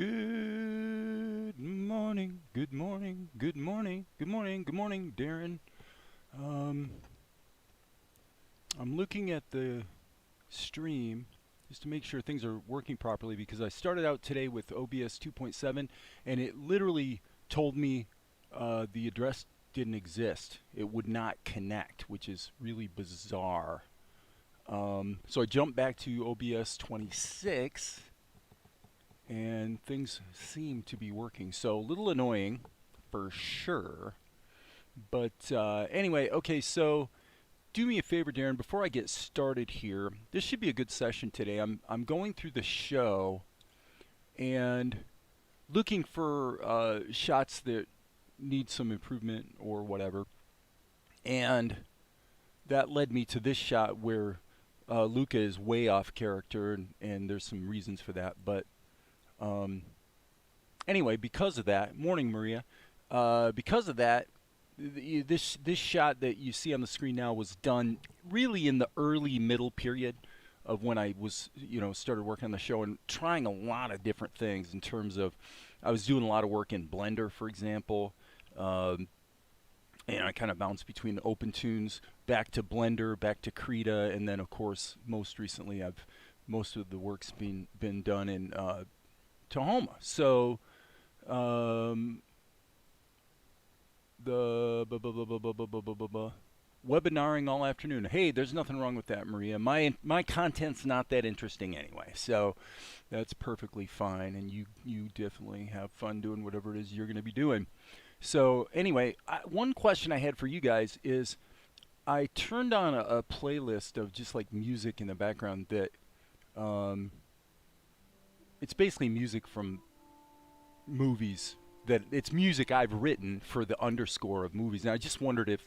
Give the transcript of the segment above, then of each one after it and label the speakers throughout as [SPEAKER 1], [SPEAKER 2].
[SPEAKER 1] Good morning, good morning, good morning, good morning, good morning, Darren. Um, I'm looking at the stream just to make sure things are working properly because I started out today with OBS 2.7 and it literally told me the address didn't exist. It would not connect, which is really bizarre. So I jumped back to OBS 26 and things seem to be working. So a little annoying for sure. But anyway, okay, so do me a favor, Darren, before I get started here. This should be a good session today. I'm going through the show and looking for shots that need some improvement or whatever. And that led me to this shot where Luca is way off character, and there's some reasons for that. But anyway, because of that, morning Maria, because of that, this shot that you see on the screen now was done really in the early middle period of when I was, started working on the show and trying a lot of different things in terms of, I was doing a lot of work in Blender, for example, and I kind of bounced between OpenToonz, back to Blender, back to Krita, and then of course, most recently, most of the work's been done in Tahoma. So the webinaring all afternoon. Hey, there's nothing wrong with that, Maria. My content's not that interesting anyway, so that's perfectly fine. And you definitely have fun doing whatever it is you're going to be doing. So anyway, one question I had for you guys is, I turned on a playlist of just like music in the background that it's basically music from movies, that it's music I've written for the underscore of movies. And I just wondered if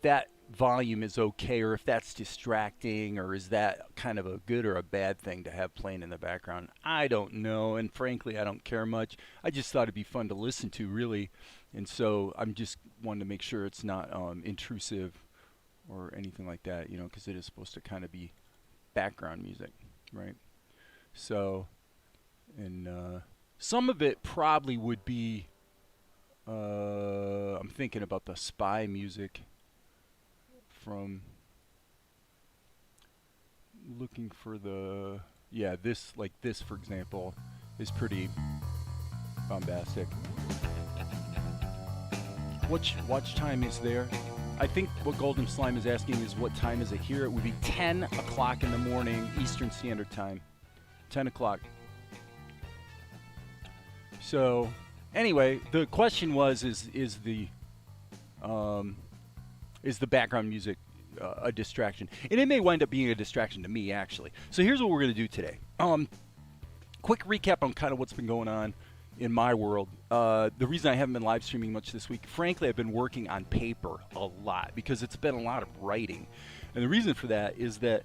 [SPEAKER 1] that volume is okay, or if that's distracting, or is that kind of a good or a bad thing to have playing in the background. I don't know, and frankly I don't care much. I just thought it'd be fun to listen to, really, and so I'm just wanting to make sure it's not intrusive or anything like that, because it is supposed to kind of be background music, right? So, and some of it probably would be, I'm thinking about the spy music from, looking for the, yeah, this, like this, for example, is pretty bombastic. What watch time is there? I think what Golden Slime is asking is what time is it here? It would be 10 o'clock in the morning, Eastern Standard Time. 10 o'clock. So, anyway, the question was, is the background music a distraction? And it may wind up being a distraction to me, actually. So here's what we're going to do today. Quick recap on kind of what's been going on in my world. The reason I haven't been live streaming much this week, frankly, I've been working on paper a lot because it's been a lot of writing. And the reason for that is that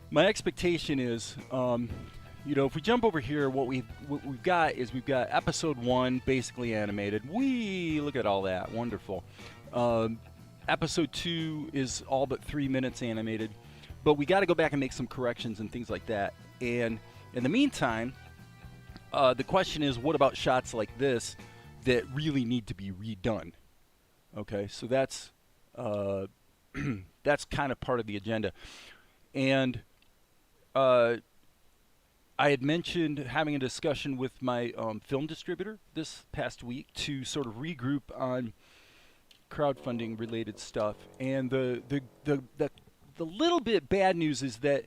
[SPEAKER 1] my expectation is, if we jump over here, what we've got is we've got episode 1 basically animated. Look at all that, wonderful. Episode 2 is all but 3 minutes animated, but we got to go back and make some corrections and things like that. And in the meantime, the question is, what about shots like this that really need to be redone? Okay, so that's that's kind of part of the agenda. And I had mentioned having a discussion with my film distributor this past week to sort of regroup on crowdfunding related stuff. And the little bit bad news is that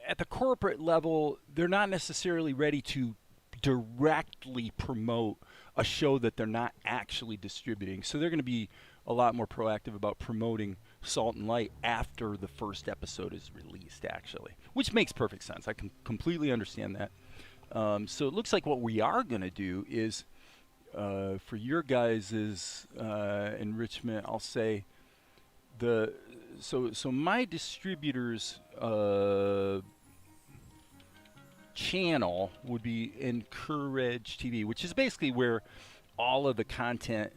[SPEAKER 1] at the corporate level, they're not necessarily ready to directly promote a show that they're not actually distributing. So they're going to be a lot more proactive about promoting Salt and Light after the first episode is released, actually, which makes perfect sense. I can completely understand that. So it looks like what we are going to do is, for your guys' enrichment, I'll say so my distributor's channel would be Encourage TV, which is basically where all of the content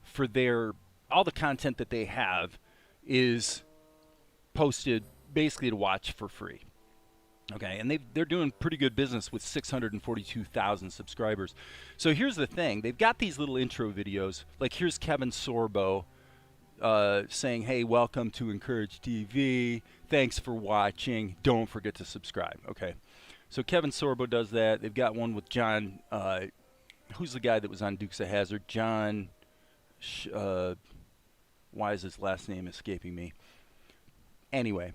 [SPEAKER 1] for all the content that they have is posted basically to watch for free. Okay, and they're doing pretty good business with 642,000 subscribers. So here's the thing: they've got these little intro videos. Like here's Kevin Sorbo saying, "Hey, welcome to Encourage TV. Thanks for watching. Don't forget to subscribe." Okay, so Kevin Sorbo does that. They've got one with John. Who's the guy that was on Dukes of Hazzard? John. Why is his last name escaping me? Anyway.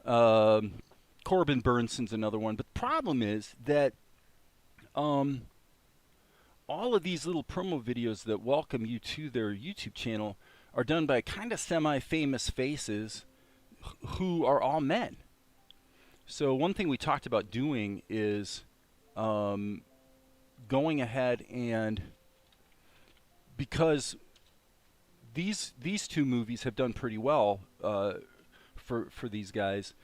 [SPEAKER 1] Corbin Burnson's another one. But the problem is that all of these little promo videos that welcome you to their YouTube channel are done by kind of semi-famous faces who are all men. So one thing we talked about doing is going ahead and, because these two movies have done pretty well for these guys,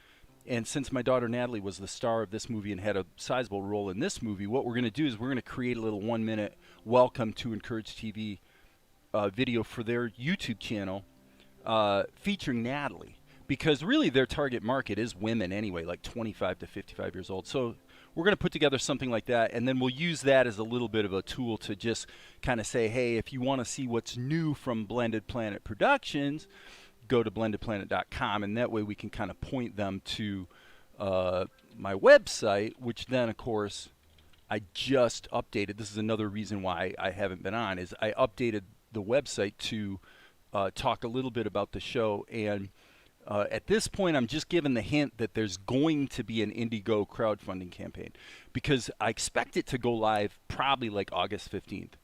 [SPEAKER 1] and since my daughter Natalie was the star of this movie and had a sizable role in this movie, what we're going to do is we're going to create a little 1-minute welcome to Encourage TV video for their YouTube channel featuring Natalie. Because really their target market is women anyway, like 25 to 55 years old. So we're going to put together something like that, and then we'll use that as a little bit of a tool to just kind of say, hey, if you want to see what's new from Blended Planet Productions, go to BlendedPlanet.com, and that way we can kind of point them to my website, which then, of course, I just updated. This is another reason why I haven't been on, is I updated the website to talk a little bit about the show, and at this point, I'm just giving the hint that there's going to be an Indiegogo crowdfunding campaign, because I expect it to go live probably like August 15th.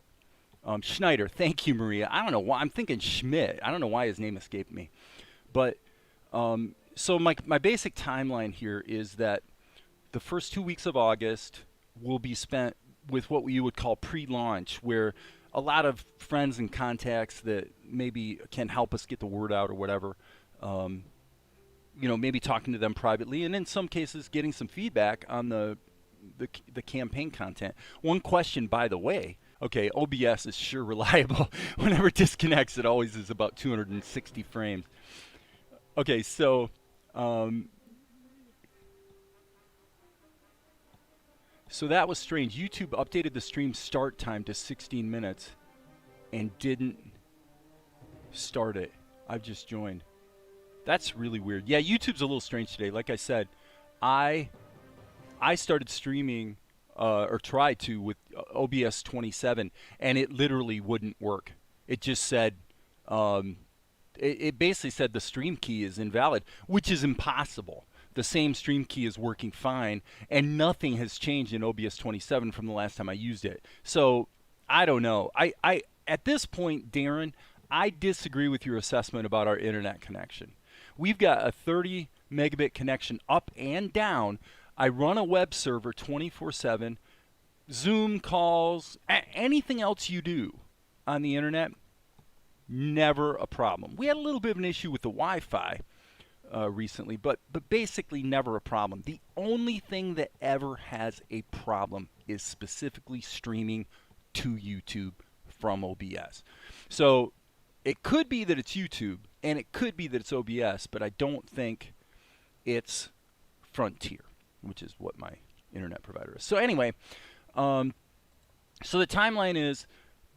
[SPEAKER 1] Schneider, thank you, Maria. I don't know why I'm thinking Schmidt. I don't know why his name escaped me. But so my basic timeline here is that the first 2 weeks of August will be spent with what you would call pre-launch, where a lot of friends and contacts that maybe can help us get the word out or whatever, you know, maybe talking to them privately, and in some cases getting some feedback on the campaign content. One question, by the way. Okay, OBS is sure reliable. Whenever it disconnects, it always is about 260 frames. Okay, so so that was strange. YouTube updated the stream start time to 16 minutes and didn't start it. I've just joined. That's really weird. Yeah, YouTube's a little strange today. Like I said, I started streaming or tried to with OBS 27, and it literally wouldn't work. It just said, it basically said the stream key is invalid, which is impossible. The same stream key is working fine, and nothing has changed in OBS 27 from the last time I used it. So I don't know. I at this point, Darren, I disagree with your assessment about our internet connection. We've got a 30 megabit connection up and down. I run a web server 24/7, Zoom calls, anything else you do on the internet, never a problem. We had a little bit of an issue with the Wi-Fi recently, but basically never a problem. The only thing that ever has a problem is specifically streaming to YouTube from OBS. So it could be that it's YouTube, and it could be that it's OBS, but I don't think it's Frontier, which is what my internet provider is. So anyway, so the timeline is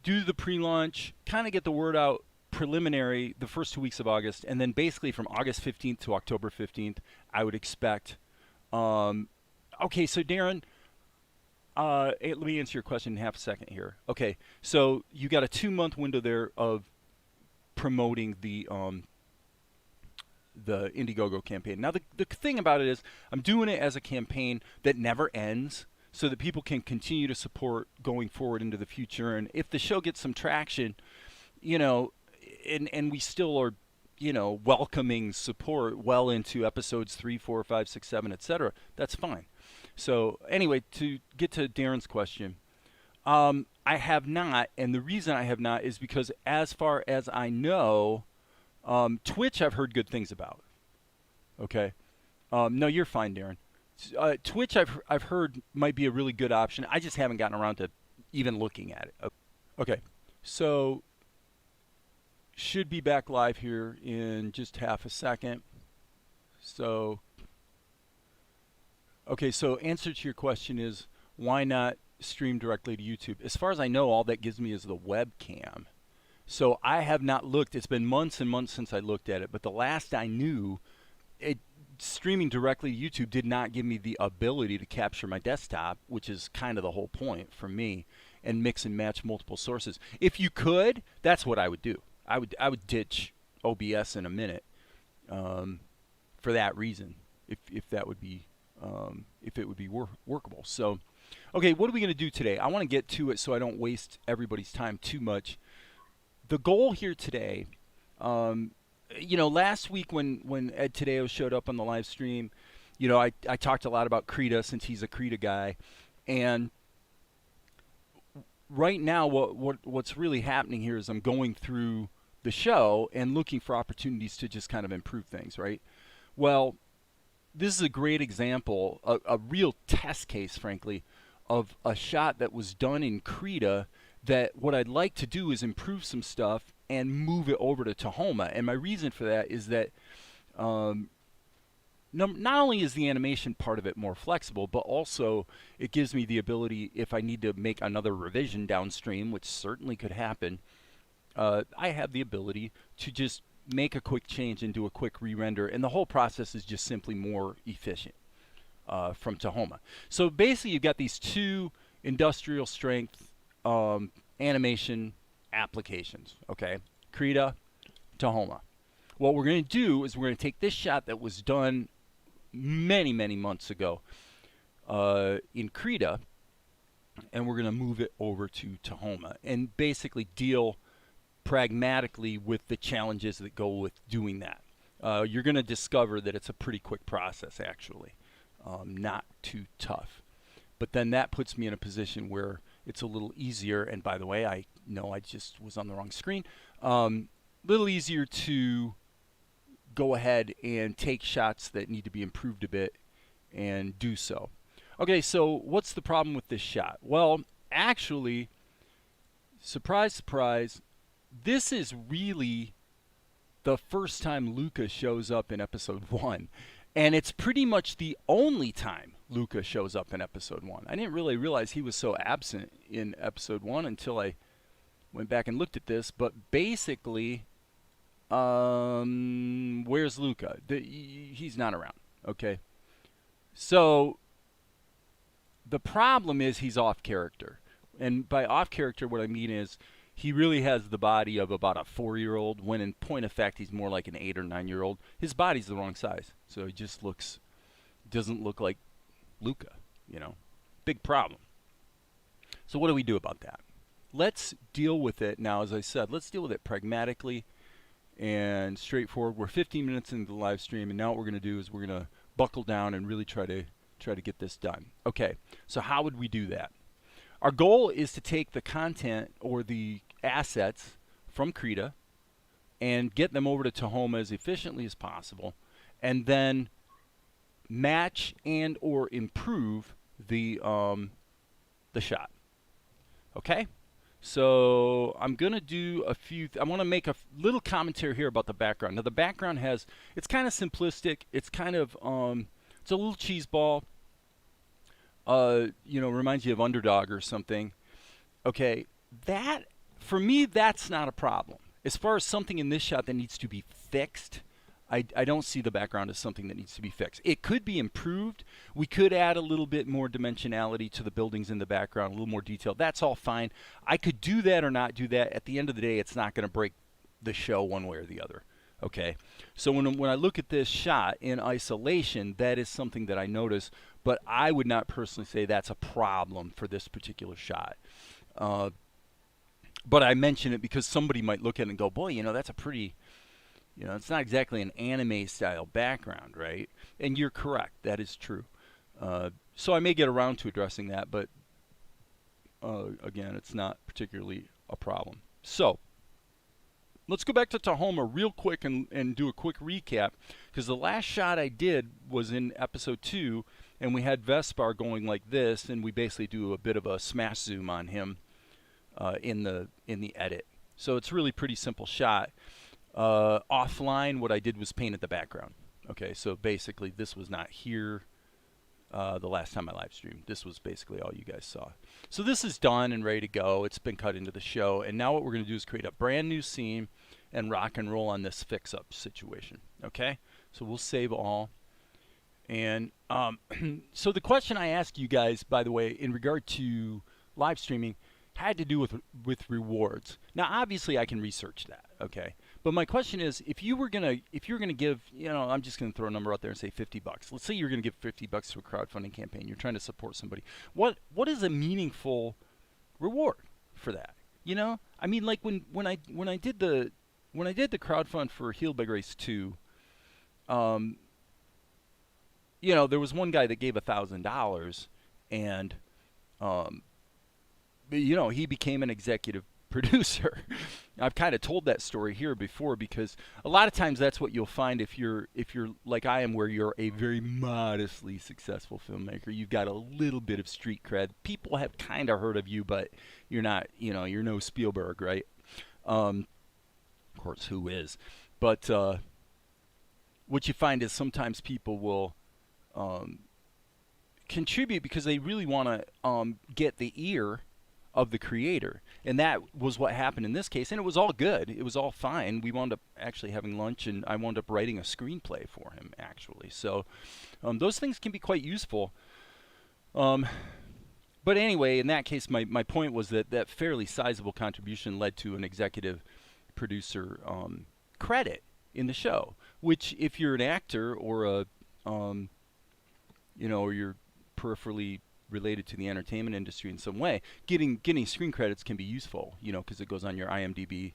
[SPEAKER 1] do the pre-launch, kind of get the word out preliminary the first 2 weeks of August, and then basically from August 15th to October 15th, I would expect. Okay, so Darren, let me answer your question in half a second here. Okay, so you got a 2-month window there of promoting the Indiegogo campaign. Now, the thing about it is I'm doing it as a campaign that never ends so that people can continue to support going forward into the future. And if the show gets some traction, you know, and we still are, you know, welcoming support well into episodes 3, 4, 5, 6, 7, etc., that's fine. So anyway, to get to Darren's question, I have not, and the reason I have not is because as far as I know, Twitch I've heard good things about. Okay, no, you're fine, Darren. Twitch I've heard might be a really good option. I just haven't gotten around to even looking at it. Okay, so should be back live here in just half a second. So Okay, so answer to your question is, why not stream directly to YouTube? As far as I know, all that gives me is the webcam. So I have not looked. It's been months and months since I looked at it, but the last I knew, it streaming directly to YouTube did not give me the ability to capture my desktop, which is kind of the whole point for me, and mix and match multiple sources. If you could, that's what I would do. I would ditch OBS in a minute for that reason, if that would be if it would be workable. So, okay, what are we going to do today? I want to get to it so I don't waste everybody's time too much. The goal here today, you know, last week when Ed Tadeo showed up on the live stream, you know, I talked a lot about Krita since he's a Krita guy, and right now what's really happening here is I'm going through the show and looking for opportunities to just kind of improve things, right? Well, this is a great example, a real test case, frankly, of a shot that was done in Krita that what I'd like to do is improve some stuff and move it over to Tahoma. And my reason for that is that not only is the animation part of it more flexible, but also it gives me the ability, if I need to make another revision downstream, which certainly could happen, I have the ability to just make a quick change and do a quick re-render, and the whole process is just simply more efficient from Tahoma. So basically you've got these two industrial strength animation applications, okay? Krita, Tahoma. What we're going to do is we're going to take this shot that was done many, many months ago in Krita, and we're going to move it over to Tahoma and basically deal pragmatically with the challenges that go with doing that. You're going to discover that it's a pretty quick process, actually. Not too tough. But then that puts me in a position where it's a little easier, and by the way, I know I just was on the wrong screen, little easier to go ahead and take shots that need to be improved a bit and do so. Okay, so what's the problem with this shot? Well, actually, surprise, surprise, this is really the first time Luca shows up in episode 1. And it's pretty much the only time Luca shows up in episode 1. I didn't really realize he was so absent in episode 1 until I went back and looked at this. But basically, where's Luca? He's not around, okay? So the problem is he's off character. And by off character, what I mean is he really has the body of about a 4-year-old, when in point of fact he's more like an 8 or 9-year-old. His body's the wrong size, so he just doesn't look like Luca, you know. Big problem. So what do we do about that? Let's deal with it now. As I said, let's deal with it pragmatically and straightforward. We're 15 minutes into the live stream, and now what we're going to do is we're going to buckle down and really try to get this done. Okay, so how would we do that? Our goal is to take the content or the assets from Krita and get them over to Tahoma as efficiently as possible, and then match and or improve the shot. Okay? So I'm going to do a few, I want to make a little commentary here about the background. Now the background it's kind of simplistic. It's kind of, it's a little cheese ball. You know, reminds you of Underdog or something. Okay, that, for me, that's not a problem. As far as something in this shot that needs to be fixed, I don't see the background as something that needs to be fixed. It could be improved. We could add a little bit more dimensionality to the buildings in the background, a little more detail. That's all fine. I could do that or not do that. At the end of the day, it's not going to break the show one way or the other. Okay, so when I look at this shot in isolation, that is something that I notice, but I would not personally say that's a problem for this particular shot. But I mention it because somebody might look at it and go, boy, you know, that's a pretty, you know, it's not exactly an anime style background, right? And you're correct, that is true. So I may get around to addressing that, but again, it's not particularly a problem. So let's go back to Tahoma real quick and do a quick recap, because the last shot I did was in episode 2, and we had Vespar going like this, and we basically do a bit of a smash zoom on him in the edit. So it's really pretty simple shot. Offline, what I did was painted the background. Okay, so basically this was not here. the last time I live streamed. This was basically all you guys saw. So this is done and ready to go. It's been cut into the show. And now what we're going to do is create a brand new scene and rock and roll on this fix-up situation. Okay? So we'll save all. And so the question I asked you guys, by the way, in regard to live streaming, had to do with rewards. Now, obviously, I can research that, okay? But my question is, if you were gonna give, I'm just gonna throw a number out there and say $50. Let's say you're gonna give $50 to a crowdfunding campaign. You're trying to support somebody. What is a meaningful reward for that? I mean, like when I did the crowdfund for Healed by Grace 2, there was one guy that gave $1,000, and he became an executive producer. I've kind of told that story here before, because a lot of times that's what you'll find if you're like I am, where you're a very modestly successful filmmaker. You've got a little bit of street cred. People have kind of heard of you, but you're not, you're no Spielberg, right? Of course, who is? But what you find is sometimes people will contribute because they really want to get the ear of the creator, and that was what happened in this case, and it was all good. It was all fine. We wound up actually having lunch, and I wound up writing a screenplay for him, actually. So those things can be quite useful. But anyway, in that case, my point was that fairly sizable contribution led to an executive producer credit in the show, which if you're an actor or a or you're peripherally related to the entertainment industry in some way, getting screen credits can be useful, because it goes on your IMDb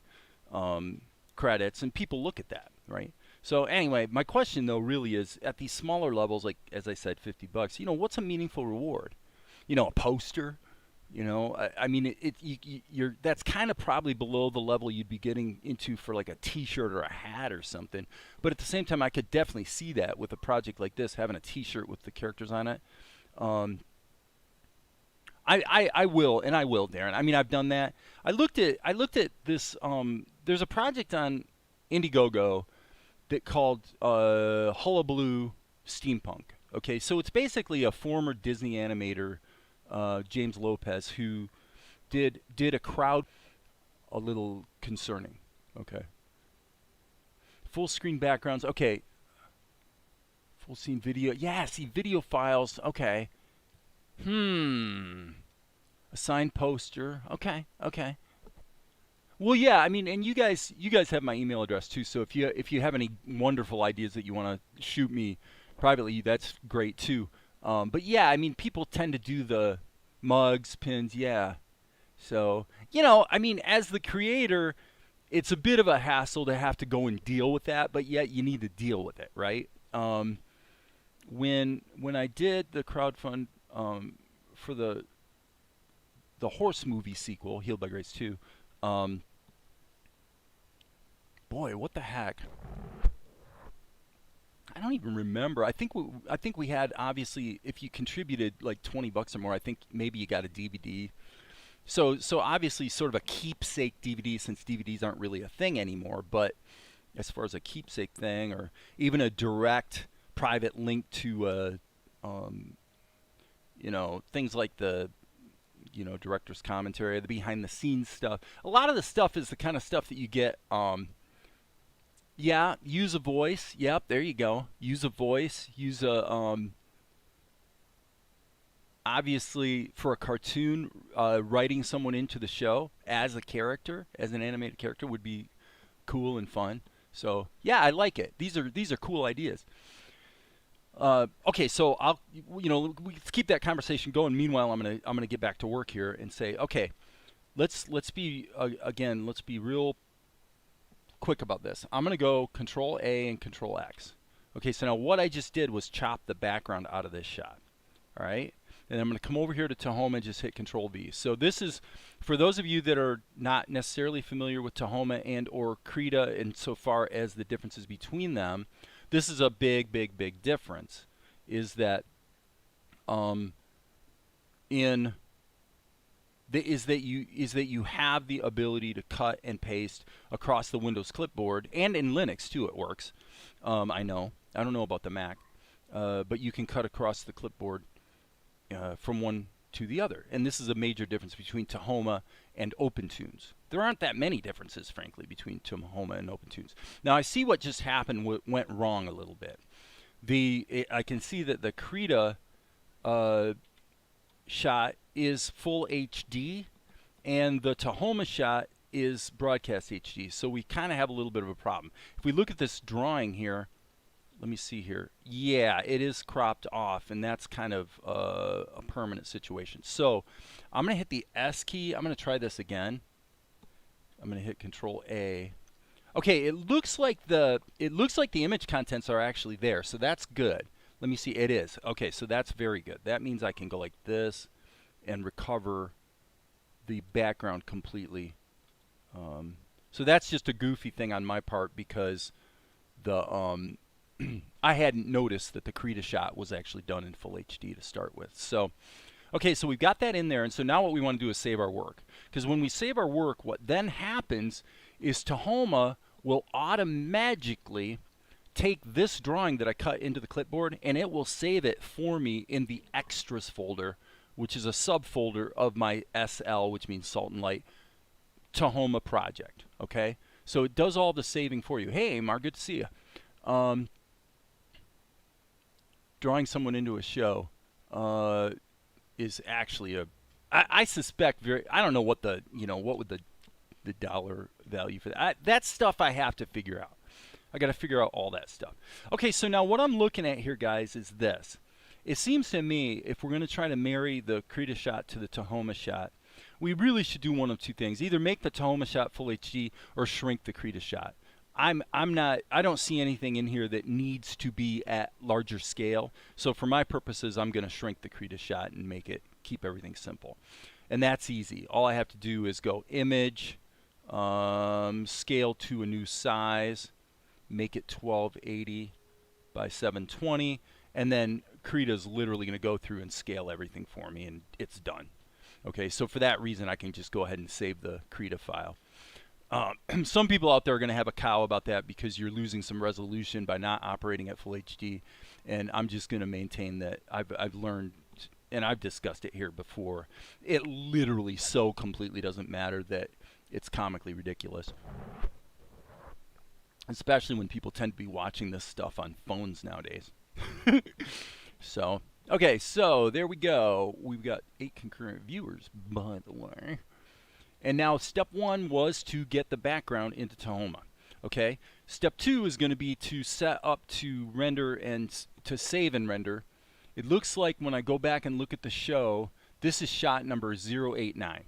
[SPEAKER 1] credits, and people look at that, right? So anyway, my question though really is, at these smaller levels, like as I said, $50, what's a meaningful reward? A poster, I mean, you're that's kind of probably below the level you'd be getting into for like a T-shirt or a hat or something. But at the same time, I could definitely see that with a project like this, having a T-shirt with the characters on it. I will, Darren. I mean, I've done that. I looked at this. There's a project on Indiegogo that called Hullabaloo Steampunk. Okay, so it's basically a former Disney animator, James Lopez, who did a crowd. A little concerning. Okay. Full screen backgrounds. Okay. Full scene video. Yeah, see video files. Okay. Assigned poster. Okay. Well, yeah, I mean, and you guys have my email address too. So if you have any wonderful ideas that you want to shoot me privately, that's great too. But yeah, I mean, people tend to do the mugs, pins, yeah. So, I mean, as the creator, it's a bit of a hassle to have to go and deal with that, but yet you need to deal with it, right? When I did the crowdfund for the horse movie sequel, Healed by Grace 2, boy, what the heck? I don't even remember. I think we had, obviously, if you contributed like $20 or more, I think maybe you got a DVD. So obviously sort of a keepsake DVD, since DVDs aren't really a thing anymore. But as far as a keepsake thing, or even a direct private link to things like the director's commentary, the behind the scenes stuff. A lot of the stuff is the kind of stuff that you get. Yeah, use a voice. Yep, there you go. Use a voice. Use a obviously for a cartoon, writing someone into the show as a character, as an animated character, would be cool and fun. So yeah, I like it. These are cool ideas. Okay, so let's keep that conversation going. Meanwhile, I'm gonna get back to work here and say, okay, let's be real quick about this. I'm gonna go Control A and Control X. Okay, so now what I just did was chop the background out of this shot. All right, and I'm gonna come over here to Tahoma and just hit Control V. So this is for those of you that are not necessarily familiar with Tahoma and or Krita, insofar as the differences between them. This is a big difference, is that you have the ability to cut and paste across the Windows clipboard, and in Linux too it works. I don't know about the Mac. but you can cut across the clipboard from one to the other. And this is a major difference between Tahoma and OpenToonz. There aren't that many differences, frankly, between Tahoma and OpenToonz. Now, I see what just happened went wrong a little bit. I can see that the Krita shot is full HD, and the Tahoma shot is broadcast HD. So we kind of have a little bit of a problem. If we look at this drawing here, let me see here. Yeah, it is cropped off, and that's kind of a permanent situation. So I'm going to hit the S key. I'm going to try this again. I'm going to hit Control A. Okay, it looks like the image contents are actually there, so that's good. Let me see. It is. Okay, so that's very good. That means I can go like this and recover the background completely. So that's just a goofy thing on my part because the I hadn't noticed that the Krita shot was actually done in full HD to start with. So, okay, so we've got that in there, and so now what we want to do is save our work. Because when we save our work, what then happens is Tahoma will automatically take this drawing that I cut into the clipboard, and it will save it for me in the extras folder, which is a subfolder of my SL, which means Salt and Light, Tahoma project. Okay, so it does all the saving for you. Hey, Mar, good to see you. Drawing someone into a show is actually I suspect I don't know what what would the dollar value for that. That's stuff I have to figure out. I got to figure out all that stuff. Okay, so now what I'm looking at here, guys, is this. It seems to me if we're going to try to marry the Krita shot to the Tahoma shot, we really should do one of two things. Either make the Tahoma shot full HD or shrink the Krita shot. I don't see anything in here that needs to be at larger scale. So for my purposes, I'm going to shrink the Krita shot and keep everything simple. And that's easy. All I have to do is go Image, scale to a new size, make it 1280 by 720, and then Krita's literally going to go through and scale everything for me, and it's done. Okay, so for that reason, I can just go ahead and save the Krita file. Some people out there are going to have a cow about that because you're losing some resolution by not operating at full HD, and I'm just going to maintain that I've learned, and I've discussed it here before, it literally so completely doesn't matter that it's comically ridiculous. Especially when people tend to be watching this stuff on phones nowadays. So, okay, so there we go. We've got 8 concurrent viewers, by the way. And now step 1 was to get the background into Tahoma. Okay, step 2 is going to be to set up to render and to save and render. It looks like when I go back and look at the show, this is shot number 089.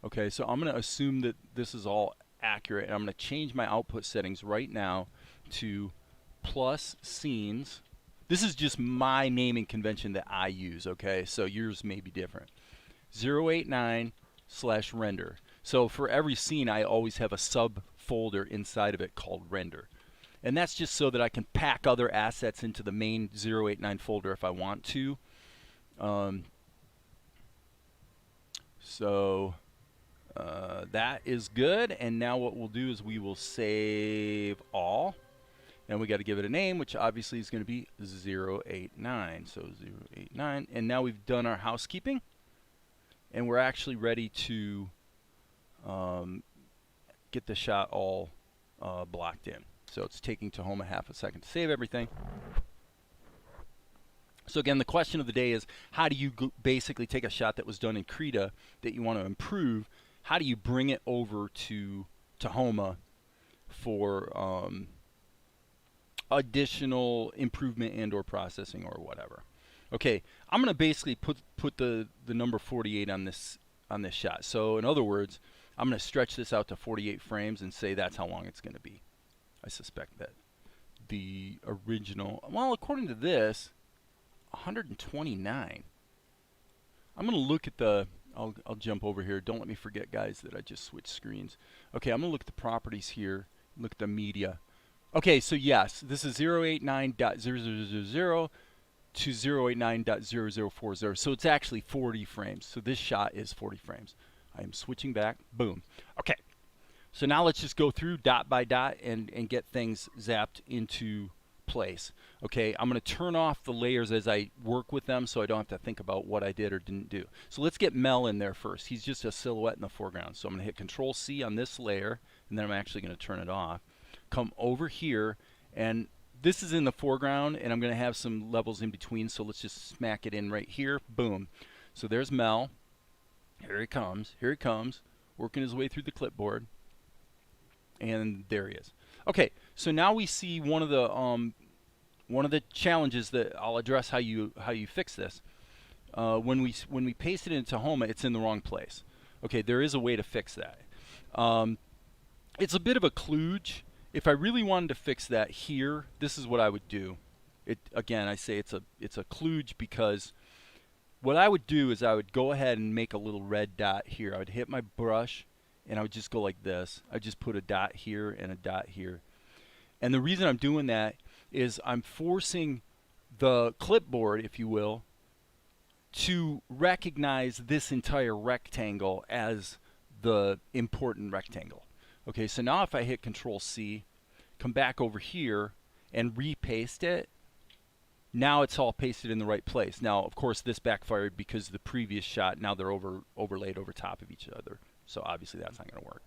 [SPEAKER 1] Okay, so I'm going to assume that this is all accurate, and I'm going to change my output settings right now to plus scenes. This is just my naming convention that I use, okay? So yours may be different. 089/render. So for every scene, I always have a subfolder inside of it called render. And that's just so that I can pack other assets into the main 089 folder if I want to. That is good, and now what we'll do is we will save all, and we got to give it a name, which obviously is going to be 089. So 089, and now we've done our housekeeping, and we're actually ready to get the shot all blocked in. So it's taking Tahoma half a second to save everything. So again, the question of the day is, how do you basically take a shot that was done in Krita that you want to improve? How do you bring it over to Tahoma for additional improvement and or processing or whatever? Okay, I'm going to basically put the number 48 on this shot. So in other words, I'm going to stretch this out to 48 frames and say that's how long it's going to be. I suspect that the original, well, according to this, 129. I'm going to look at the, I'll jump over here. Don't let me forget, guys, that I just switched screens. Okay, I'm going to look at the properties here, look at the media. Okay, so yes, this is 089.0000 to 089.0040. So it's actually 40 frames. So this shot is 40 frames. I am switching back. Boom. Okay. So now let's just go through dot by dot and get things zapped into place. Okay, I'm going to turn off the layers as I work with them so I don't have to think about what I did or didn't do. So let's get Mel in there first. He's just a silhouette in the foreground. So I'm going to hit Control C on this layer, and then I'm actually going to turn it off. Come over here, and this is in the foreground, and I'm going to have some levels in between, so let's just smack it in right here. Boom. So there's Mel. Here he comes. Here he comes, working his way through the clipboard. And there he is. Okay, so now we see one of the challenges that I'll address how you fix this. When we paste it into Tahoma, it's in the wrong place. Okay, there is a way to fix that. It's a bit of a kludge. If I really wanted to fix that here, this is what I would do. Again, I say it's a kludge because what I would do is I would go ahead and make a little red dot here. I would hit my brush, and I would just go like this. I just put a dot here and a dot here. And the reason I'm doing that is I'm forcing the clipboard, if you will, to recognize this entire rectangle as the important rectangle. Okay, so now if I hit Control C, come back over here and repaste it, now it's all pasted in the right place. Now, of course, this backfired because the previous shot, now they're overlaid over top of each other. So obviously that's not going to work.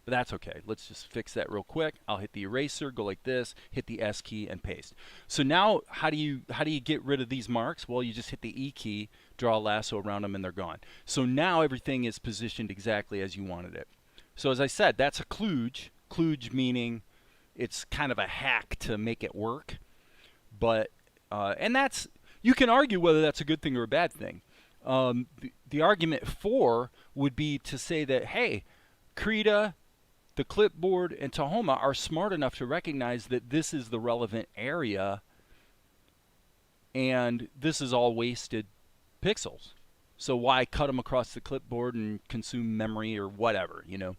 [SPEAKER 1] But that's okay. Let's just fix that real quick. I'll hit the eraser, go like this, hit the S key, and paste. So now how do you get rid of these marks? Well, you just hit the E key, draw a lasso around them, and they're gone. So now everything is positioned exactly as you wanted it. So as I said, that's a kludge. Kludge meaning it's kind of a hack to make it work. But and that's, you can argue whether that's a good thing or a bad thing. The argument for would be to say that, hey, Krita, the clipboard, and Tahoma are smart enough to recognize that this is the relevant area and this is all wasted pixels. So why cut them across the clipboard and consume memory or whatever, you know?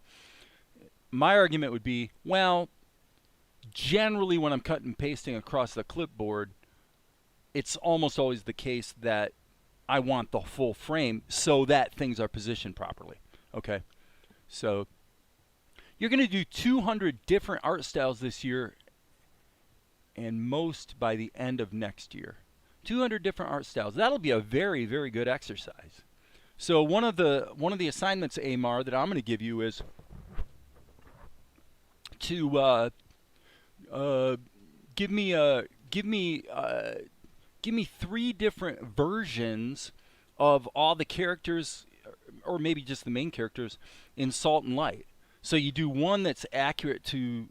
[SPEAKER 1] My argument would be, well, generally when I'm cutting and pasting across the clipboard, it's almost always the case that I want the full frame so that things are positioned properly. Okay, so you're going to do 200 different art styles this year, and most by the end of next year. 200 different art styles. That'll be a very, very good exercise. So one of the assignments, Amar, that I'm going to give you is to give me 3 different versions of all the characters, or maybe just the main characters, in Salt and Light. So you do one that's accurate to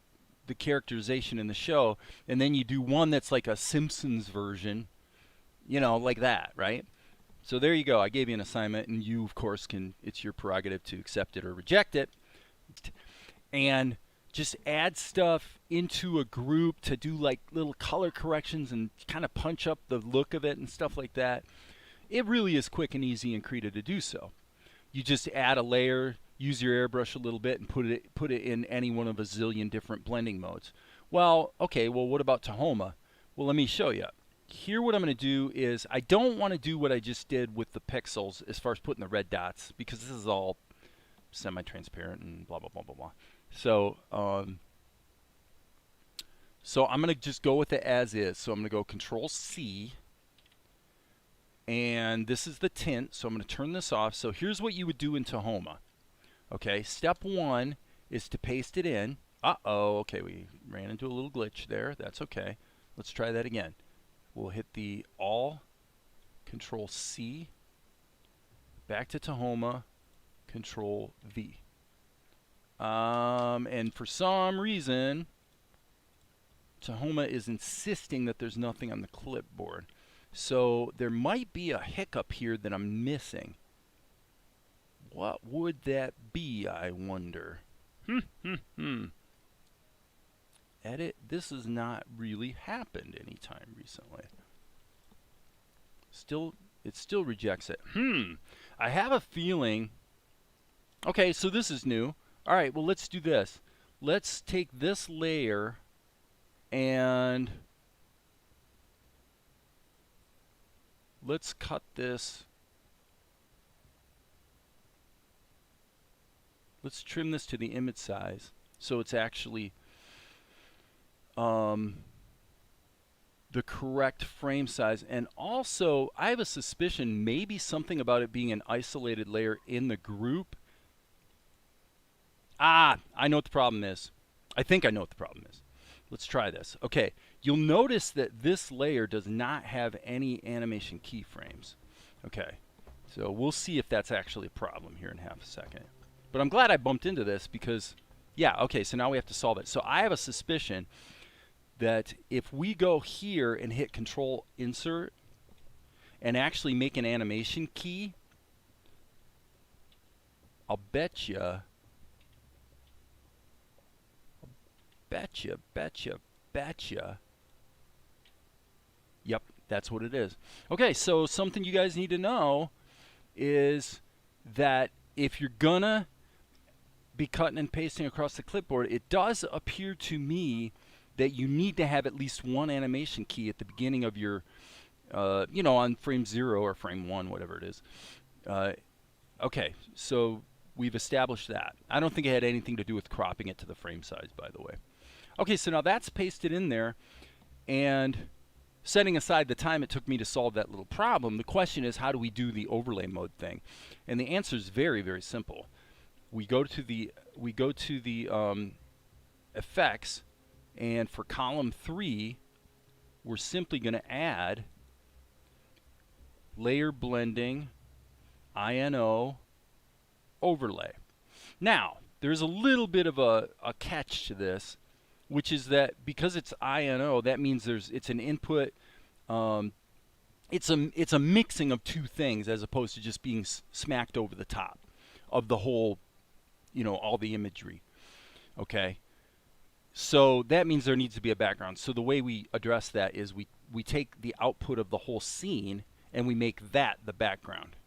[SPEAKER 1] the characterization in the show, and then you do one that's like a Simpsons version, you know, like that, right? So there you go. I gave you an assignment, and you, of course, it's your prerogative to accept it or reject it. And just add stuff into a group to do like little color corrections and kind of punch up the look of it and stuff like that. It really is quick and easy in Krita to do so. You just add a layer, use your airbrush a little bit, and put it in any one of a zillion different blending modes. Well, okay, well, what about Tahoma? Well, let me show you. Here what I'm going to do is, I don't want to do what I just did with the pixels as far as putting the red dots, because this is all semi-transparent and blah, blah, blah, blah, blah. So, so I'm going to just go with it as is. So I'm going to go Control C, and this is the tint. So I'm going to turn this off. So here's what you would do in Tahoma. Okay, step 1 is to paste it in. Uh-oh, okay, we ran into a little glitch there. That's okay. Let's try that again. We'll hit the All, Control C, back to Tahoma, Control V. And for some reason, Tahoma is insisting that there's nothing on the clipboard. So there might be a hiccup here that I'm missing. What would that be, I wonder? Edit. This has not really happened anytime recently. It still rejects it. I have a feeling. Okay, so this is new. All right, well, let's do this. Let's take this layer and let's cut this. Let's trim this to the image size so it's actually the correct frame size. And also, I have a suspicion maybe something about it being an isolated layer in the group. I know what the problem is. I think I know what the problem is. Let's try this. Okay, you'll notice that this layer does not have any animation keyframes. Okay, so we'll see if that's actually a problem here in half a second. But I'm glad I bumped into this because, yeah, okay, so now we have to solve it. So I have a suspicion that if we go here and hit Control Insert and actually make an animation key, I'll betcha, yep, that's what it is. Okay, so something you guys need to know is that if you're gonna be cutting and pasting across the clipboard, it does appear to me that you need to have at least one animation key at the beginning of your, you know, on frame 0 or frame 1, whatever it is. Okay, so we've established that. I don't think it had anything to do with cropping it to the frame size, by the way. Okay, so now that's pasted in there, and setting aside the time it took me to solve that little problem, the question is, how do we do the overlay mode thing? And the answer is very, very simple. We go to the effects, and for column 3, we're simply going to add layer blending INO overlay. Now, there's a little bit of a catch to this, which is that because it's INO, that means it's an input. It's a mixing of two things as opposed to just being smacked over the top of the whole, you know, all the imagery. Okay. So that means there needs to be a background. So the way we address that is we take the output of the whole scene and we make that the background,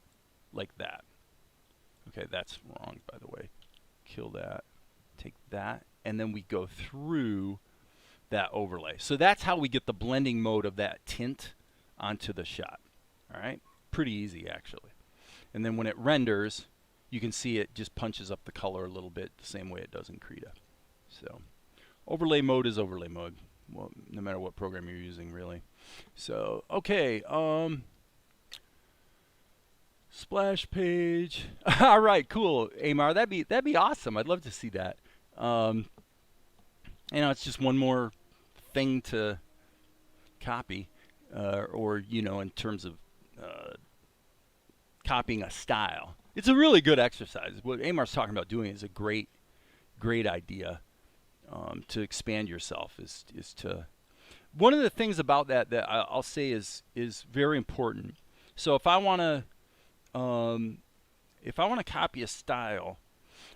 [SPEAKER 1] like that. Okay, that's wrong, by the way. Kill that. Take that. And then we go through that overlay. So that's how we get the blending mode of that tint onto the shot. All right? Pretty easy, actually. And then when it renders, you can see it just punches up the color a little bit the same way it does in Krita. So overlay mode is overlay mode, well, no matter what program you're using, really. So, okay, splash page. All right, cool, Amar. That'd be awesome. I'd love to see that. You know, it's just one more thing to copy, or you know, in terms of copying a style. It's a really good exercise. What Amar's talking about doing is a great idea. To expand yourself is to, one of the things about that I'll say is very important. So if I want to copy a style,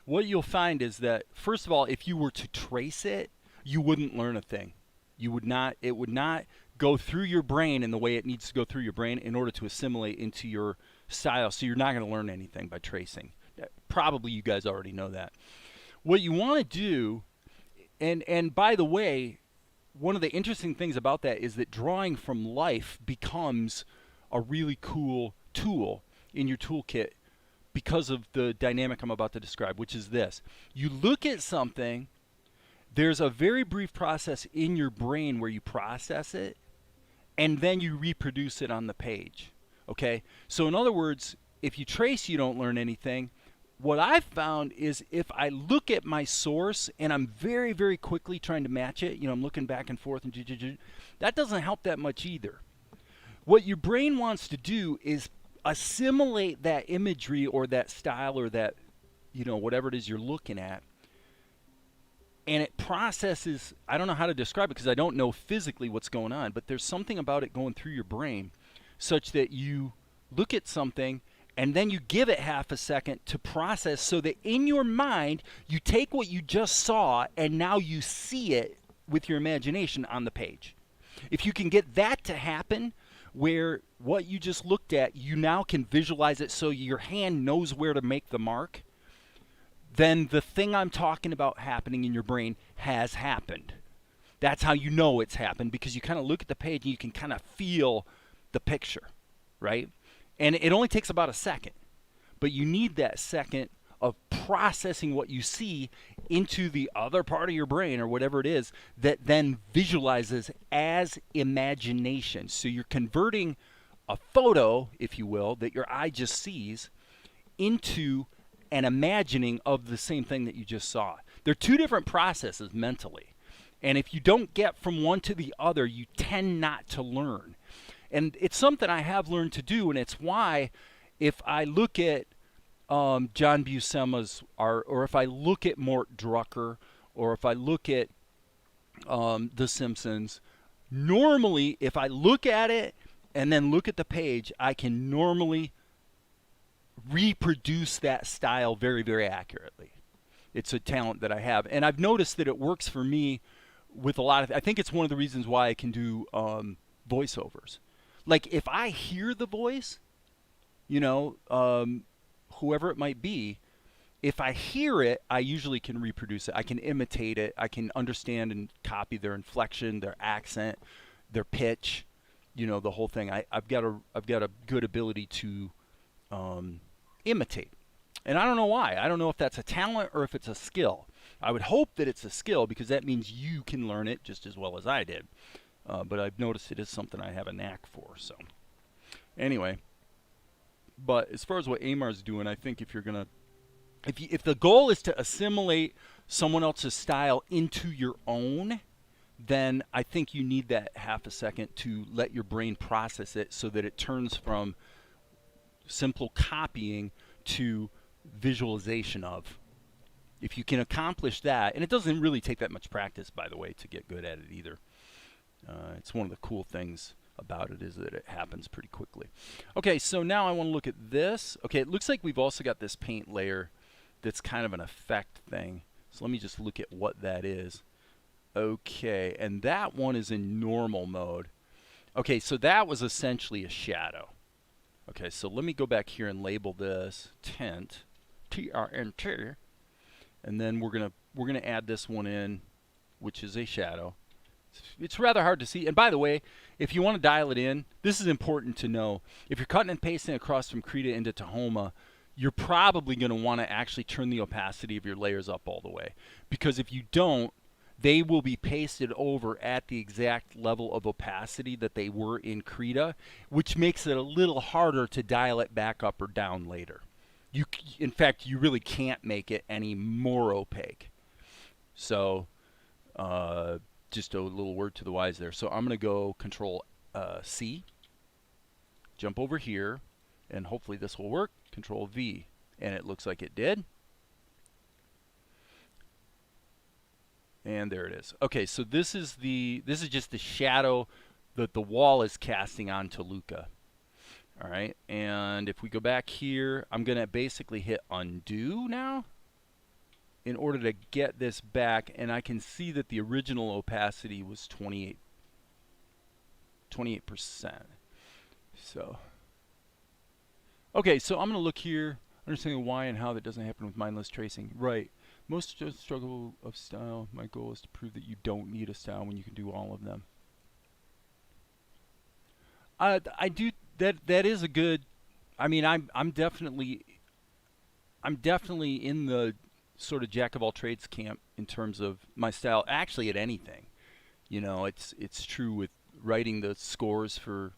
[SPEAKER 1] what you'll find is that, first of all, if you were to trace it, you wouldn't learn a thing. It would not go through your brain in the way it needs to go through your brain in order to assimilate into your style. So you're not going to learn anything by tracing. Probably you guys already know that. What you want to do, and by the way, one of the interesting things about that is that drawing from life becomes a really cool tool in your toolkit because of the dynamic I'm about to describe, which is this. You look at something, there's a very brief process in your brain where you process it, and then you reproduce it on the page. Okay? So in other words, if you trace, you don't learn anything. What I've found is if I look at my source and I'm very, very quickly trying to match it, you know, I'm looking back and forth, and that doesn't help that much either. What your brain wants to do is assimilate that imagery or that style or that, you know, whatever it is you're looking at, and it processes. I don't know how to describe it because I don't know physically what's going on, but there's something about it going through your brain such that you look at something and then you give it half a second to process, so that in your mind you take what you just saw and now you see it with your imagination on the page. If you can get that to happen, where what you just looked at, you now can visualize it so your hand knows where to make the mark, then the thing I'm talking about happening in your brain has happened. That's how you know it's happened, because you kind of look at the page and you can kind of feel the picture, right? And it only takes about a second, but you need that second of processing what you see into the other part of your brain or whatever it is that then visualizes as imagination. So you're converting a photo, if you will, that your eye just sees into an imagining of the same thing that you just saw. They're two different processes mentally. And if you don't get from one to the other, you tend not to learn. And it's something I have learned to do, and it's why if I look at John Buscema's art, or if I look at Mort Drucker, or if I look at The Simpsons, normally if I look at it and then look at the page, I can normally reproduce that style very, very accurately. It's a talent that I have, and I've noticed that it works for me with a lot of, I think it's one of the reasons why I can do voiceovers. Like if I hear the voice, you know, whoever it might be, if I hear it, I usually can reproduce it. I can imitate it. I can understand and copy their inflection, their accent, their pitch, you know, the whole thing. I've got a good ability to imitate. And I don't know why. I don't know if that's a talent or if it's a skill. I would hope that it's a skill because that means you can learn it just as well as I did. But I've noticed it is something I have a knack for. So anyway, but as far as what Amar's doing, I think if you're gonna, if the goal is to assimilate someone else's style into your own, then I think you need that half a second to let your brain process it so that it turns from simple copying to visualization of. If you can accomplish that, and it doesn't really take that much practice, by the way, to get good at it either. It's one of the cool things about it is that it happens pretty quickly. Okay, so now I want to look at this. Okay, it looks like we've also got this paint layer that's kind of an effect thing. So let me just look at what that is. Okay, and that one is in normal mode. Okay, so that was essentially a shadow. Okay, so let me go back here and label this tint, T-R-N-T, and then we're gonna add this one in, which is a shadow. It's rather hard to see. And by the way, if you want to dial it in, this is important to know. If you're cutting and pasting across from Krita into Tahoma, you're probably going to want to actually turn the opacity of your layers up all the way. Because if you don't, they will be pasted over at the exact level of opacity that they were in Krita, which makes it a little harder to dial it back up or down later. In fact, you really can't make it any more opaque. So, just a little word to the wise there. So I'm going to go Control C, jump over here, and hopefully this will work. Control V, and it looks like it did. And there it is. Okay, so this is just the shadow that the wall is casting onto Luca. All right, and if we go back here, I'm going to basically hit undo now in order to get this back, and I can see that the original opacity was 28%. So, okay, so I'm going to look here, understanding why and how that doesn't happen with mindless tracing. Right. Most struggle of style, my goal is to prove that you don't need a style when you can do all of them. I do that is a good, I mean, I'm definitely in the sort of jack of all trades camp in terms of my style, actually at anything. You know, it's true with writing the scores for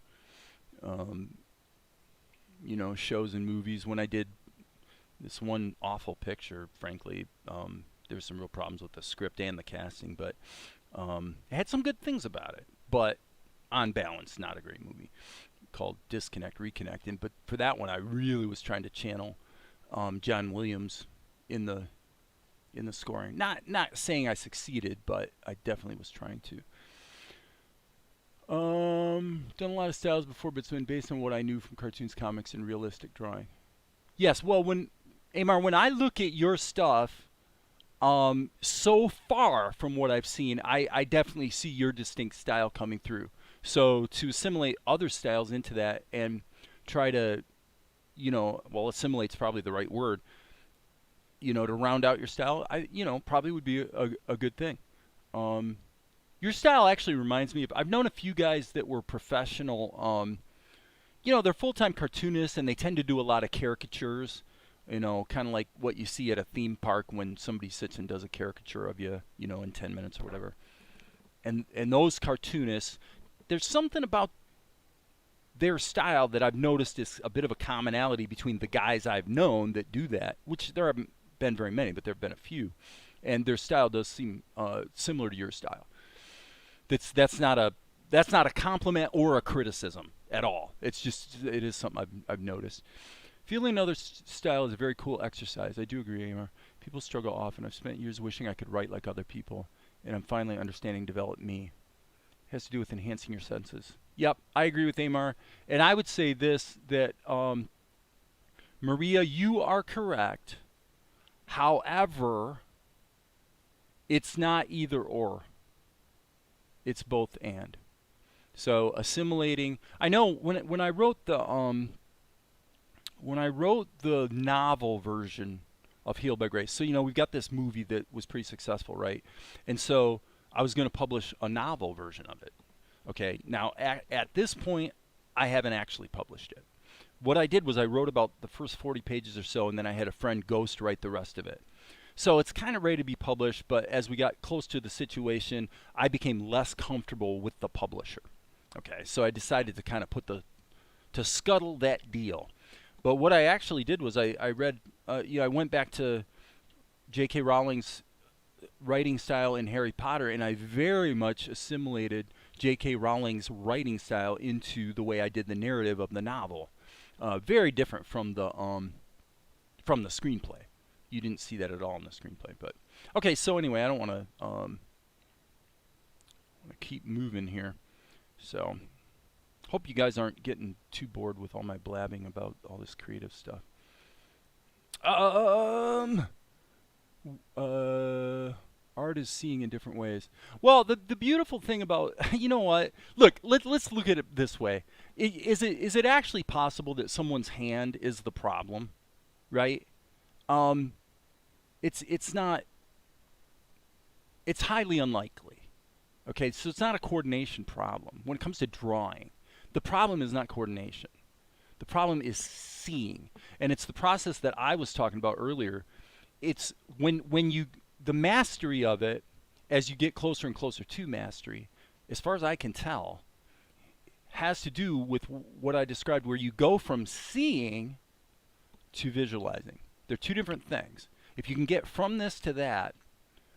[SPEAKER 1] you know, shows and movies. When I did this one awful picture, frankly, there were some real problems with the script and the casting, but it had some good things about it. But on balance, not a great movie, called Disconnect, Reconnect. But for that one, I really was trying to channel John Williams in the scoring. Not saying I succeeded, but I definitely was trying to. Done a lot of styles before, but it's been based on what I knew from cartoons, comics, and realistic drawing. Yes, well, Amar, when I look at your stuff, so far from what I've seen, I definitely see your distinct style coming through. So to assimilate other styles into that and try to, you know, well, assimilate's probably the right word, you know, to round out your style, you know, probably would be a good thing. Your style actually reminds me of, I've known a few guys that were professional, you know, they're full-time cartoonists and they tend to do a lot of caricatures. You know, kind of like what you see at a theme park when somebody sits and does a caricature of you, you know, in 10 minutes or whatever. And those cartoonists, there's something about their style that I've noticed is a bit of a commonality between the guys I've known that do that, which there haven't been very many, but there have been a few. And their style does seem similar to your style. That's not a compliment or a criticism at all. It's just, it is something I've noticed. Feeling another style is a very cool exercise. I do agree, Amar. People struggle often. I've spent years wishing I could write like other people, and I'm finally understanding develop me. It has to do with enhancing your senses. Yep, I agree with Amar. And I would say this, that Maria, you are correct. However, it's not either or. It's both and. So assimilating. I know when I wrote the novel version of Healed by Grace. So, you know, we've got this movie that was pretty successful, right? And so I was going to publish a novel version of it. Okay, now at this point, I haven't actually published it. What I did was I wrote about the first 40 pages or so, and then I had a friend ghost write the rest of it. So it's kind of ready to be published, but as we got close to the situation, I became less comfortable with the publisher. Okay, so I decided to kind of to scuttle that deal. But what I actually did was I read, I went back to J.K. Rowling's writing style in Harry Potter, and I very much assimilated J.K. Rowling's writing style into the way I did the narrative of the novel. Very different from the screenplay. You didn't see that at all in the screenplay, but okay. So anyway, I don't want to keep moving here. So hope you guys aren't getting too bored with all my blabbing about all this creative stuff. Art is seeing in different ways. Well, the beautiful thing about, you know what? Look, let's look at it this way. Is it actually possible that someone's hand is the problem, right? It's not. It's highly unlikely. Okay, so it's not a coordination problem. When it comes to drawing, the problem is not coordination. The problem is seeing, and it's the process that I was talking about earlier. It's when you the mastery of it, as you get closer and closer to mastery, as far as I can tell, has to do with what I described, where you go from seeing to visualizing. They're two different things. If you can get from this to that,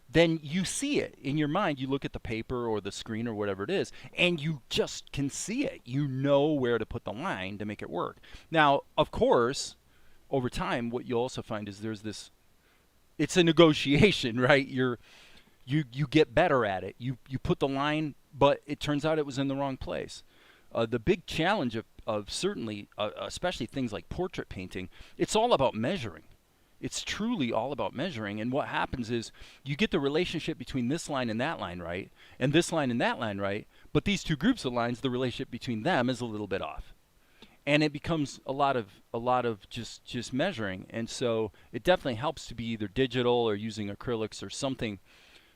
[SPEAKER 1] then you see it in your mind. You look at the paper or the screen or whatever it is, and you just can see it. You know where to put the line to make it work. Now, of course, over time, what you'll also find is there's this, it's a negotiation, right? You get better at it. You put the line, but it turns out it was in the wrong place. The big challenge of certainly, especially things like portrait painting, it's all about measuring. It's truly all about measuring, and what happens is you get the relationship between this line and that line right, and this line and that line right, but these two groups of lines, the relationship between them is a little bit off. And it becomes a lot of just measuring, and so it definitely helps to be either digital or using acrylics or something,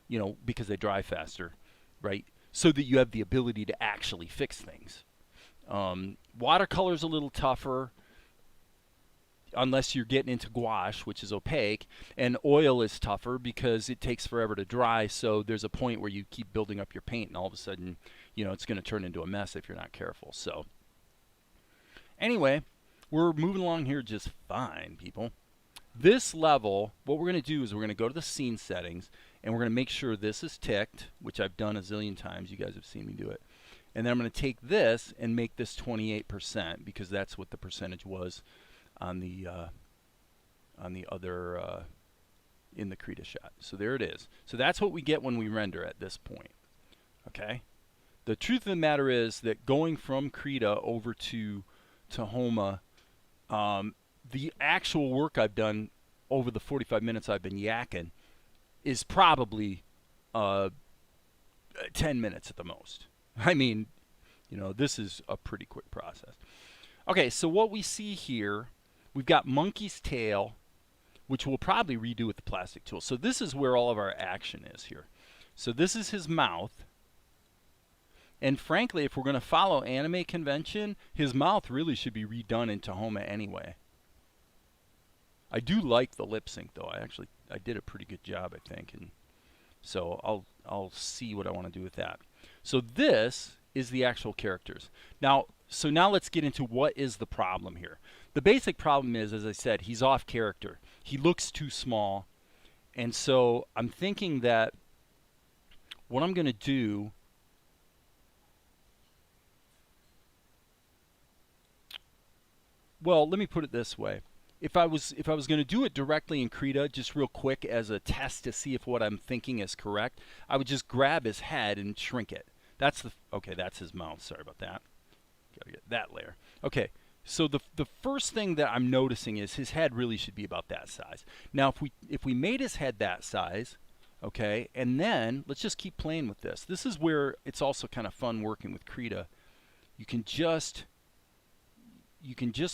[SPEAKER 1] you know, because they dry faster, right? So that you have the ability to actually fix things. Watercolor's a little tougher, unless you're getting into gouache, which is opaque, and oil is tougher because it takes forever to dry, so there's a point where you keep building up your paint, and all of a sudden, you know, it's going to turn into a mess if you're not careful. So anyway, we're moving along here just fine, people. This level, what we're going to do is we're going to go to the scene settings, and we're going to make sure this is ticked, which I've done a zillion times. You guys have seen me do it. And then I'm going to take this and make this 28%, because that's what the percentage was on the other in the Krita shot. So there it is. So that's what we get when we render at this point. Okay. The truth of the matter is that going from Krita over to Tahoma, the actual work I've done over the 45 minutes I've been yakking is probably 10 minutes at the most. I mean, you know, this is a pretty quick process. Okay, so what we see here, we've got monkey's tail, which we'll probably redo with the plastic tool. So this is where all of our action is here. So this is his mouth. And frankly, if we're going to follow anime convention, his mouth really should be redone in Tahoma anyway. I do like the lip sync though. I did a pretty good job, I think, and so I'll see what I want to do with that. So this is the actual characters. Now let's get into what is the problem here. The basic problem is, as I said, he's off character. He looks too small. And so I'm thinking that what I'm going to do, well, let me put it this way. If I was going to do it directly in Krita, just real quick as a test to see if what I'm thinking is correct, I would just grab his head and shrink it. Okay, that's his mouth. Sorry about that. Gotta get that layer. Okay, so the first thing that I'm noticing is his head really should be about that size. Now, if we made his head that size, okay, and then let's just keep playing with this. This is where it's also kind of fun working with Krita. You can just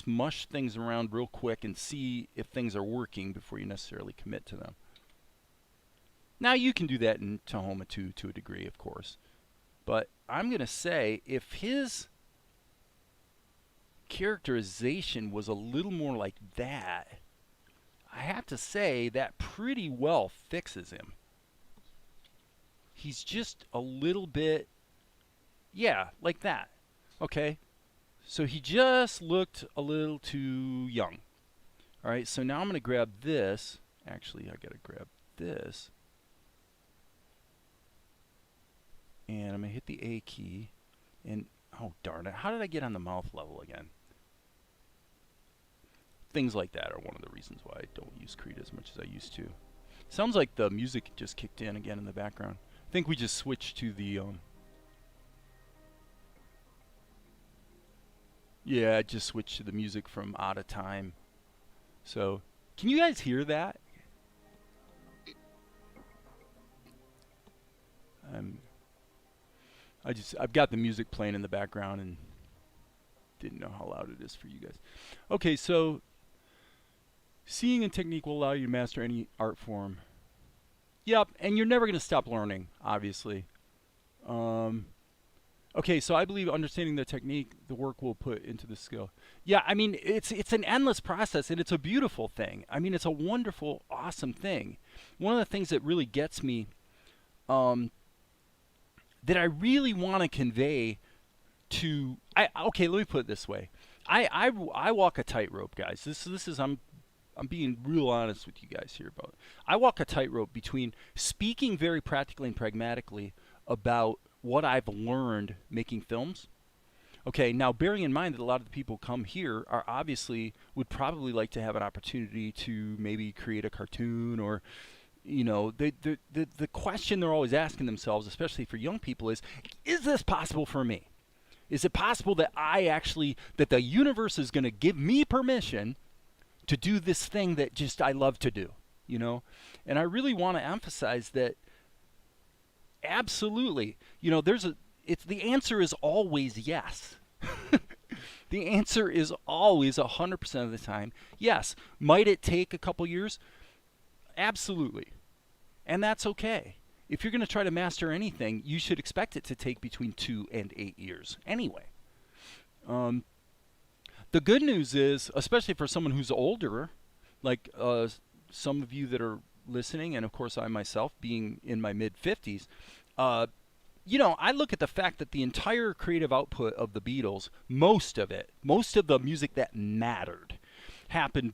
[SPEAKER 1] mush things around real quick and see if things are working before you necessarily commit to them. Now you can do that in Tahoma2 to a degree, of course. But I'm going to say if his characterization was a little more like that, I have to say that pretty well fixes him. He's just a little bit, yeah, like that. Okay. So he just looked a little too young. All right, so now I'm going to grab this. Actually, I got to grab this. And I'm going to hit the A key. And, oh, darn it. How did I get on the mouth level again? Things like that are one of the reasons why I don't use Krita as much as I used to. Sounds like the music just kicked in again in the background. I think we just switched to the... Yeah, I just switched to the music from Out of Time. So, can you guys hear that? I've got the music playing in the background and didn't know how loud it is for you guys. Okay, so seeing a technique will allow you to master any art form. Yep, and you're never going to stop learning, obviously. Okay, so I believe understanding the technique, the work will put into the skill. Yeah, I mean, it's an endless process, and it's a beautiful thing. I mean, it's a wonderful, awesome thing. One of the things that really gets me, that I really want to convey to, okay, let me put it this way. I walk a tightrope, guys. This is I'm being real honest with you guys here about it. I walk a tightrope between speaking very practically and pragmatically about what I've learned making films. Okay, now bearing in mind that a lot of the people who come here are obviously would probably like to have an opportunity to maybe create a cartoon, or you know, the question they're always asking themselves, especially for young people, is this possible for me? Is it possible that that the universe is going to give me permission to do this thing that just I love to do, you know? And I really want to emphasize that absolutely, you know, the answer is always yes. The answer is always 100% of the time yes. Might it take a couple years? Absolutely. And that's okay. If you're going to try to master anything, you should expect it to take between 2 and 8 years anyway. The good news is, especially for someone who's older, like some of you that are listening, and of course I myself being in my mid-50s, you know, I look at the fact that the entire creative output of the Beatles, most of the music that mattered, happened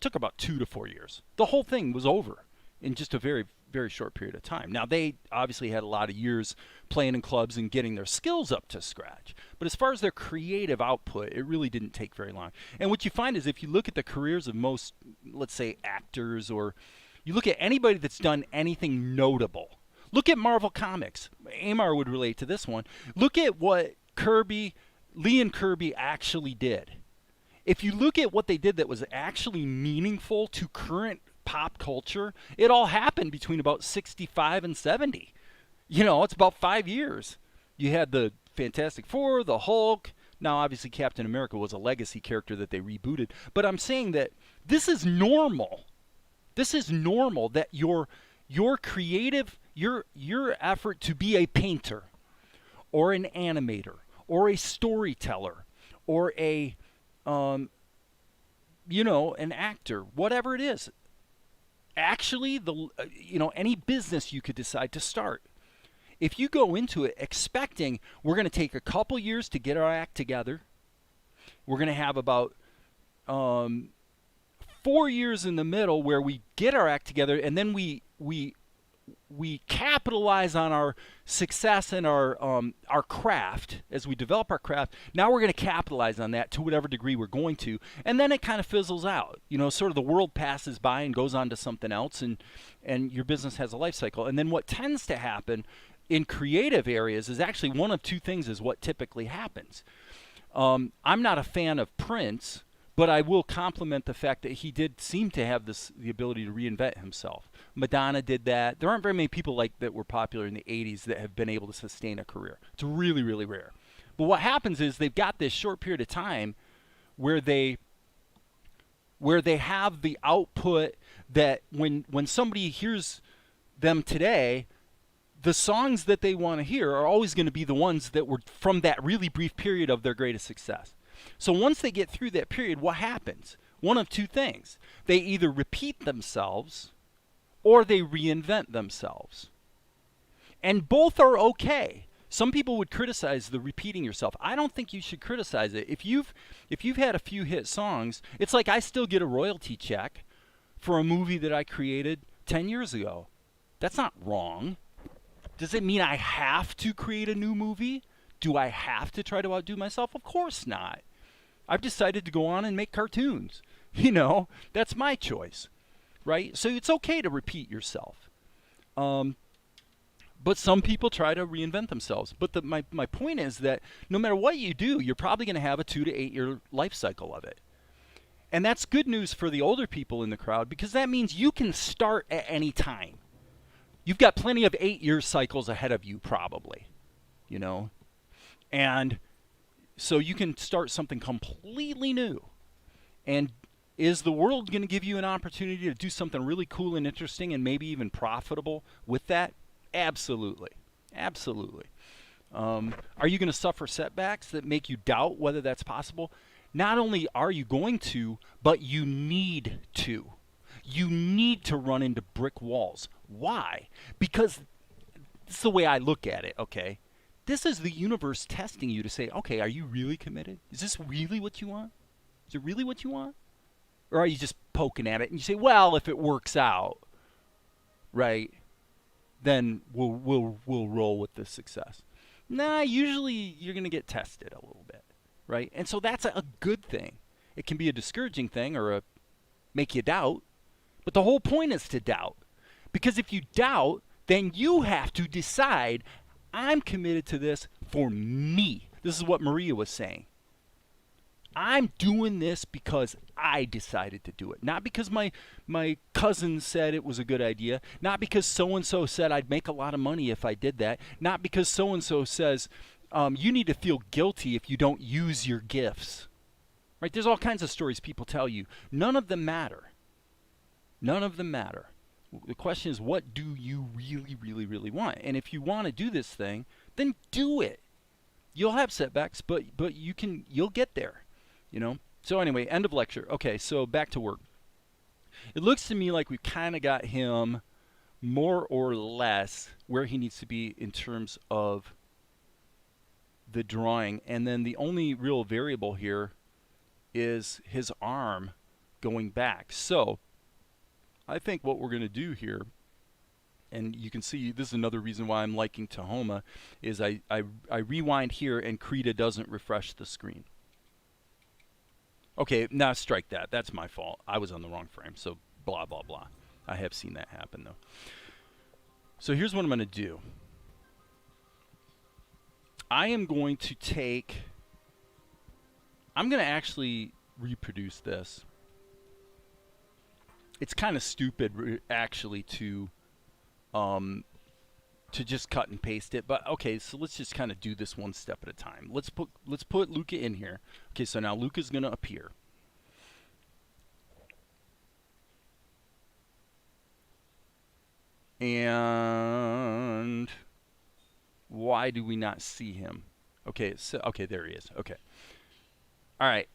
[SPEAKER 1] took about 2 to 4 years. The whole thing was over in just a very, very short period of time. Now, they obviously had a lot of years playing in clubs and getting their skills up to scratch. But as far as their creative output, it really didn't take very long. And what you find is if you look at the careers of most, let's say, actors, or you look at anybody that's done anything notable. Look at Marvel Comics. Amar would relate to this one. Look at what Lee and Kirby actually did. If you look at what they did that was actually meaningful to current pop culture, it all happened between about 65 and 70. You know, it's about 5 years. You had the Fantastic Four, the Hulk. Now, obviously, Captain America was a legacy character that they rebooted. But I'm saying that this is normal. This is normal that your creative, your effort to be a painter or an animator or a storyteller or a you know, an actor, whatever it is. Actually, you know, any business you could decide to start. If you go into it expecting we're going to take a couple years to get our act together, we're going to have about 4 years in the middle where we get our act together, and then we capitalize on our success and our craft as we develop our craft. Now we're going to capitalize on that to whatever degree we're going to, and then it kind of fizzles out. You know, sort of the world passes by and goes on to something else, and your business has a life cycle. And then what tends to happen in creative areas is actually one of two things is what typically happens. I'm not a fan of Prince, but I will compliment the fact that he did seem to have the ability to reinvent himself. Madonna did that. There aren't very many people like that were popular in the 80s that have been able to sustain a career. It's really, really rare. But what happens is they've got this short period of time where they have the output that when somebody hears them today, the songs that they want to hear are always going to be the ones that were from that really brief period of their greatest success. So once they get through that period, what happens? One of two things. They either repeat themselves or they reinvent themselves. And both are okay. Some people would criticize the repeating yourself. I don't think you should criticize it. If you've had a few hit songs, it's like I still get a royalty check for a movie that I created 10 years ago. That's not wrong. Does it mean I have to create a new movie? Do I have to try to outdo myself? Of course not. I've decided to go on and make cartoons. You know, that's my choice, right? So it's okay to repeat yourself. But some people try to reinvent themselves. But my point is that no matter what you do, you're probably going to have a 2 to 8 year life cycle of it. And that's good news for the older people in the crowd, because that means you can start at any time. You've got plenty of 8-year cycles ahead of you probably, you know. And so you can start something completely new. And is the world going to give you an opportunity to do something really cool and interesting and maybe even profitable with that? Absolutely. Absolutely. Are you going to suffer setbacks that make you doubt whether that's possible? Not only are you going to, but you need to. You need to run into brick walls. Why? Because this is the way I look at it, okay? This is the universe testing you to say, okay, are you really committed? Is this really what you want? Is it really what you want? Or are you just poking at it and you say, well, if it works out, right, then we'll roll with the success. Nah, usually you're going to get tested a little bit, right? And so that's a good thing. It can be a discouraging thing or make you doubt, but the whole point is to doubt. Because if you doubt, then you have to decide, I'm committed to this for me. This is what Maria was saying. I'm doing this because I decided to do it. Not because my cousin said it was a good idea. Not because so-and-so said I'd make a lot of money if I did that. Not because so-and-so says you need to feel guilty if you don't use your gifts. Right? There's all kinds of stories people tell you. None of them matter. None of them matter. The question is, what do you really, really, really want? And if you want to do this thing, then do it. You'll have setbacks, but you'll get there, you know? So anyway, end of lecture. Okay, so back to work. It looks to me like we've kind of got him more or less where he needs to be in terms of the drawing. And then the only real variable here is his arm going back. So I think what we're going to do here, and you can see this is another reason why I'm liking Tahoma, is I rewind here and Krita doesn't refresh the screen. Okay, now strike that. That's my fault. I was on the wrong frame, so blah, blah, blah. I have seen that happen, though. So here's what I'm going to do. I am going to take... I'm going to actually reproduce this. It's kind of stupid, actually, to just cut and paste it. But okay, so let's just kind of do this one step at a time. Let's put Luca in here. Okay, so now Luca's going to appear. And why do we not see him? Okay, so okay, there he is. Okay. All right.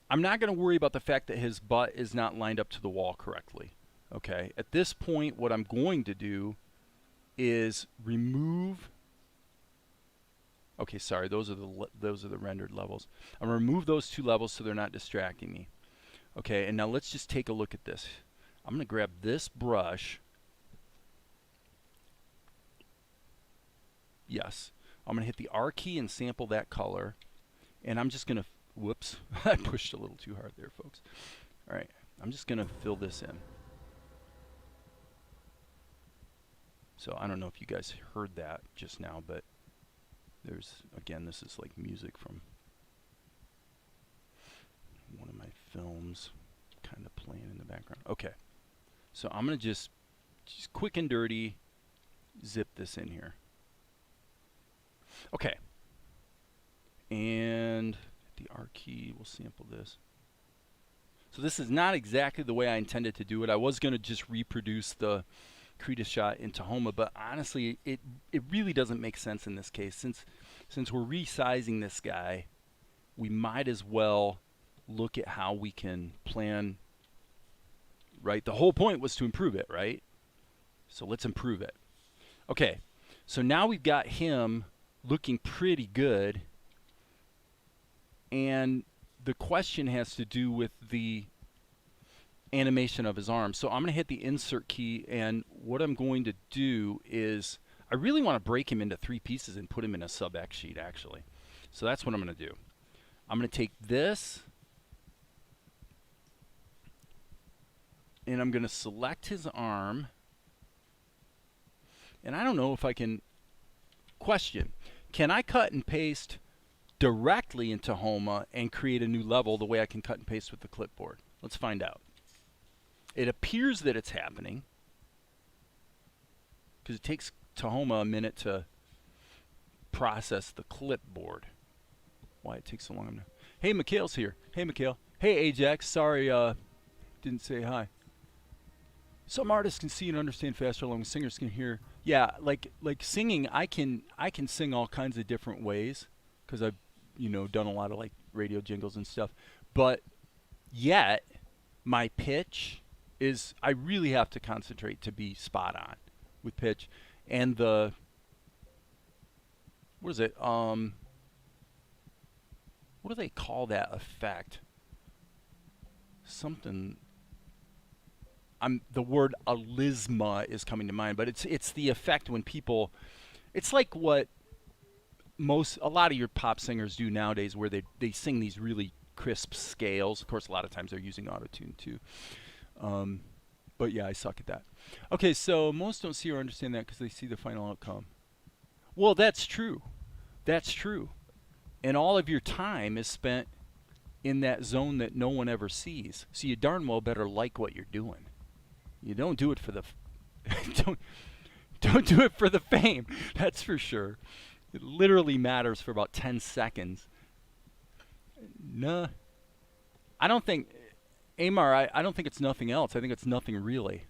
[SPEAKER 1] I'm not going to worry about the fact that his butt is not lined up to the wall correctly. Okay, at this point, what I'm going to do is remove. Okay, sorry, those are the rendered levels. I'm going to remove those 2 levels so they're not distracting me. Okay, and now let's just take a look at this. I'm going to grab this brush. Yes, I'm going to hit the R key and sample that color. And I'm just going to, whoops, I pushed a little too hard there, folks. All right, I'm just going to fill this in. So I don't know if you guys heard that just now, but there's, again, this is like music from one of my films kind of playing in the background. Okay, so I'm going to just quick and dirty zip this in here. Okay, and the R key, we'll sample this. So this is not exactly the way I intended to do it. I was going to just reproduce the Krita shot in Tahoma, but honestly, it really doesn't make sense in this case. Since we're resizing this guy, we might as well look at how we can plan, right? The whole point was to improve it, right? So let's improve it. Okay, so now we've got him looking pretty good, and the question has to do with the animation of his arm. So I'm going to hit the insert key, and what I'm going to do is I really want to break him into 3 pieces and put him in a sub X sheet, actually. So that's what I'm going to do. I'm going to take this, and I'm going to select his arm, and I don't know if I can question. Can I cut and paste directly into Tahoma and create a new level the way I can cut and paste with the clipboard? Let's find out. It appears that it's happening because it takes Tahoma a minute to process the clipboard. Why it takes so long. Hey, Mikhail's here. Hey, Mikhail. Hey, Ajax. Sorry, didn't say hi. Some artists can see and understand faster, along with singers can hear. Yeah, like singing, I can sing all kinds of different ways because I've done a lot of like radio jingles and stuff. But yet, my pitch is I really have to concentrate to be spot on with pitch. And the, what is it? What do they call that effect? Something. The word alisma is coming to mind, but it's the effect when people. It's like what a lot of your pop singers do nowadays, where they sing these really crisp scales. Of course, a lot of times they're using auto-tune too. But yeah, I suck at that. Okay, so most don't see or understand that because they see the final outcome. Well, that's true. That's true. And all of your time is spent in that zone that no one ever sees. So you darn well better like what you're doing. You don't do it for the don't do it for the fame. That's for sure. It literally matters for about 10 seconds. Nah. I don't think Amar, I don't think it's nothing else. I think it's nothing really.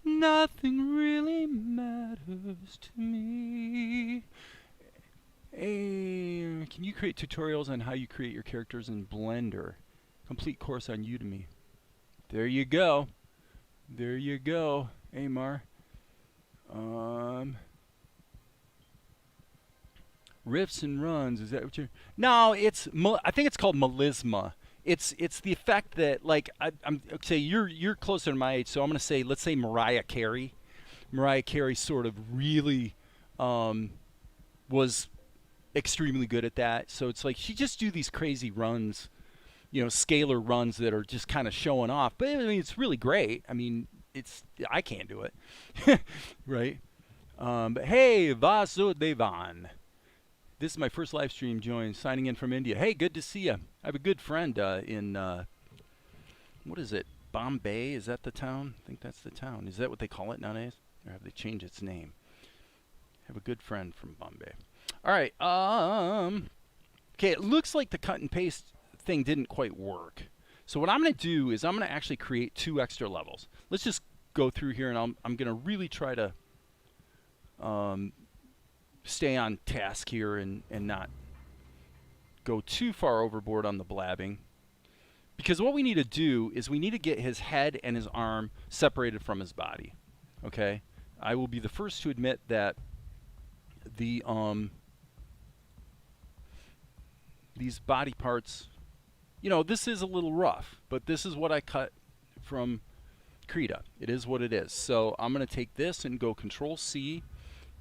[SPEAKER 1] Nothing really matters to me. Hey, can you create tutorials on how you create your characters in Blender? Complete course on Udemy. There you go. There you go, Amar. Riffs and runs, is that what you're... No, I think it's called melisma. It's the effect that, like, I'm say you're closer to my age, so I'm gonna say, let's say Mariah Carey. Mariah Carey sort of really was extremely good at that. So it's like she just do these crazy runs, scalar runs that are just kind of showing off. But I mean, it's really great. I mean, I can't do it, right? But hey, Vasudevan. This is my first live stream signing in from India. Hey, good to see you. I have a good friend in, what is it, Bombay? Is that the town? I think that's the town. Is that what they call it nowadays? Or have they changed its name? I have a good friend from Bombay. All right. Okay, it looks like the cut and paste thing didn't quite work. So what I'm going to do is I'm going to actually create 2 extra levels. Let's just go through here, and I'm going to really try to stay on task here and not go too far overboard on the blabbing. Because what we need to do is we need to get his head and his arm separated from his body. Okay? I will be the first to admit that the these body parts, you know, this is a little rough, but this is what I cut from Krita. It is what it is. So I'm going to take this and go Control C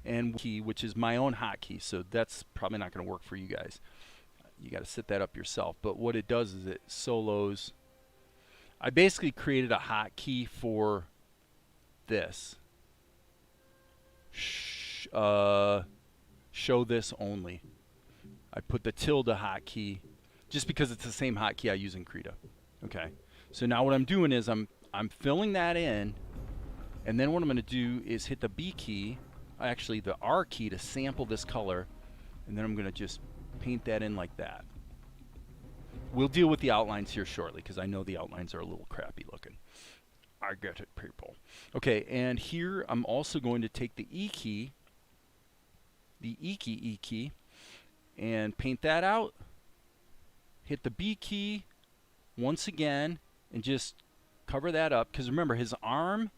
[SPEAKER 1] and key, which is my own hotkey. So that's probably not going to work for you guys. You got to set that up yourself. But what it does is it solos. I basically created a hotkey for this. Show this only. I put the tilde hotkey just because it's the same hotkey I use in Krita. Okay. So now what I'm doing is I'm filling that in, and then what I'm going to do is hit the B key, actually the R key, to sample this color, and then I'm going to just paint that in like that. We'll deal with the outlines here shortly because I know the outlines are a little crappy looking. I get it, people. Okay, and here I'm also going to take the E key, E key, and paint that out. Hit the B key once again and just cover that up, because remember, his arm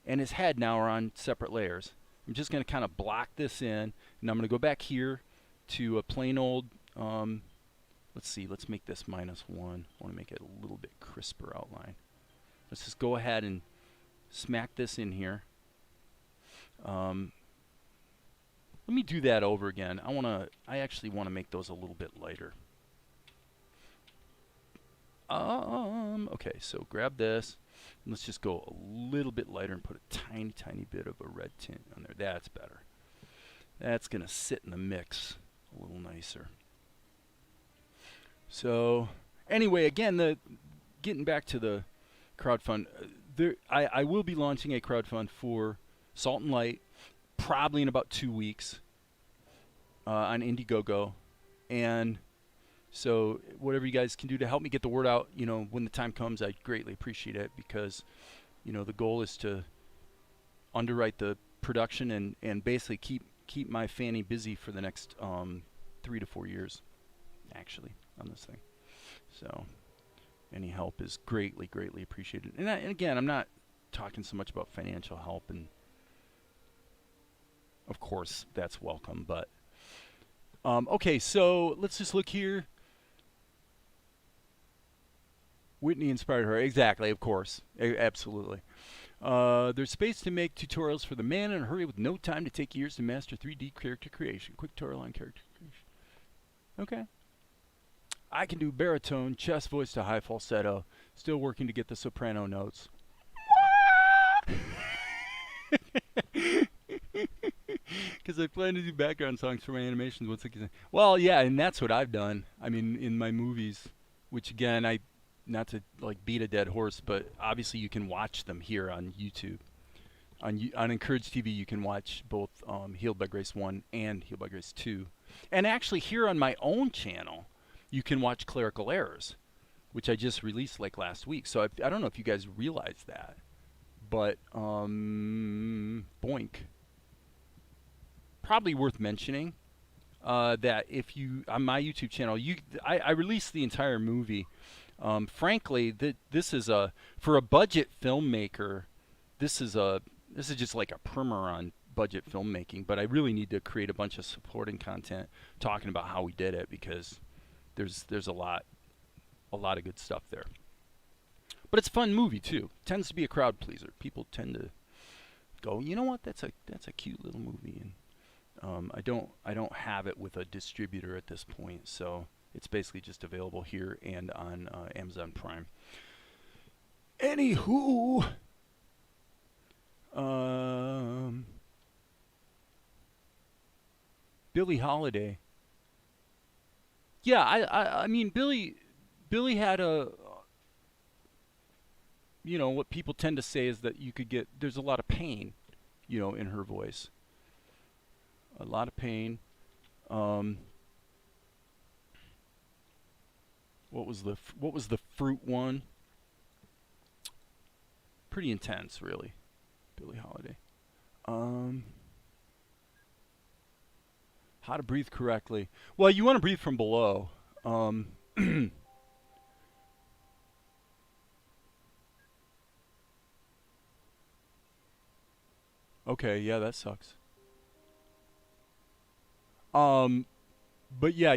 [SPEAKER 1] and his head now are on separate layers. I'm just going to kind of block this in, and I'm going to go back here to a plain old, let's see, let's make this -1. I want to make it a little bit crisper outline. Let's just go ahead and smack this in here. Let me do that over again. I actually want to make those a little bit lighter. Okay, so grab this, and let's just go a little bit lighter and put a tiny bit of a red tint on there. That's better. That's going to sit in the mix a little nicer. So, anyway, again, getting back to the crowdfund, I will be launching a crowdfund for Salt and Light probably in about 2 weeks on Indiegogo, and so whatever you guys can do to help me get the word out, you know, when the time comes, I'd greatly appreciate it, because, you know, the goal is to underwrite the production and basically keep my fanny busy for the next 3 to 4 years, actually, on this thing. So any help is greatly appreciated. And again, I'm not talking so much about financial help, and of course that's welcome, but okay, so let's just look here. Whitney inspired her. Exactly, of course. Absolutely. There's space to make tutorials for the man in a hurry with no time to take years to master 3D character creation. Quick tutorial on character creation. Okay. I can do baritone, chest voice to high falsetto. Still working to get the soprano notes. Because I plan to do background songs for my animations once again. Well, yeah, and that's what I've done. I mean, in my movies, which again, not to like beat a dead horse, but obviously you can watch them here on YouTube. On Encourage TV, you can watch both Healed by Grace 1 and Healed by Grace 2. And actually here on my own channel, you can watch Clerical Errors, which I just released like last week. So I don't know if you guys realize that, but boink. Probably worth mentioning that if you, on my YouTube channel, I released the entire movie. Frankly, this is for a budget filmmaker, this is just like a primer on budget filmmaking, but I really need to create a bunch of supporting content talking about how we did it, because there's a lot of good stuff there. But it's a fun movie too. Tends to be a crowd pleaser. People tend to go, you know what, that's a cute little movie, and I don't have it with a distributor at this point, so it's basically just available here and on Amazon Prime. Anywho, Billie Holiday. Yeah, I mean, Billie had a, you know, what people tend to say is that there's a lot of pain, you know, in her voice. A lot of pain. What was the fruit one? Pretty intense, really. Billie Holiday. How to breathe correctly. Well, you want to breathe from below. Okay, yeah, that sucks. But yeah,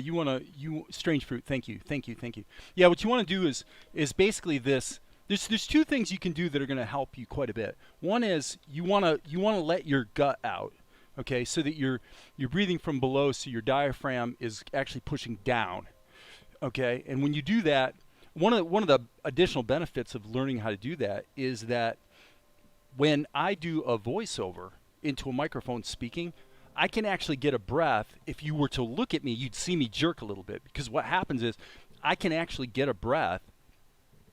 [SPEAKER 1] strange fruit. Thank you, thank you, thank you. Yeah, what you want to do is basically this. There's two things you can do that are going to help you quite a bit. One is you wanna let your gut out, okay, so that you're breathing from below, so your diaphragm is actually pushing down, okay. And when you do that, one of the additional benefits of learning how to do that is that when I do a voiceover into a microphone speaking, I can actually get a breath. If you were to look at me, you'd see me jerk a little bit, because what happens is I can actually get a breath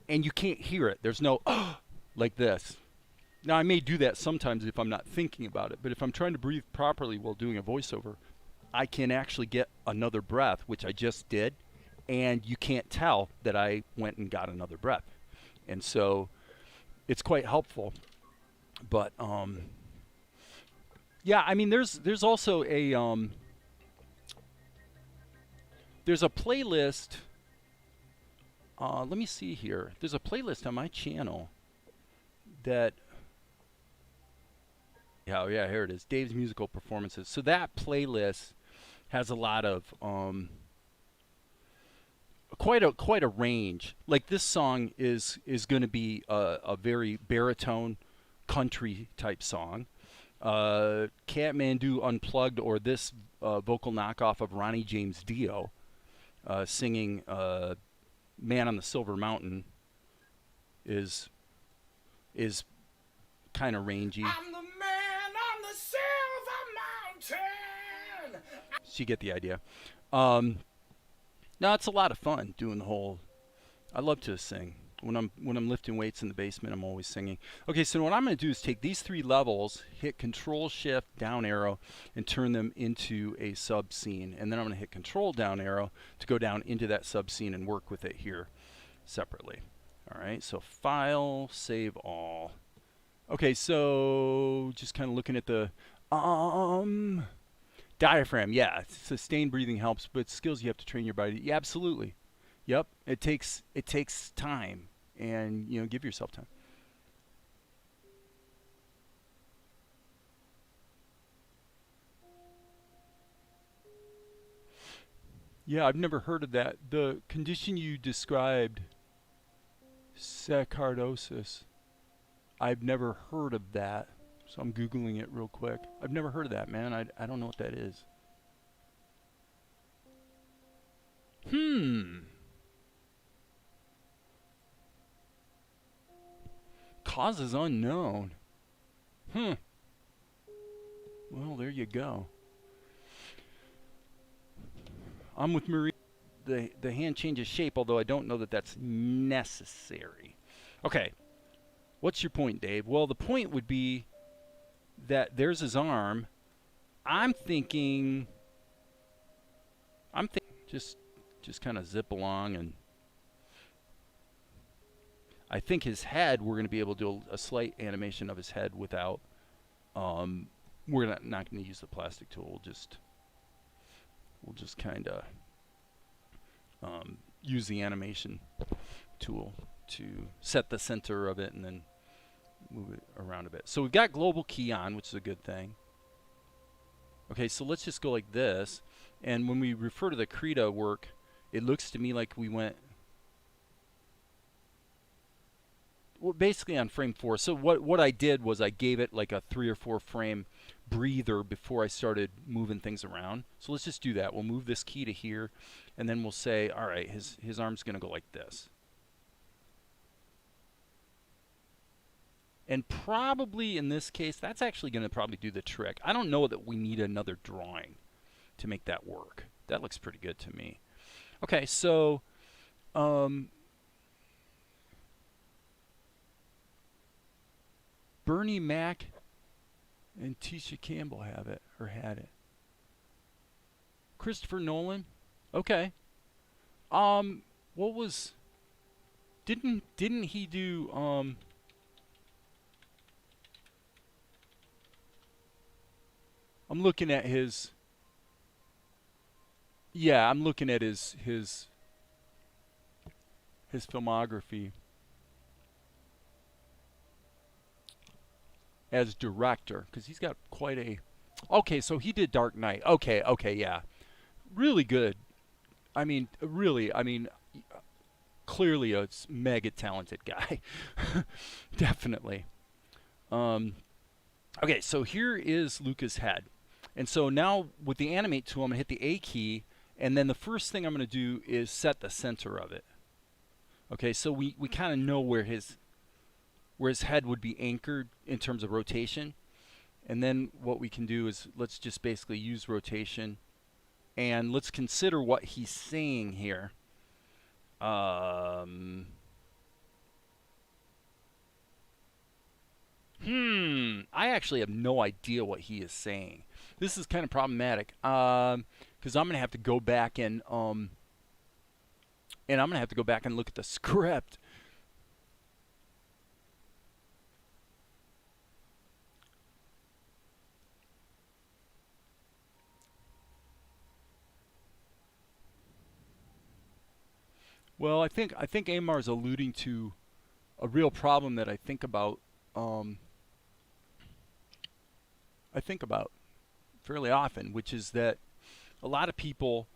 [SPEAKER 1] and you can't hear it. There's no like this. Now, I may do that sometimes if I'm not thinking about it, but if I'm trying to breathe properly while doing a voiceover, I can actually get another breath, which I just did, and you can't tell that I went and got another breath. And so it's quite helpful. But yeah, I mean, there's also a there's a playlist. Let me see here. There's a playlist on my channel that. Yeah, yeah, here it is. Dave's musical performances. So that playlist has a lot of quite a range. Like this song is going to be a very baritone country type song. Kathmandu Unplugged, or this vocal knockoff of Ronnie James Dio singing Man on the Silver Mountain is kind of rangy. I'm the man on the silver mountain. So you get the idea. No, it's a lot of fun doing the whole. I love to sing. When I'm lifting weights in the basement, I'm always singing. Okay, so what I'm going to do is take these three levels, hit Control Shift down arrow, and turn them into a sub scene. And then I'm going to hit Control down arrow to go down into that sub scene and work with it here separately. All right, so File, Save All. Okay, so just kind of looking at the diaphragm. Yeah, sustained breathing helps, but skills you have to train your body. Yeah, absolutely. Yep, it takes time. And, you know, give yourself time. Yeah, I've never heard of that. The condition you described, sacchardosis, I've never heard of that. So I'm Googling it real quick. I've never heard of that, man. I don't know what that is. Cause is unknown. Well, there you go. I'm with Marie. The hand changes shape, although I don't know that that's necessary. Okay. What's your point, Dave? Well, the point would be that there's his arm. I'm thinking just kind of zip along, and I think his head, we're going to be able to do a slight animation of his head without, we're not going to use the plastic tool. We'll just kind of use the animation tool to set the center of it and then move it around a bit. So we've got global key on, which is a good thing. Okay, so let's just go like this. And when we refer to the Krita work, it looks to me like we went basically on frame 4. So what I did was I gave it like a 3 or 4 frame breather before I started moving things around. So let's just do that. We'll move this key to here, and then we'll say, all right, his arm's going to go like this. And probably in this case, that's actually going to probably do the trick. I don't know that we need another drawing to make that work. That looks pretty good to me. Okay, so Bernie Mac and Tisha Campbell have it, or had it. Christopher Nolan? Okay. What was... Didn't he do... I'm looking at his... Yeah, I'm looking at his filmography. as director, because he's got quite a... Okay, so he did Dark Knight. Okay, yeah. Really good. I mean, really, clearly a mega talented guy. Definitely. Okay, so here is Luca's head. And so now with the Animate tool, I'm going to hit the A key, and then the first thing I'm going to do is set the center of it. Okay, so we kind of know where his head would be anchored in terms of rotation. And then what we can do is let's just basically use rotation, and let's consider what he's saying here. I actually have no idea what he is saying. This is kind of problematic, because I'm gonna have to go back and I'm gonna have to go back and look at the script. Well, I think Amar is alluding to a real problem that I think about fairly often, which is that a lot of people,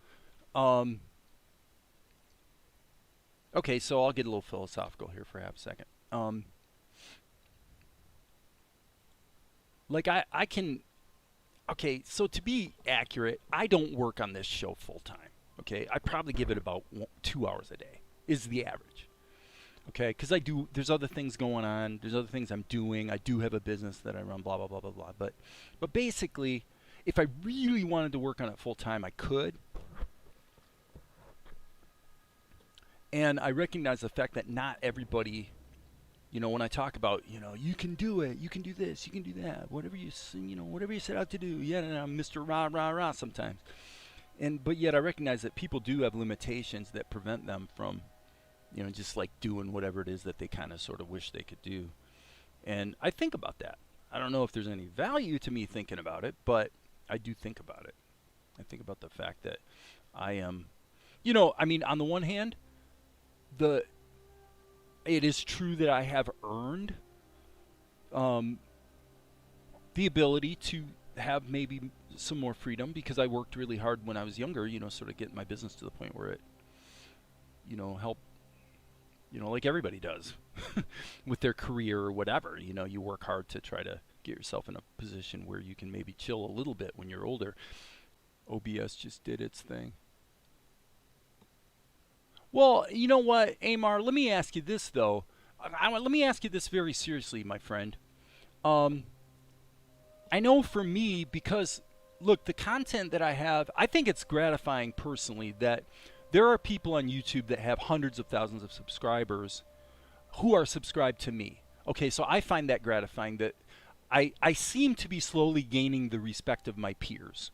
[SPEAKER 1] okay, so I'll get a little philosophical here for half a second. Like I can, okay, so to be accurate, I don't work on this show full time. Okay, I probably give it about 2 hours a day is the average. Okay, because there's other things going on. There's other things I'm doing. I do have a business that I run, blah, blah, blah, blah, blah. But basically, if I really wanted to work on it full time, I could. And I recognize the fact that not everybody, when I talk about, you can do it, you can do this, you can do that, whatever you set out to do. Yeah, and I'm Mr. Rah, rah, rah sometimes. But yet I recognize that people do have limitations that prevent them from, just like doing whatever it is that they kind of sort of wish they could do. And I think about that. I don't know if there's any value to me thinking about it, but I do think about it. I think about the fact that I am, on the one hand, it is true that I have earned the ability to have maybe some more freedom because I worked really hard when I was younger, sort of getting my business to the point where it, helped, like everybody does with their career or whatever. You work hard to try to get yourself in a position where you can maybe chill a little bit when you're older. OBS just did its thing. Well, you know what, Amar, let me ask you this, though. Let me ask you this very seriously, my friend. I know for me, because, look, the content that I have, I think it's gratifying personally that there are people on YouTube that have hundreds of thousands of subscribers who are subscribed to me. Okay, so I find that gratifying that I seem to be slowly gaining the respect of my peers,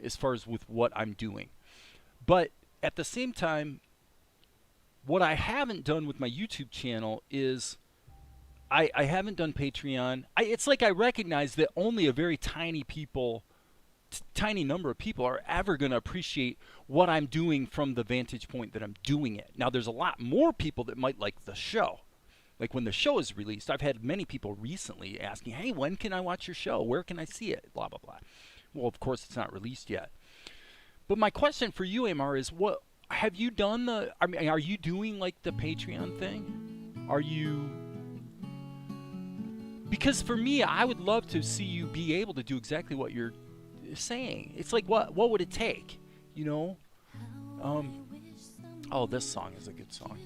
[SPEAKER 1] as far as with what I'm doing. But at the same time, what I haven't done with my YouTube channel is I haven't done Patreon. It's like I recognize that only a very tiny number of people are ever going to appreciate what I'm doing from the vantage point that I'm doing it. Now, there's a lot more people that might like the show. Like when the show is released, I've had many people recently asking, hey, when can I watch your show? Where can I see it? Blah, blah, blah. Well, of course, it's not released yet. But my question for you, Amar, is what have you done are you doing like the Patreon thing? Are you... Because for me, I would love to see you be able to do exactly what you're saying. It's like, what would it take? Oh, this song is a good song.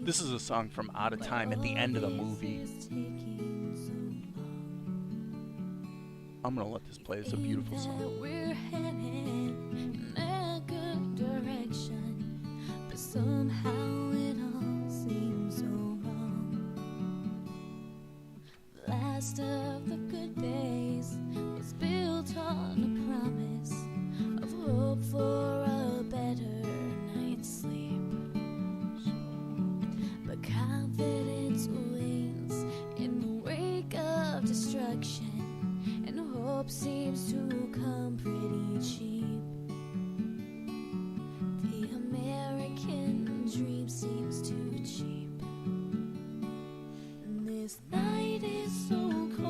[SPEAKER 1] This is a song from Out of Time at the end of the movie. I'm going to let this play. It's a beautiful song.
[SPEAKER 2] We're heading in a good direction, but somehow it all seems so wrong. The last of the good days was built on a promise of hope for a better night's sleep. But confidence wanes in the wake of destruction, and hope seems to come pretty cheap. The American dream seems too cheap. This night is so cold.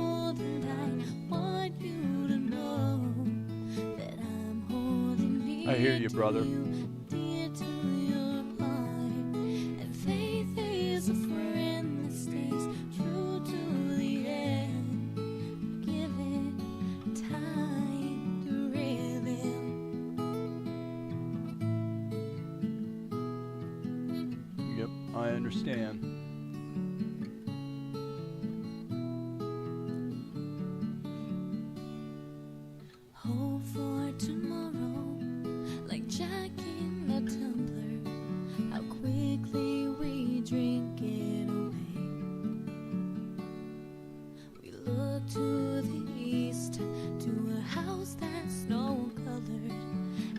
[SPEAKER 1] I hear you, brother.
[SPEAKER 2] Dear to your heart, and faith is a friend that stays true to the end. Give it time to reveal.
[SPEAKER 1] Yep, I understand.
[SPEAKER 2] Hope for tomorrow, like Jack in a tumbler, how quickly we drink it away. We look to the east, to a house that's snow-colored,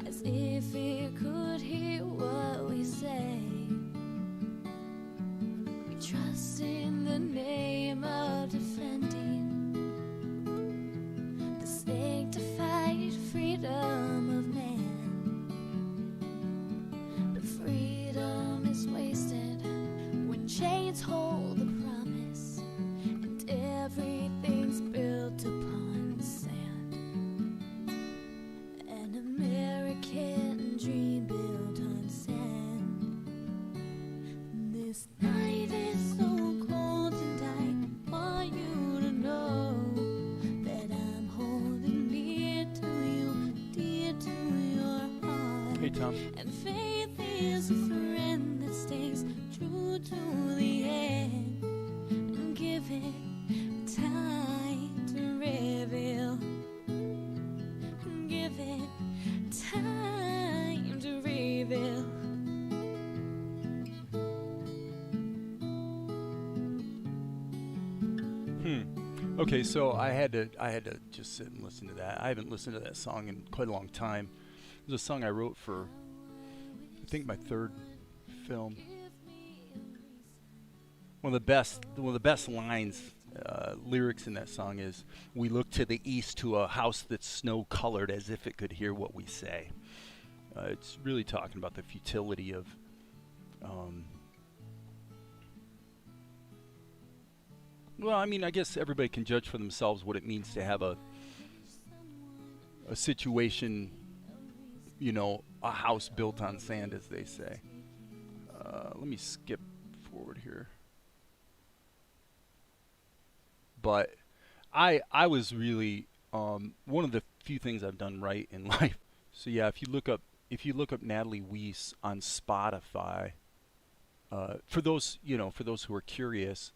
[SPEAKER 2] as if it could hear what we say. We trust in the name of defending the sanctified freedom of man. But freedom is wasted when chains hold the promise and everything's built upon sand. An American dream built on sand. This night is so cold and I want you to know that I'm holding near to you, dear to your heart.
[SPEAKER 1] Hey, Tom.
[SPEAKER 2] And faith is a friend that stays true to the end. And give it time to reveal. And give it time to reveal.
[SPEAKER 1] Okay, so I had to just sit and listen to that. I haven't listened to that song in quite a long time. It was a song I wrote for, I think, my third film. One of the best lines, lyrics in that song is, "We look to the east to a house that's snow-colored as if it could hear what we say." It's really talking about the futility of well, I mean, I guess everybody can judge for themselves what it means to have a situation, you know, a house built on sand, as they say. Let me skip forward here. But I was really one of the few things I've done right in life. So yeah, if you look up Natalie Weiss on Spotify, for those who are curious.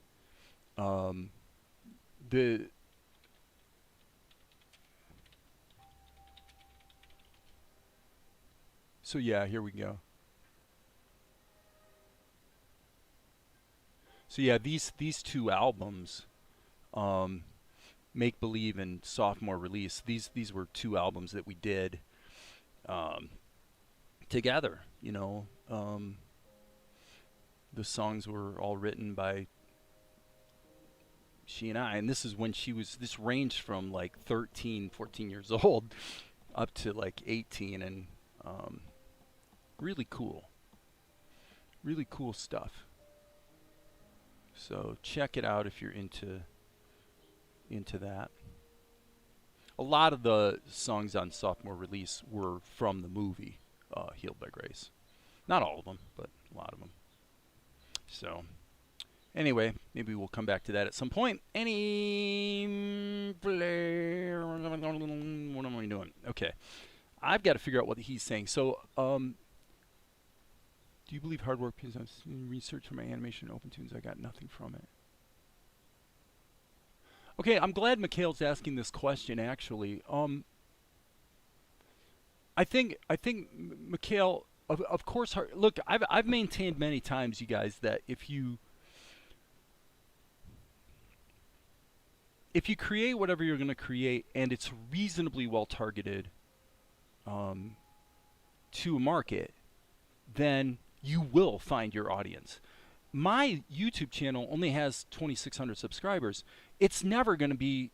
[SPEAKER 1] So yeah, here we go. So yeah, these two albums, Make Believe and Sophomore Release, these were two albums that we did together. You know, the songs were all written by she and I, and this is when this ranged from like 13, 14 years old up to like 18, and really cool stuff. So check it out if you're into that. A lot of the songs on Sophomore Release were from the movie Healed by Grace. Not all of them, but a lot of them. So anyway, maybe we'll come back to that at some point. What am I doing? Okay. I've got to figure out what he's saying. So, do you believe hard work pays off? Research for my animation in OpenToonz, I got nothing from it. Okay, I'm glad Mikhail's asking this question, actually. I think Mikhail, of course, look, I've maintained many times, you guys, that if you create whatever you're going to create and it's reasonably well targeted to a market, then you will find your audience. My YouTube channel only has 2,600 subscribers. It's never going to be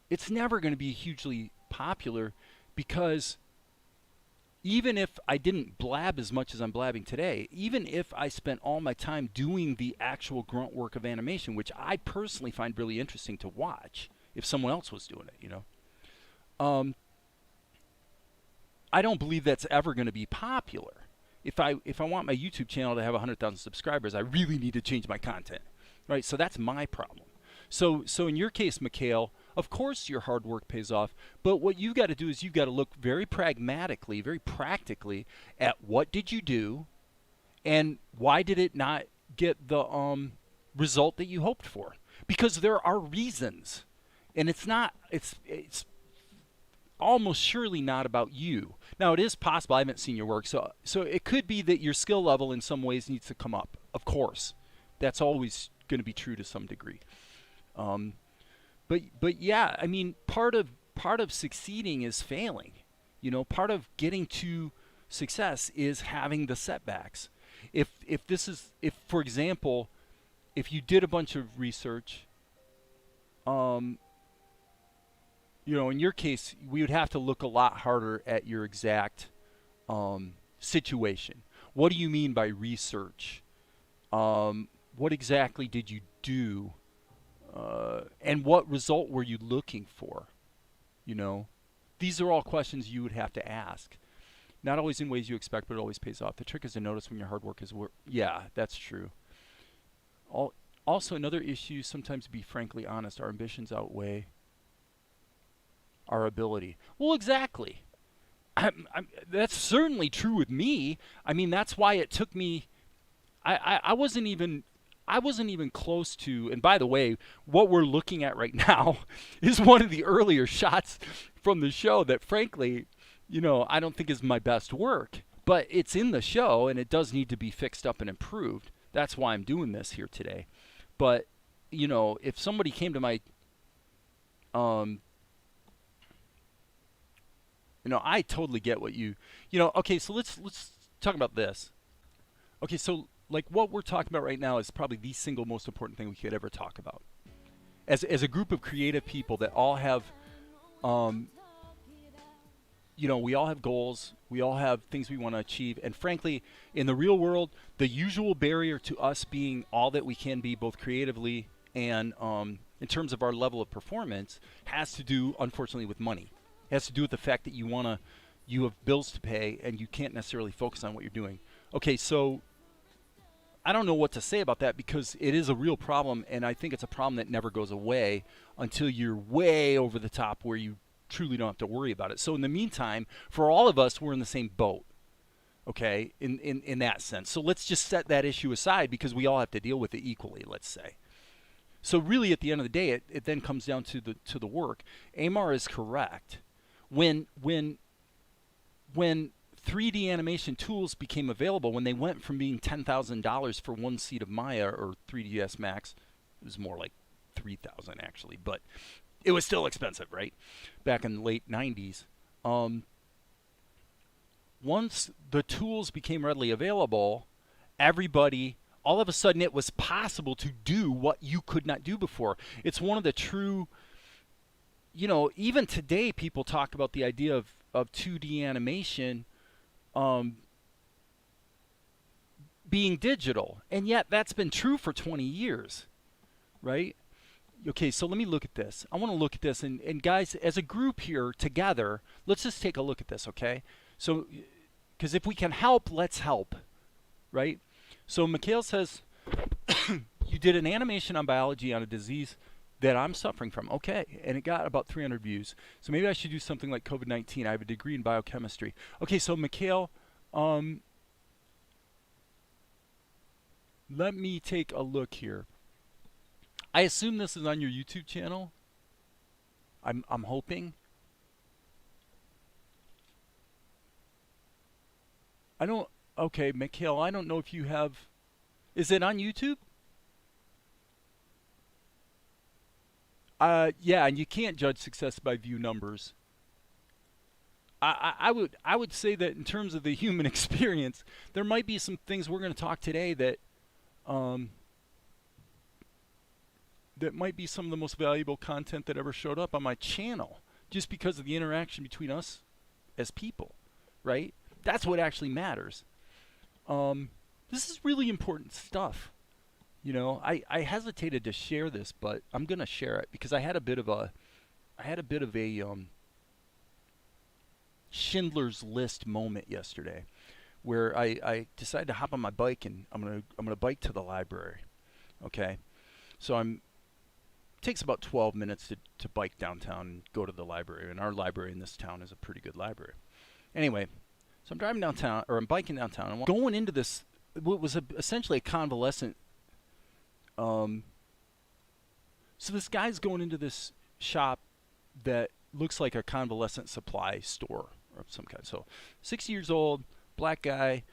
[SPEAKER 1] hugely popular, because even if I didn't blab as much as I'm blabbing today, even if I spent all my time doing the actual grunt work of animation, which I personally find really interesting to watch if someone else was doing it, you know, I don't believe that's ever going to be popular. If I want my YouTube channel to have 100,000 subscribers, I really need to change my content, right? So that's my problem. So in your case, Mikhail, of course your hard work pays off, but what you've got to do is you've got to look very pragmatically, very practically at what did you do, and why did it not get the result that you hoped for? Because there are reasons, and it's almost surely not about you. Now, it is possible. I haven't seen your work, so it could be that your skill level in some ways needs to come up. Of course, that's always going to be true to some degree. But yeah, I mean, part of succeeding is failing. You know, part of getting to success is having the setbacks. If for example, if you did a bunch of research, you know, in your case, we would have to look a lot harder at your exact situation. What do you mean by research? What exactly did you do? And what result were you looking for? You know, these are all questions you would have to ask. Not always in ways you expect, but it always pays off. The trick is to notice when your hard work is yeah, that's true. Also, another issue, sometimes to be frankly honest, our ambitions outweigh our ability. Well, exactly. That's certainly true with me. I mean, that's why it took me. I wasn't even close to. And by the way, what we're looking at right now is one of the earlier shots from the show that, frankly, you know, I don't think is my best work. But it's in the show, and it does need to be fixed up and improved. That's why I'm doing this here today. But you know, if somebody came to my you know, I totally get what you know, okay, so let's talk about this. Okay, so like what we're talking about right now is probably the single most important thing we could ever talk about. As a group of creative people that all have you know, we all have goals, we all have things we want to achieve, and frankly, in the real world, the usual barrier to us being all that we can be, both creatively and in terms of our level of performance, has to do, unfortunately, with money. It has to do with the fact that you have bills to pay, and you can't necessarily focus on what you're doing. Okay, so I don't know what to say about that, because it is a real problem, and I think it's a problem that never goes away until you're way over the top where you truly don't have to worry about it. So in the meantime, for all of us, we're in the same boat, okay, in that sense. So let's just set that issue aside, because we all have to deal with it equally, let's say. So really, at the end of the day, it then comes down to the work. Amar is correct. When 3D animation tools became available, when they went from being $10,000 for one seat of Maya or 3ds Max, it was more like $3,000 actually, but it was still expensive, right? Back in the late 90s. Once the tools became readily available, everybody, all of a sudden it was possible to do what you could not do before. It's one of the true, you know, even today people talk about the idea of 2D animation being digital, and yet that's been true for 20 years, right? Okay, so let me look at this. I want to look at this, and guys, as a group here together, let's just take a look at this, okay? So, because if we can help, let's help, right? So Mikhail says, you did an animation on biology on a disease that I'm suffering from. Okay, and it got about 300 views. So maybe I should do something like COVID-19. I have a degree in biochemistry. Okay, so Mikhail, let me take a look here. I assume this is on your YouTube channel. I'm hoping. I don't. Okay, Mikhail, I don't know if you have. Is it on YouTube? Yeah, and you can't judge success by view numbers. I would say that in terms of the human experience, there might be some things we're going to talk today that that might be some of the most valuable content that ever showed up on my channel, just because of the interaction between us as people, right? That's what actually matters. This is really important stuff. You know, I hesitated to share this, but I'm gonna share it because I had a bit of a Schindler's List moment yesterday, where I decided to hop on my bike and I'm gonna bike to the library. Okay, so takes about 12 minutes to bike downtown and go to the library, and our library in this town is a pretty good library. Anyway, so I'm driving downtown, or I'm biking downtown, and going into this, what was essentially a convalescent. So this guy's going into this shop that looks like a convalescent supply store of some kind. So 60 years old, black guy,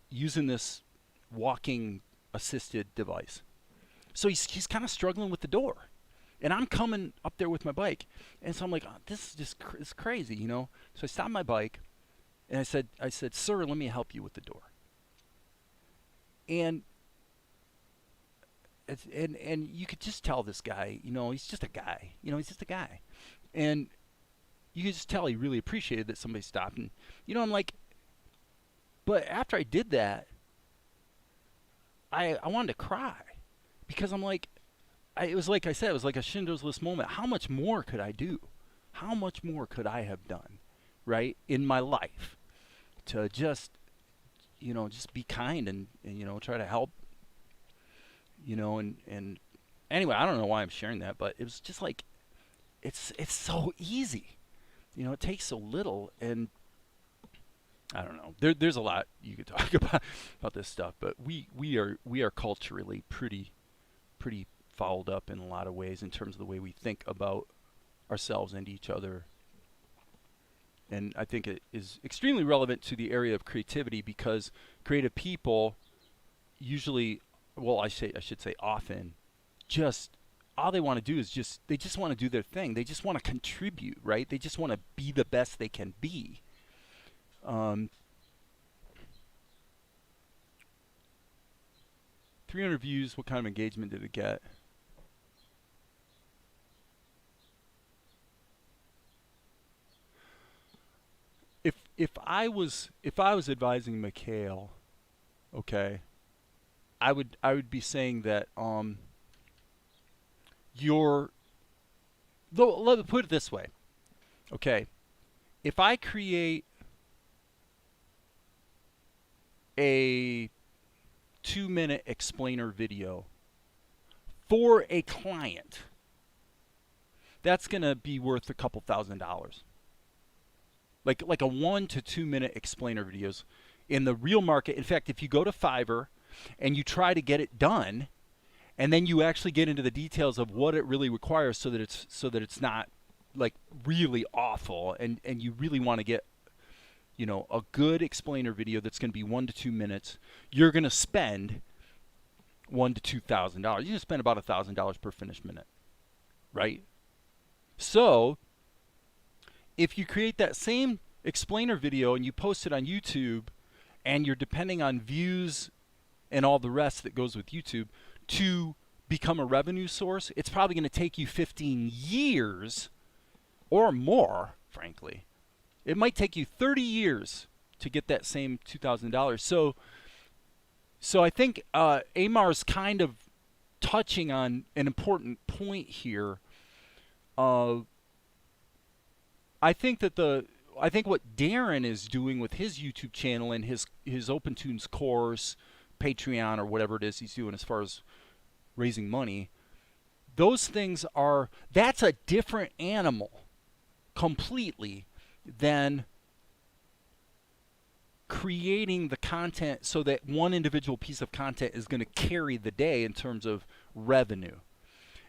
[SPEAKER 1] using this walking assisted device. So he's kind of struggling with the door, and I'm coming up there with my bike, and so I'm like, oh, this is just it's crazy, you know. So I stopped my bike, and I said, sir, let me help you with the door. And you could just tell this guy, you know, he's just a guy, and you could just tell he really appreciated that somebody stopped, and I'm like, but after I did that, I wanted to cry. Because I'm like, it was like I said, it was like a Schindler's List moment. How much more could I do? How much more could I have done, right, in my life to just be kind and try to help, and anyway, I don't know why I'm sharing that, but it was just like, it's so easy, it takes so little, and I don't know. There's a lot you could talk about this stuff, but we are culturally pretty fouled up in a lot of ways in terms of the way we think about ourselves and each other. And I think it is extremely relevant to the area of creativity, because creative people usually, well, I should say often, just all they want to do is they just want to do their thing. They just want to contribute, right? They just want to be the best they can be. 300 views. What kind of engagement did it get? If I was advising Mikhail, okay, I would be saying that let me put it this way, okay, if I create a 2-minute explainer video for a client, that's gonna be worth a couple $1,000s. Like a 1 to 2 minute explainer videos in the real market. In fact, if you go to Fiverr and you try to get it done, and then you actually get into the details of what it really requires, so that it's not like really awful, and you really want to get a good explainer video that's going to be 1 to 2 minutes, you're going to spend $1,000 to $2,000. You're going to spend about $1,000 per finished minute, right? So if you create that same explainer video and you post it on YouTube, and you're depending on views and all the rest that goes with YouTube to become a revenue source, it's probably going to take you 15 years or more, frankly. It might take you 30 years to get that same $2,000. So I think Amar's kind of touching on an important point here. I think what Darren is doing with his YouTube channel and his OpenToonz course, Patreon, or whatever it is he's doing as far as raising money, that's a different animal completely than creating the content so that one individual piece of content is going to carry the day in terms of revenue.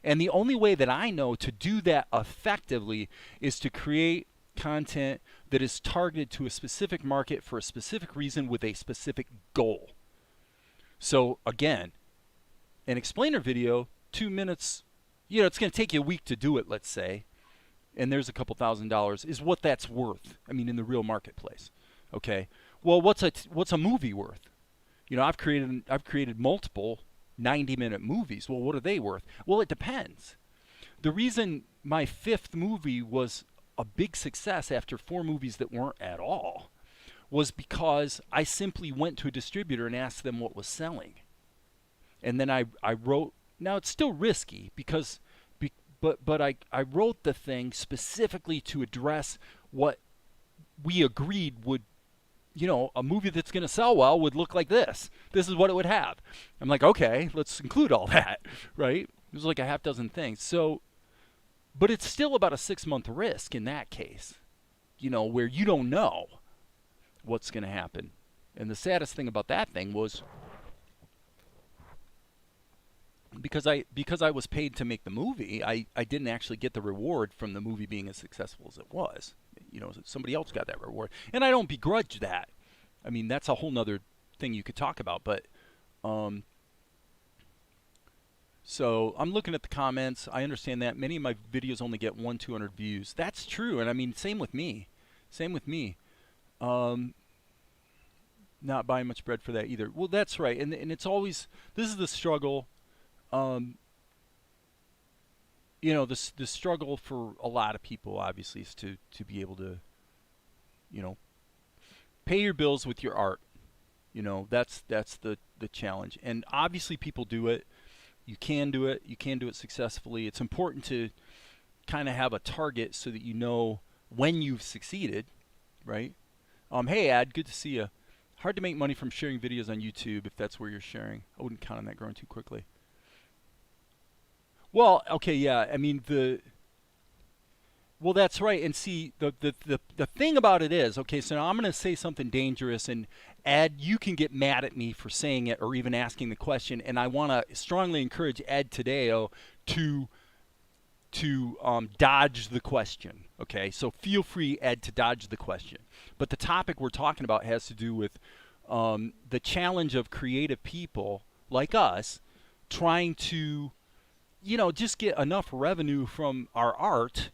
[SPEAKER 1] And the only way that I know to do that effectively is to create content that is targeted to a specific market for a specific reason with a specific goal. So again, an explainer video, 2 minutes, it's going to take you a week to do it, let's say, and there's a couple $1,000s, is what that's worth. I mean, in the real marketplace. Okay. Well, what's a movie worth? I've created multiple 90-minute movies. Well, what are they worth? Well, it depends. The reason my 5th movie was a big success after 4 movies that weren't at all was because I simply went to a distributor and asked them what was selling. And then I wrote, now it's still risky because but I wrote the thing specifically to address what we agreed would, you know, a movie that's going to sell well would look like this. This is what it would have. I'm like, okay, let's include all that, right? It was like a half dozen things. So, but it's still about a 6-month risk in that case, you know, where you don't know what's going to happen. And the saddest thing about that thing was because I was paid to make the movie, I didn't actually get the reward from the movie being as successful as it was. You know, somebody else got that reward. And I don't begrudge that. I mean, that's a whole nother thing you could talk about. But so I'm looking at the comments. I understand that many of my videos only get 100-200 views. That's true. And I mean, same with me. Same with me. Not buying much bread for that either. Well, that's right. And it's always, this is the struggle. You know, the struggle for a lot of people, obviously, is to be able to, you know, pay your bills with your art. You know, that's the challenge. And obviously people do it. You can do it. You can do it successfully. It's important to kind of have a target so that you know when you've succeeded, right? Hey, Ad, good to see you. Hard to make money from sharing videos on YouTube if that's where you're sharing. I wouldn't count on that growing too quickly. Well, okay, yeah. I mean, well, that's right. And see, the thing about it is, okay, so now I'm going to say something dangerous, and Ed, you can get mad at me for saying it or even asking the question, and I want to strongly encourage Ed Tadeo to dodge the question, okay? So feel free, Ed, to dodge the question. But the topic we're talking about has to do with the challenge of creative people like us trying to, you know, just get enough revenue from our art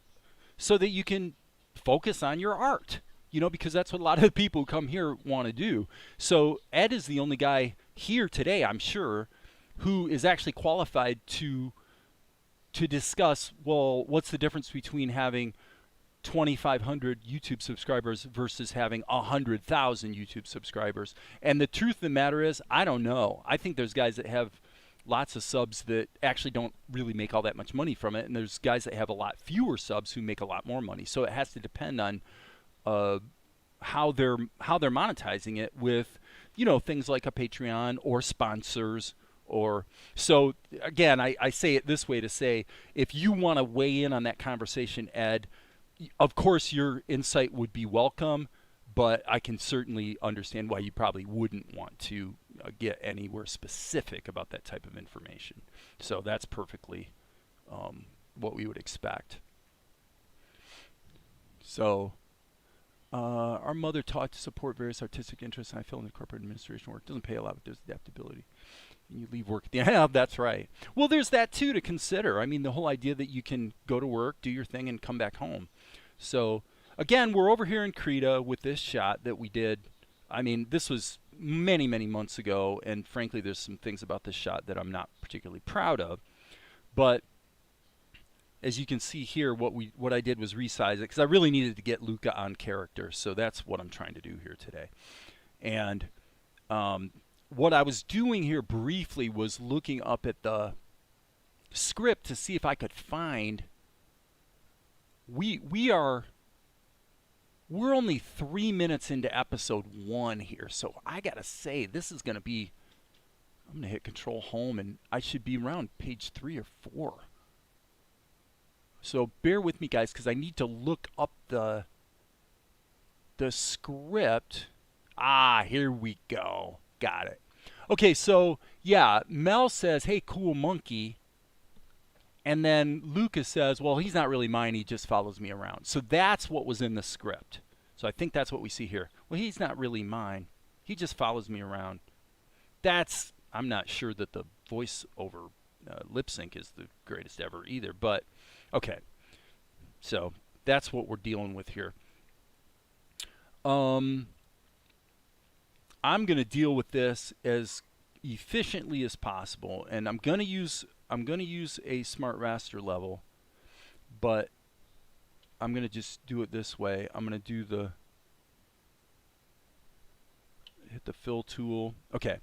[SPEAKER 1] so that you can focus on your art, you know, because that's what a lot of the people who come here want to do. So Ed is the only guy here today, I'm sure, who is actually qualified to discuss, well, what's the difference between having 2,500 YouTube subscribers versus having 100,000 YouTube subscribers. And the truth of the matter is, I don't know. I think there's guys that have lots of subs that actually don't really make all that much money from it, and there's guys that have a lot fewer subs who make a lot more money. So it has to depend on how they're monetizing it with, you know, things like a Patreon or sponsors. Or so again, I say it this way to say, if you want to weigh in on that conversation, Ed, of course your insight would be welcome, but I can certainly understand why you probably wouldn't want to get anywhere specific about that type of information. So that's perfectly what we would expect. So our mother taught to support various artistic interests, and I fell into corporate administration work. Doesn't pay a lot, but there's adaptability. And you leave work at the end. Yeah, that's right. Well, there's that too to consider. I mean, the whole idea that you can go to work, do your thing, and come back home. So again, we're over here in Krita with this shot that we did. I mean, this was many, many months ago, and frankly, there's some things about this shot that I'm not particularly proud of. But as you can see here, what I did was resize it, because I really needed to get Luca on character. So that's what I'm trying to do here today. And what I was doing here briefly was looking up at the script to see if I could find. We're only 3 minutes into episode 1 here, so I gotta say this is gonna be. I'm gonna hit Control Home, and I should be around page 3 or 4. So bear with me, guys, because I need to look up the script. Ah, here we go. Got it. Okay, so yeah, Mel says, "Hey, cool monkey." And then Lucas says, well, he's not really mine, he just follows me around. So that's what was in the script. So I think that's what we see here. Well, he's not really mine, he just follows me around. That's, I'm not sure that the voiceover lip sync is the greatest ever either, but okay. So that's what we're dealing with here. I'm going to deal with this as efficiently as possible, and I'm going to use a smart raster level, but I'm going to just do it this way. I'm going to do hit the fill tool. Okay,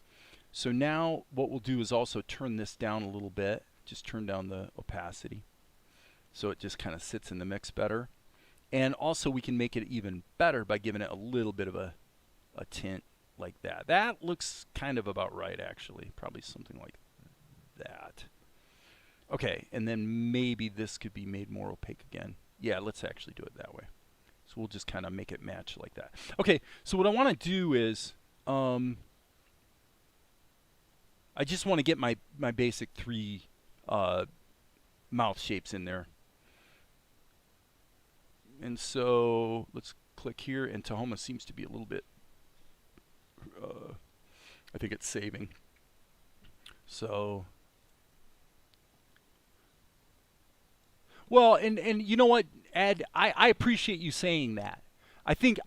[SPEAKER 1] so now what we'll do is also turn this down a little bit. Just turn down the opacity so it just kind of sits in the mix better. And also we can make it even better by giving it a little bit of a tint like that. That looks kind of about right, actually. Probably something like that. Okay, and then maybe this could be made more opaque again. Yeah, let's actually do it that way. So we'll just kind of make it match like that. Okay, so what I want to do is, I just want to get my basic 3 mouth shapes in there. And so let's click here, and Tahoma seems to be a little bit, I think it's saving. So, well, and you know what, Ed, I appreciate you saying that. I think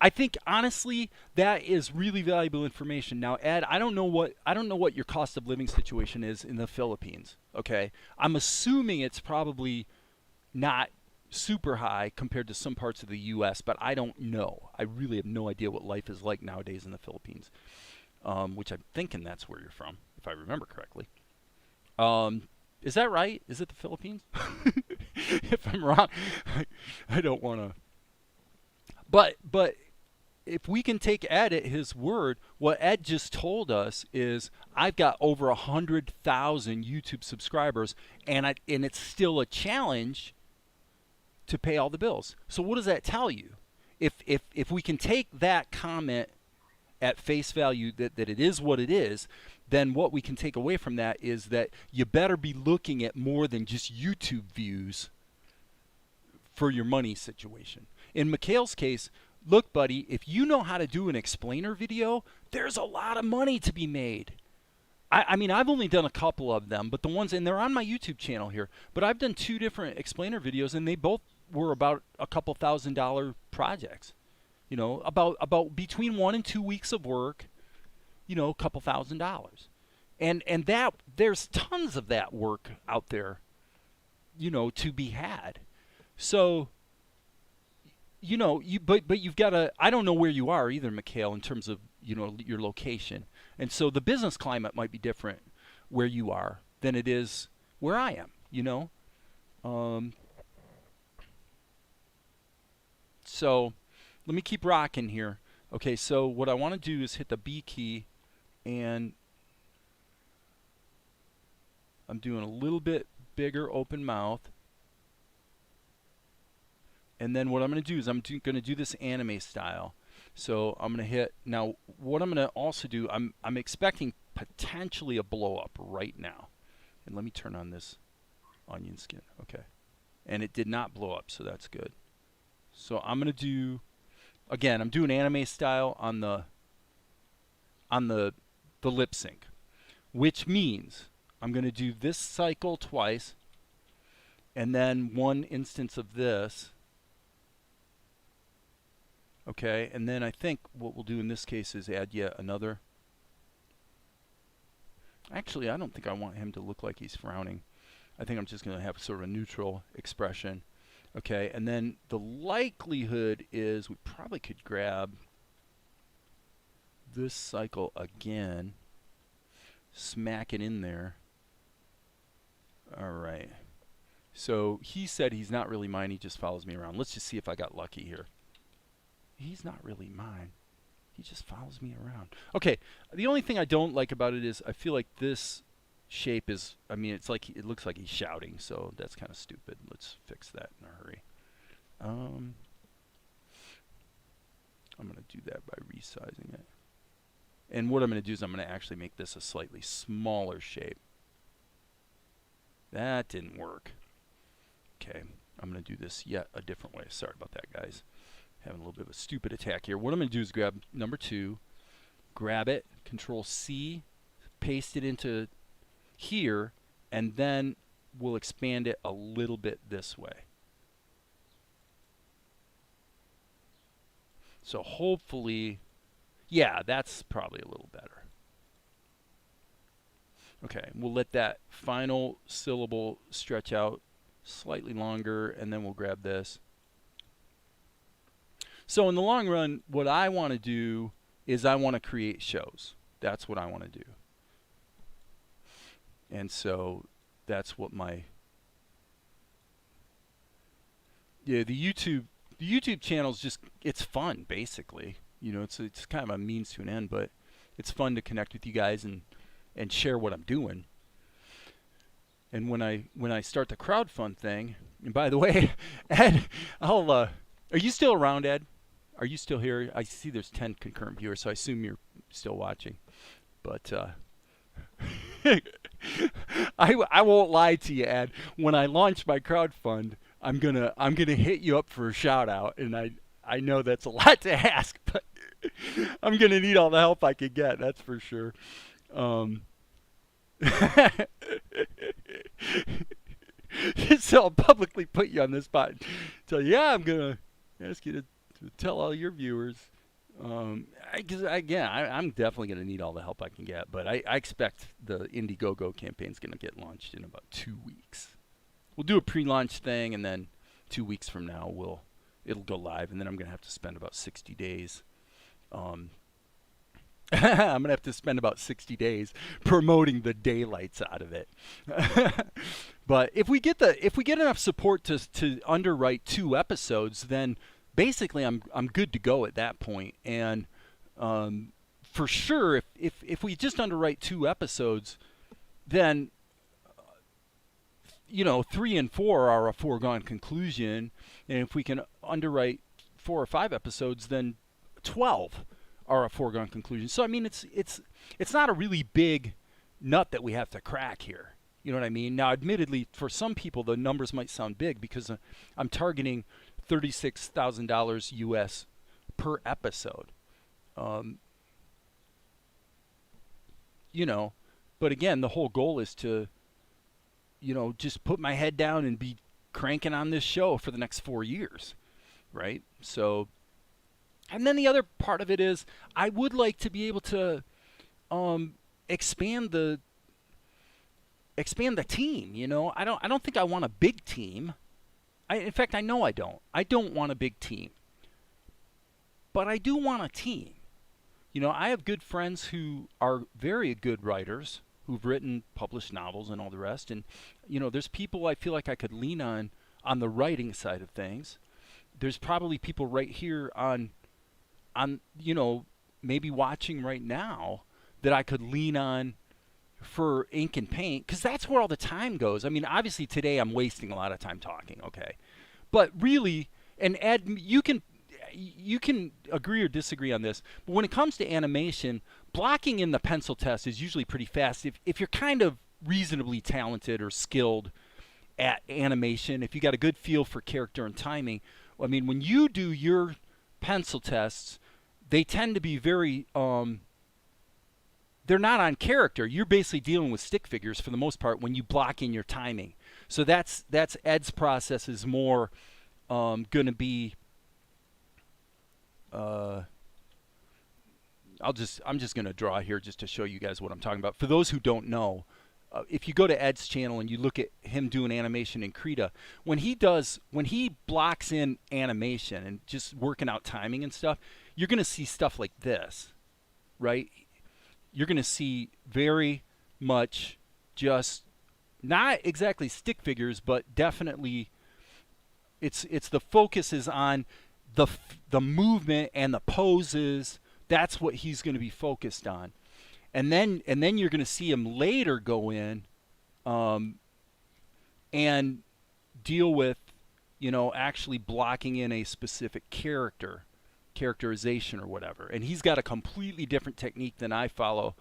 [SPEAKER 1] honestly that is really valuable information. Now, Ed, I don't know what your cost of living situation is in the Philippines. Okay, I'm assuming it's probably not super high compared to some parts of the U.S., but I don't know. I really have no idea what life is like nowadays in the Philippines, which I'm thinking that's where you're from, if I remember correctly. Is that right? Is it the Philippines? If I'm wrong, I don't want to. But if we can take Ed at his word, what Ed just told us is I've got over 100,000 YouTube subscribers, and it's still a challenge to pay all the bills. So what does that tell you? If we can take that comment at face value that it is what it is, then what we can take away from that is that you better be looking at more than just YouTube views for your money situation. In Mikhail's case, look, buddy, if you know how to do an explainer video, there's a lot of money to be made. I mean, I've only done a couple of them, but the ones, and they're on my YouTube channel here, but I've done 2 different explainer videos, and they both were about a couple $1,000 projects. You know, about between 1 and 2 weeks of work, you know, a couple $1,000. And that, there's tons of that work out there, you know, to be had. So, you know, but you've got to, I don't know where you are either, Mikhail, in terms of, you know, your location. And so the business climate might be different where you are than it is where I am, you know. So let me keep rocking here. Okay, so what I want to do is hit the B key, and I'm doing a little bit bigger open mouth. And then what I'm going to do is I'm going to do this anime style. So I'm going to hit, now what I'm going to also do, I'm expecting potentially a blow up right now. And let me turn on this onion skin. Okay. And it did not blow up, so that's good. So I'm going to do, again, I'm doing anime style on the lip sync, which means I'm going to do this cycle twice, and then 1 instance of this. Okay, and then I think what we'll do in this case is add yet another. Actually, I don't think I want him to look like he's frowning. I think I'm just going to have sort of a neutral expression. Okay, and then the likelihood is we probably could grab this cycle again, smack it in there. All right. So he said he's not really mine, he just follows me around. Let's just see if I got lucky here. He's not really mine. He just follows me around. Okay, the only thing I don't like about it is I feel like this shape is, I mean, it's like, it looks like he's shouting, so that's kind of stupid. Let's fix that in a hurry. I'm going to do that by resizing it. And what I'm going to do is I'm going to actually make this a slightly smaller shape. That didn't work. Okay, I'm going to do this yet a different way. Sorry about that, guys. Having a little bit of a stupid attack here. What I'm going to do is grab number 2, grab it, Control C, paste it into here, and then we'll expand it a little bit this way. So hopefully, yeah, that's probably a little better. Okay, we'll let that final syllable stretch out slightly longer, and then we'll grab this. So in the long run, what I want to do is I want to create shows. That's what I want to do. And so that's what my, yeah, the The YouTube channel's just, it's fun, basically. You know, it's kind of a means to an end, but it's fun to connect with you guys and share what I'm doing. And when I start the crowdfund thing, and by the way, Ed, are you still around, Ed? Are you still here? I see there's 10 concurrent viewers, so I assume you're still watching. But I won't lie to you, Ed. When I launch my crowdfund, I'm gonna hit you up for a shout out, and I know that's a lot to ask, but I'm gonna need all the help I can get. That's for sure. So I'll publicly put you on this spot. So yeah, I'm gonna ask you to tell all your viewers. I'm definitely gonna need all the help I can get, but I expect the Indiegogo campaign's gonna get launched in about 2 weeks. We'll do a pre-launch thing, and then 2 weeks from now it'll go live, and then I'm gonna have to spend about 60 days. I'm gonna have to spend about 60 days promoting the daylights out of it. But if we get enough support to underwrite 2 episodes, then basically I'm good to go at that point. And for sure, if we just underwrite 2 episodes, then 3 and 4 are a foregone conclusion. And if we can underwrite 4 or 5 episodes, then 12 are a foregone conclusion. So I mean, it's not a really big nut that we have to crack here. You know what I mean? Now, admittedly, for some people, the numbers might sound big because I'm targeting $36,000 US per episode. But again, the whole goal is to, just put my head down and be cranking on this show for the next 4 years, right? So, and then the other part of it is I would like to be able to expand the team. I don't think I want a big team. In fact, I know I don't. I don't want a big team. But I do want a team. I have good friends who are very good writers who've written, published novels and all the rest. And, there's people I feel like I could lean on the writing side of things. There's probably people right here on maybe watching right now that I could lean on for ink and paint, because that's where all the time goes. I mean, obviously today I'm wasting a lot of time talking, okay? But really, and Ed, you can agree or disagree on this, but when it comes to animation, blocking in the pencil test is usually pretty fast. If you're kind of reasonably talented or skilled at animation, if you got a good feel for character and timing, I mean, when you do your pencil tests, they tend to be very they're not on character. You're basically dealing with stick figures for the most part when you block in your timing. So that's Ed's process is more going to be. I'm just going to draw here just to show you guys what I'm talking about. For those who don't know, if you go to Ed's channel and you look at him doing animation in Krita, when he blocks in animation and just working out timing and stuff, you're going to see stuff like this, right? You're going to see very much just not exactly stick figures, but definitely it's the focus is on the movement and the poses. That's what he's going to be focused on. And then you're going to see him later go in and deal with, actually blocking in a specific characterization or whatever. And he's got a completely different technique than I follow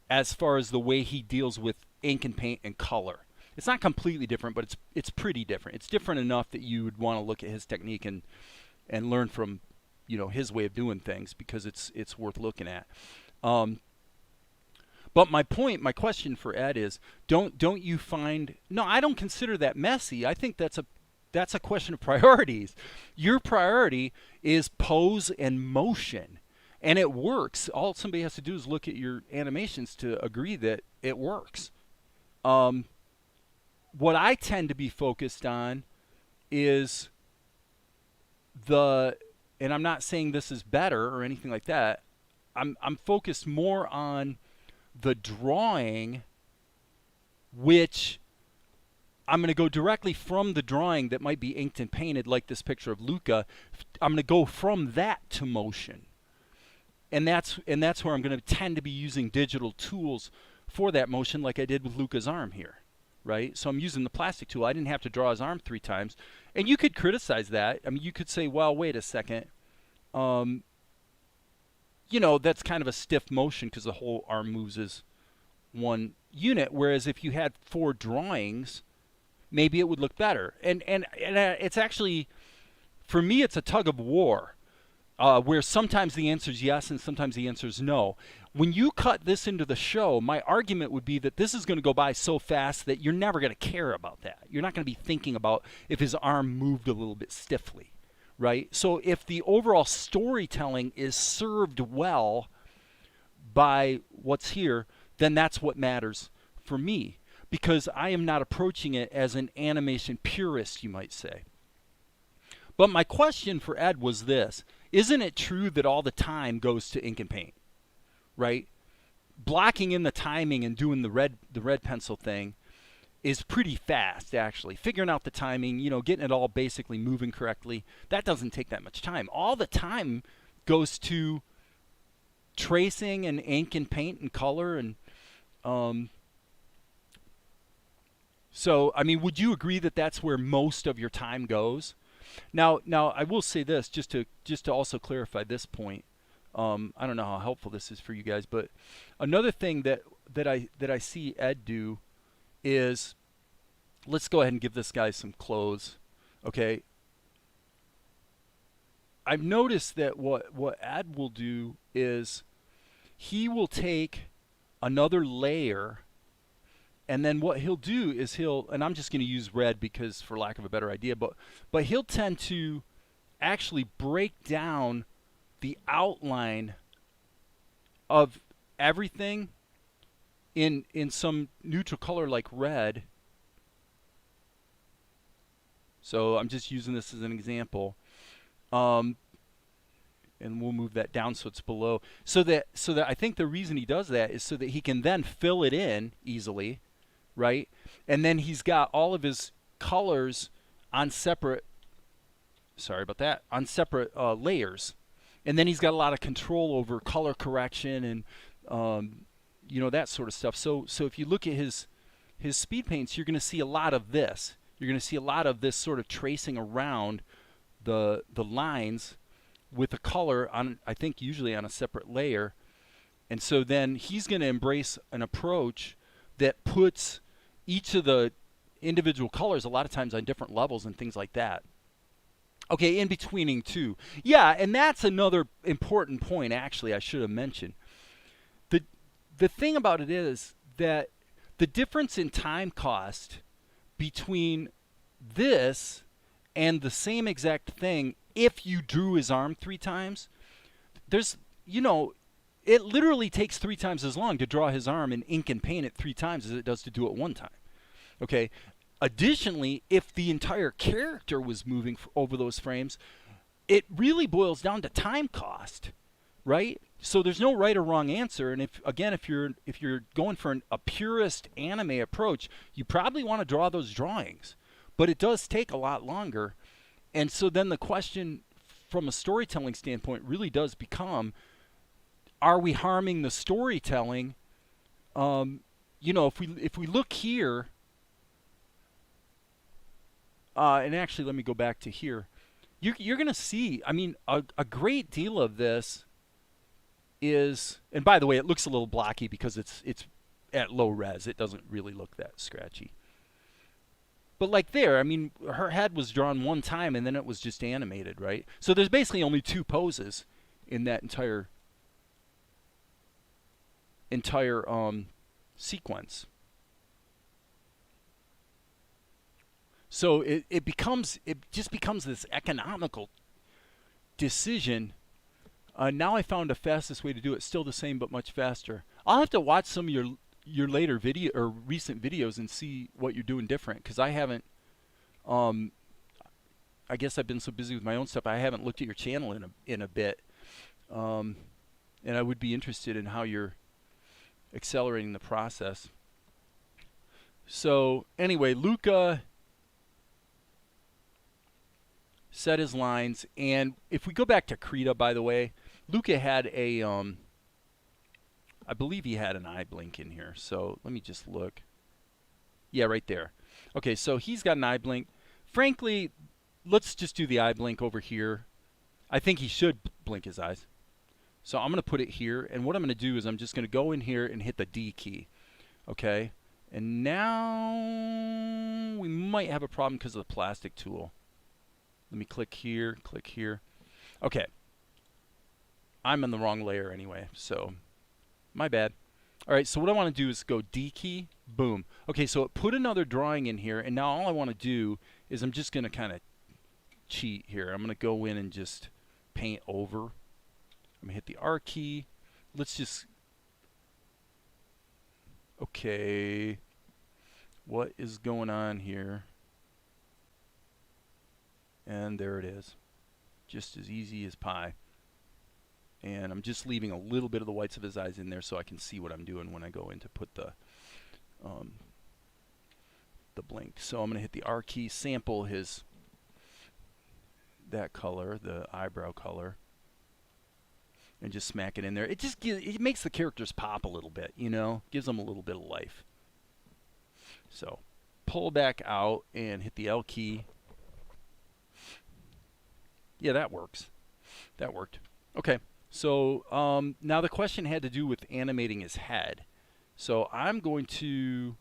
[SPEAKER 1] as far as the way he deals with ink and paint and color. It's not completely different, but it's pretty different. It's different enough that you would want to look at his technique and learn from, his way of doing things, because it's worth looking at. But my question for Ed is, don't you find? No, I don't consider that messy. I think that's a question of priorities. Your priority is pose and motion, and it works. All somebody has to do is look at your animations to agree that it works. What I tend to be focused on is and I'm not saying this is better or anything like that. I'm focused more on the drawing, which I'm going to go directly from the drawing that might be inked and painted, like this picture of Luca. I'm going to go from that to motion. And that's where I'm going to tend to be using digital tools for that motion, like I did with Luca's arm here, right? So I'm using the plastic tool. I didn't have to draw his arm 3 times. And you could criticize that. I mean, you could say, well, wait a second. You know, that's kind of a stiff motion because the whole arm moves as one unit. Whereas if you had 4 drawings, maybe it would look better. And it's actually, for me, it's a tug of war. Where sometimes the answer is yes and sometimes the answer is no. When you cut this into the show, my argument would be that this is going to go by so fast that you're never going to care about that. You're not going to be thinking about if his arm moved a little bit stiffly, right? So if the overall storytelling is served well by what's here, then that's what matters for me, because I am not approaching it as an animation purist, you might say. But my question for Ed was this. Isn't it true that all the time goes to ink and paint, right? Blocking in the timing and doing the red pencil thing is pretty fast, actually. Figuring out the timing, you know, getting it all basically moving correctly, that doesn't take that much time. All the time goes to tracing and ink and paint and color. And so, I mean, would you agree that that's where most of your time goes? Now, I will say this, just to also clarify this point. I don't know how helpful this is for you guys, but another thing that I see Ed do is, let's go ahead and give this guy some clothes. Okay. I've noticed that what Ed will do is he will take another layer. And then what he'll do is and I'm just going to use red because for lack of a better idea, but he'll tend to actually break down the outline of everything in some neutral color like red. So I'm just using this as an example. And we'll move that down so it's below. So that I think the reason he does that is so that he can then fill it in easily. Right? And then he's got all of his colors on separate, on separate layers. And then he's got a lot of control over color correction and, you know, that sort of stuff. So if you look at his speed paints, you're going to see a lot of this. You're going to see a lot of this sort of tracing around the lines with a color on, I think, usually on a separate layer. And so then he's going to embrace an approach that puts each of the individual colors a lot of times on different levels and things like that. Okay, in betweening too. Yeah, and that's another important point, actually, I should have mentioned. The thing about it is that the difference in time cost between this and the same exact thing, if you drew his arm 3 times, there's, you know, it literally takes 3 times as long to draw his arm and ink and paint it 3 times as it does to do it 1 time. Okay. Additionally, if the entire character was moving over those frames, it really boils down to time cost, right? So there's no right or wrong answer. And if you're going for a purist anime approach, you probably want to draw those drawings, but it does take a lot longer. And so then the question from a storytelling standpoint really does become, are we harming the storytelling? You know, if we look here, and actually let me go back to here. You're going to see, I mean, a great deal of this is, and by the way, it looks a little blocky because it's at low res. It doesn't really look that scratchy. But like there, I mean, her head was drawn 1 time and then it was just animated, right? So there's basically only 2 poses in that entire sequence. So it just becomes this economical decision. Now I found a fastest way to do it, still the same but much faster. I'll have to watch some of your later video or recent videos and see what you're doing different, because I haven't. I guess I've been so busy with my own stuff, I haven't looked at your channel in a bit, and I would be interested in how you're accelerating the process. So anyway, Luca set his lines, and if we go back to Krita, by the way, Luca had a I believe he had an eye blink in here. So let me just look. Yeah, right there. Okay, so he's got an eye blink. Frankly, let's just do the eye blink over here. I think he should blink his eyes. So I'm going to put it here, and what I'm going to do is I'm just going to go in here and hit the D key. Okay, and now we might have a problem because of the plastic tool. Let me click here, click here. Okay, I'm in the wrong layer anyway, so my bad. All right, so what I want to do is go D key, boom. Okay, so it put another drawing in here, and now all I want to do is I'm just going to kind of cheat here. I'm going to go in and just paint over. I'm going to hit the R key. Let's just, okay, what is going on here? And there it is. Just as easy as pie. And I'm just leaving a little bit of the whites of his eyes in there so I can see what I'm doing when I go in to put the blink. So I'm going to hit the R key, sample that color, the eyebrow color, and just smack it in there. It just it makes the characters pop a little bit, you know, gives them a little bit of life. So pull back out and hit the L key. Yeah, that works. That worked. Okay. So now the question had to do with animating his head. So I'm going to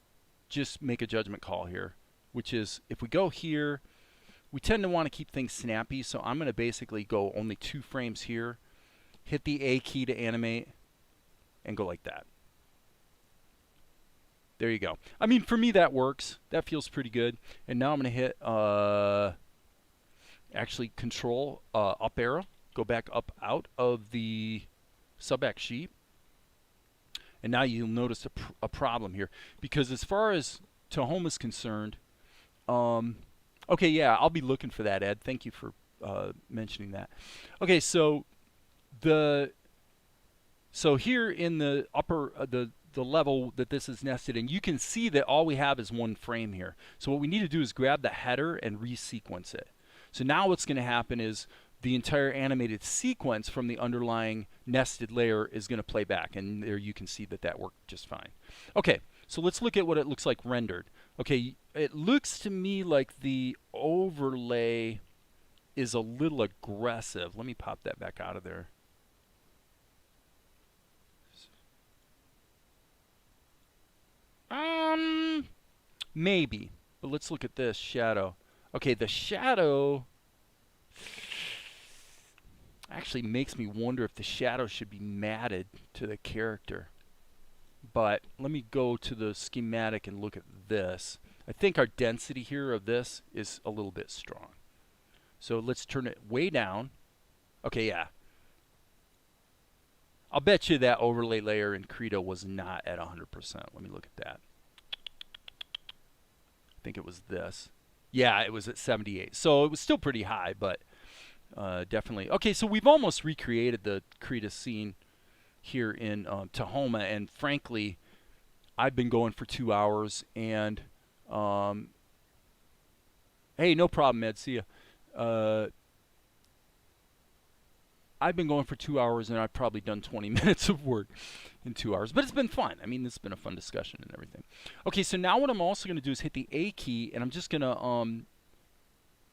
[SPEAKER 1] just make a judgment call here, which is if we go here, we tend to want to keep things snappy. So I'm going to basically go only 2 frames here, hit the A key to animate, and go like that. There you go. I mean, for me, that works. That feels pretty good. And now I'm going to hit actually Control up arrow. Go back up out of the sub-act sheet. And now you'll notice a problem here. Because as far as Tahoma is concerned, okay, yeah, I'll be looking for that, Ed. Thank you for mentioning that. Okay, so here in the upper, the level that this is nested in, you can see that all we have is 1 frame here. So what we need to do is grab the header and resequence it. So now what's going to happen is the entire animated sequence from the underlying nested layer is going to play back, and there you can see that that worked just fine. Okay, so let's look at what it looks like rendered. Okay, it looks to me like the overlay is a little aggressive. Let me pop that back out of there. Maybe, but let's look at this shadow. Okay, the shadow actually makes me wonder if the shadow should be matted to the character. But let me go to the schematic and look at this. I think our density here of this is a little bit strong. So let's turn it way down. Okay, yeah. I'll bet you that overlay layer in Krita was not at 100%. Let me look at that. I think it was this. Yeah, it was at 78. So it was still pretty high, but definitely. Okay, so we've almost recreated the Krita scene here in Tahoma, and frankly, I've been going for 2 hours, and hey, no problem, Ed. See ya. I've been going for 2 hours, and I've probably done 20 minutes of work in 2 hours. But it's been fun. I mean, it's been a fun discussion and everything. Okay, so now what I'm also going to do is hit the A key, and I'm just going to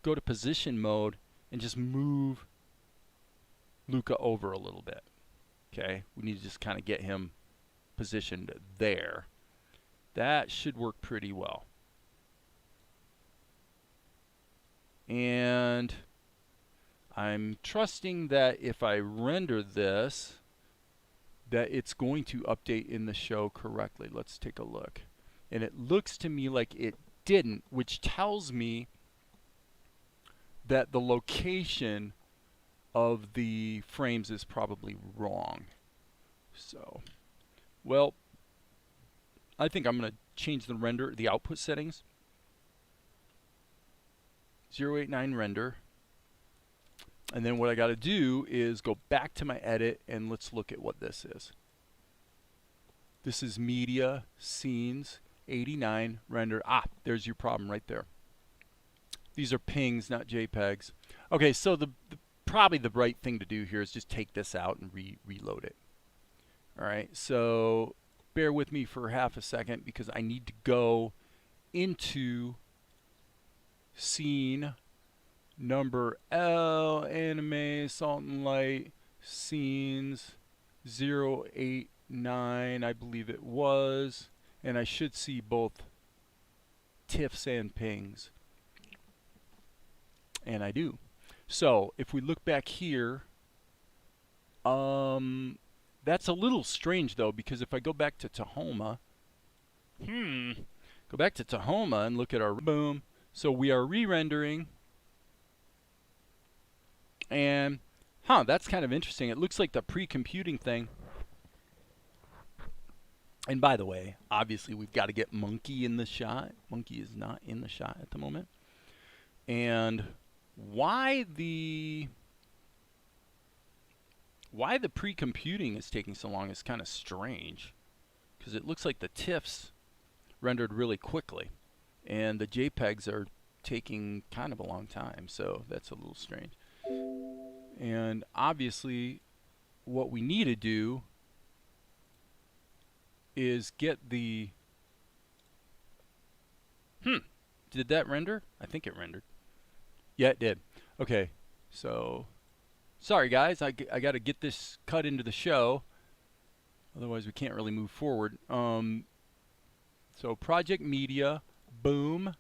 [SPEAKER 1] go to position mode and just move Luca over a little bit. Okay, we need to just kind of get him positioned there. That should work pretty well. And I'm trusting that if I render this, that it's going to update in the show correctly. Let's take a look. And it looks to me like it didn't, which tells me that the location of the frames is probably wrong. So, well, I think I'm going to change the output settings. 089 render. And then what I got to do is go back to my edit, and let's look at what this is. This is media, scenes, 089 render. Ah, there's your problem right there. These are pings, not JPEGs. Okay, so probably the right thing to do here is just take this out and reload it. All right, so bear with me for half a second because I need to go into scene number L, anime, salt and light, scenes 089, I believe it was, and I should see both TIFFs and pings. And I do. So if we look back here, that's a little strange though, because if I go back to Tahoma, go back to Tahoma and look at our boom. So we are re-rendering, and that's kind of interesting. It looks like the pre-computing thing. And by the way, obviously we've got to get Monkey in the shot. Monkey is not in the shot at the moment. And why the pre-computing is taking so long is kind of strange, because it looks like the TIFFs rendered really quickly and the JPEGs are taking kind of a long time, so that's a little strange. And obviously what we need to do is get the did that render? I think it rendered. Yeah, it did. Okay, so sorry guys, I got to get this cut into the show, otherwise we can't really move forward. So project media, boom,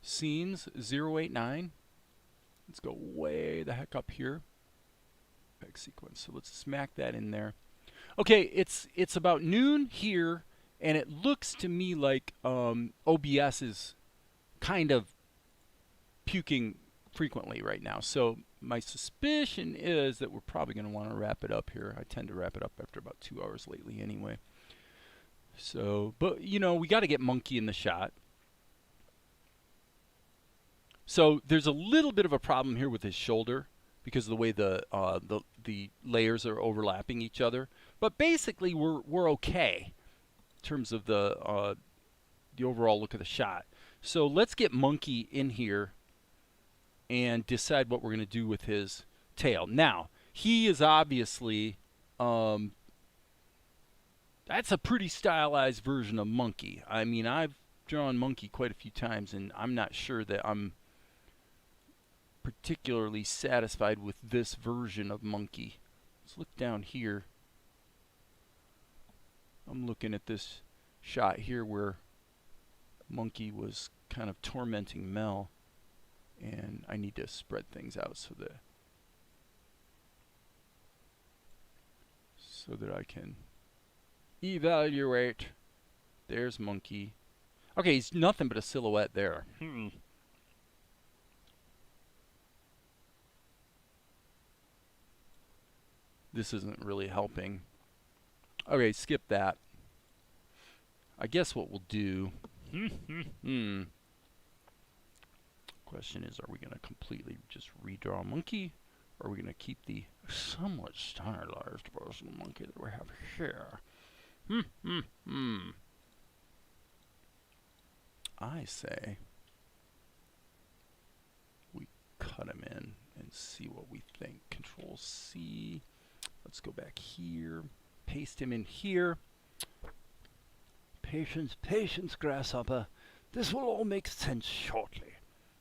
[SPEAKER 1] scenes 089. Let's go way the heck up here. Back sequence. So let's smack that in there. Okay, it's about noon here, and it looks to me like OBS is kind of puking frequently right now. So my suspicion is that we're probably going to want to wrap it up here. I tend to wrap it up after about 2 hours lately anyway. So, but you know, we got to get Monkey in the shot. So there's a little bit of a problem here with his shoulder because of the way the layers are overlapping each other. But basically, we're okay in terms of the overall look of the shot. So let's get Monkey in here and decide what we're going to do with his tail. Now, he is obviously that's a pretty stylized version of Monkey. I mean, I've drawn Monkey quite a few times, and I'm not sure that I'm particularly satisfied with this version of Monkey. Let's look down here. I'm looking at this shot here where Monkey was kind of tormenting Mel, and I need to spread things out so that I can evaluate. There's Monkey. Okay, he's nothing but a silhouette there. This isn't really helping. Okay, skip that. I guess what we'll do... Question is, are we going to completely just redraw Monkey? Or are we going to keep the somewhat stylized version of Monkey that we have here? I say we cut him in and see what we think. Control C. Let's go back here. Paste him in here. Patience, patience, grasshopper. This will all make sense shortly.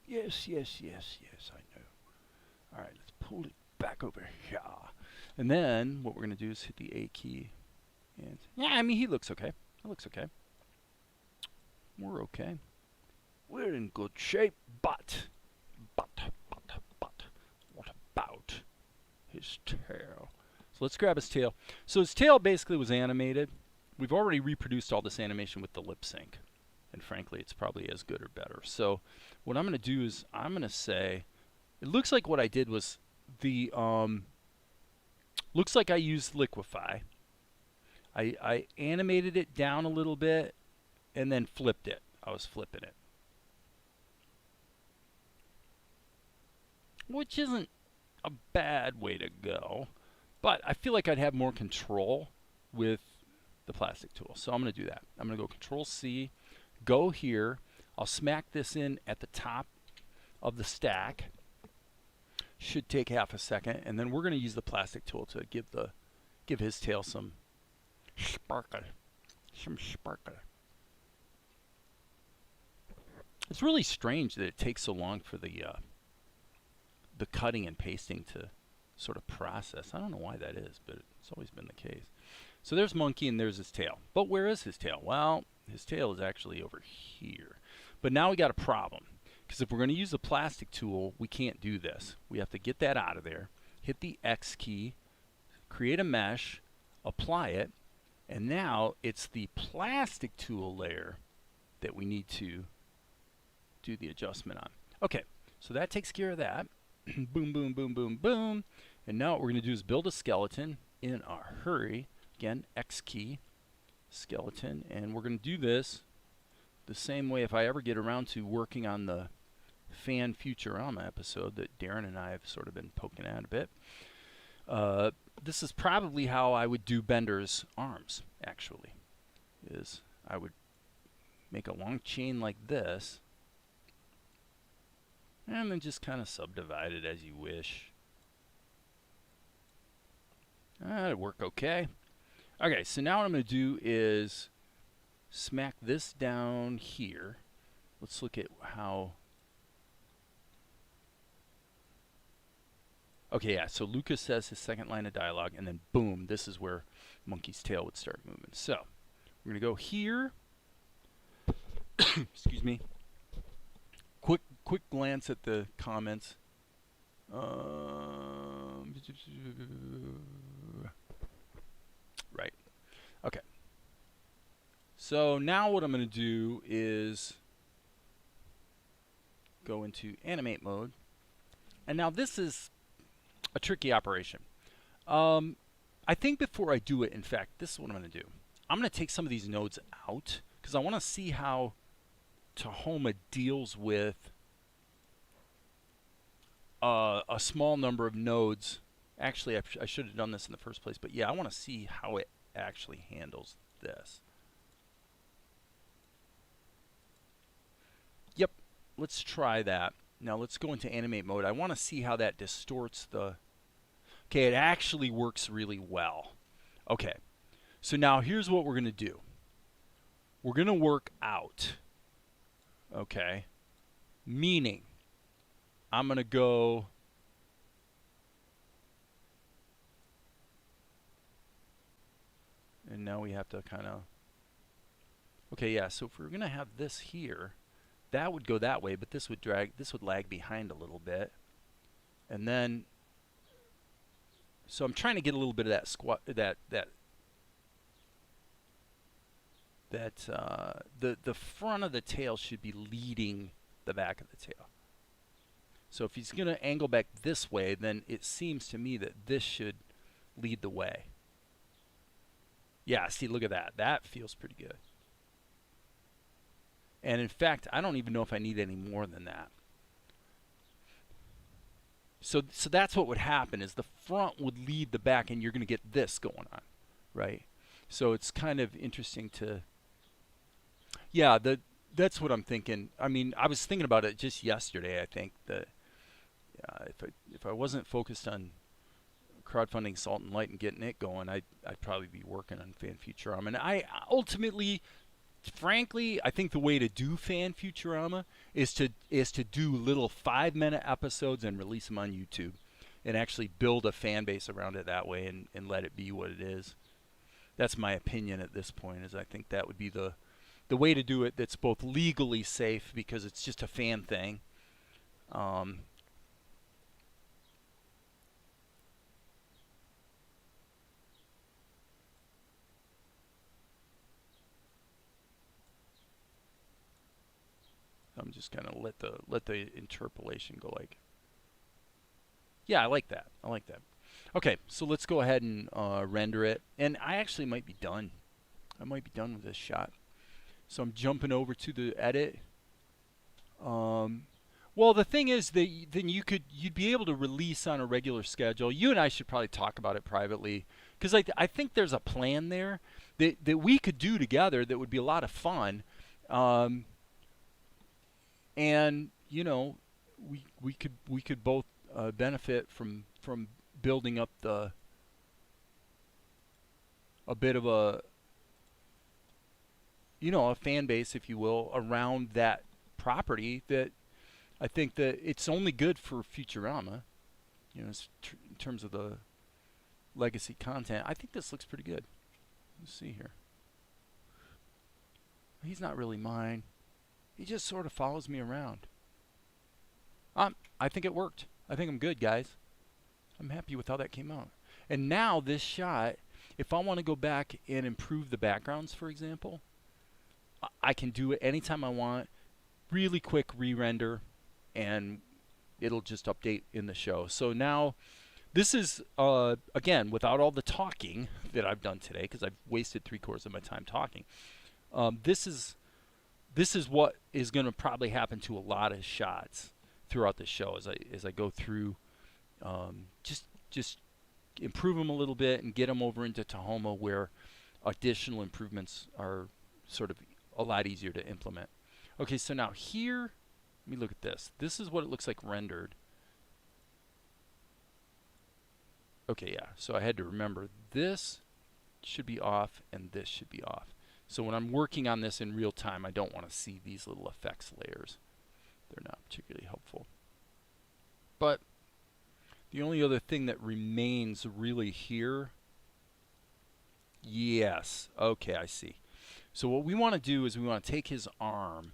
[SPEAKER 1] Yes, yes, yes, yes, I know. All right, let's pull it back over here. And then what we're going to do is hit the A key. And yeah, I mean, he looks okay. It looks okay. We're okay. We're in good shape, but, what about his tail? So let's grab his tail. So his tail basically was animated. We've already reproduced all this animation with the lip sync. And frankly, it's probably as good or better. So what I'm going to do is I'm going to say, it looks like what I did was the, looks like I used Liquify. I animated it down a little bit and then flipped it. I was flipping it. Which isn't a bad way to go. But I feel like I'd have more control with the plastic tool. So I'm going to do that. I'm going to go Control C, go here. I'll smack this in at the top of the stack. Should take half a second, and then we're going to use the plastic tool to give his tail some sparkle. It's really strange that it takes so long for the cutting and pasting to sort of process. I don't know why that is, but it's always been the case. So there's Monkey and there's his tail. But where is his tail? Well, his tail is actually over here. But now we got a problem. Because if we're going to use the plastic tool, we can't do this. We have to get that out of there, hit the X key, create a mesh, apply it, and now it's the plastic tool layer that we need to do the adjustment on. Okay, so that takes care of that. Boom, boom, boom, boom, boom. And now what we're going to do is build a skeleton in a hurry. Again, X key, skeleton, and we're going to do this the same way if I ever get around to working on the fan Futurama episode that Darren and I have sort of been poking at a bit. This is probably how I would do Bender's arms, actually. Is I would make a long chain like this, and then just kind of subdivide it as you wish. That'd work okay. Okay, so now what I'm going to do is smack this down here. Let's look at how... Okay, yeah, so Lucas says his second line of dialogue, and then boom, this is where Monkey's tail would start moving. So, we're going to go here. Excuse me. Quick glance at the comments. Right. Okay. So now what I'm going to do is go into Animate Mode. And now this is a tricky operation. I think before I do it, in fact, this is what I'm going to do. I'm going to take some of these nodes out because I want to see how Tahoma deals with a small number of nodes. Actually, I should have done this in the first place, but yeah, I want to see how it actually handles this. Yep, let's try that. Now let's go into Animate Mode. I want to see how that distorts the... Okay, it actually works really well. Okay, so now here's what we're going to do. We're going to work out. Okay, meaning I'm going to go... And now we have to kind of... Okay, yeah, so if we're going to have this here, that would go that way, but this would lag behind a little bit. And then... So I'm trying to get a little bit of the front of the tail should be leading the back of the tail. So if he's going to angle back this way, then it seems to me that this should lead the way. Yeah, see, look at that. That feels pretty good. And in fact, I don't even know if I need any more than that. So that's what would happen is the front would lead the back and you're going to get this going on, right? So it's kind of interesting to... Yeah, that's what I'm thinking. I mean, I was thinking about it just yesterday, I think, that if I wasn't focused on crowdfunding Salt and Light and getting it going, I'd probably be working on Fan Futurama. And I ultimately... Frankly, I think the way to do Fan Futurama is to do little 5-minute episodes and release them on YouTube and actually build a fan base around it that way and let it be what it is. That's my opinion at this point, is I think that would be the way to do it that's both legally safe because it's just a fan thing. I'm just gonna let the interpolation go like. Yeah, I like that. I like that. Okay, so let's go ahead and render it. And I actually might be done. I might be done with this shot. So I'm jumping over to the edit. Well, the thing is that then you'd be able to release on a regular schedule. You and I should probably talk about it privately because I think there's a plan there that we could do together that would be a lot of fun. Um, and you know, we could both benefit from building up a bit of a, you know, a fan base, if you will, around that property. That I think that it's only good for Futurama, you know, in terms of the legacy content. I think this looks pretty good. Let's see here. He's not really mine. He just sort of follows me around. I think it worked. I think I'm good, guys. I'm happy with how that came out. And now this shot, if I want to go back and improve the backgrounds, for example, I can do it anytime I want. Really quick re-render, and it'll just update in the show. So now, this is, again, without all the talking that I've done today, because I've wasted 3/4 of my time talking. This is what is going to probably happen to a lot of shots throughout the show as I go through, just improve them a little bit and get them over into Tahoma, where additional improvements are sort of a lot easier to implement. Okay, so now here, let me look at this. This is what it looks like rendered. Okay, yeah, so I had to remember this should be off and this should be off. So when I'm working on this in real time, I don't want to see these little effects layers. They're not particularly helpful. But the only other thing that remains really here, yes, okay, I see. So what we want to do is we want to take his arm.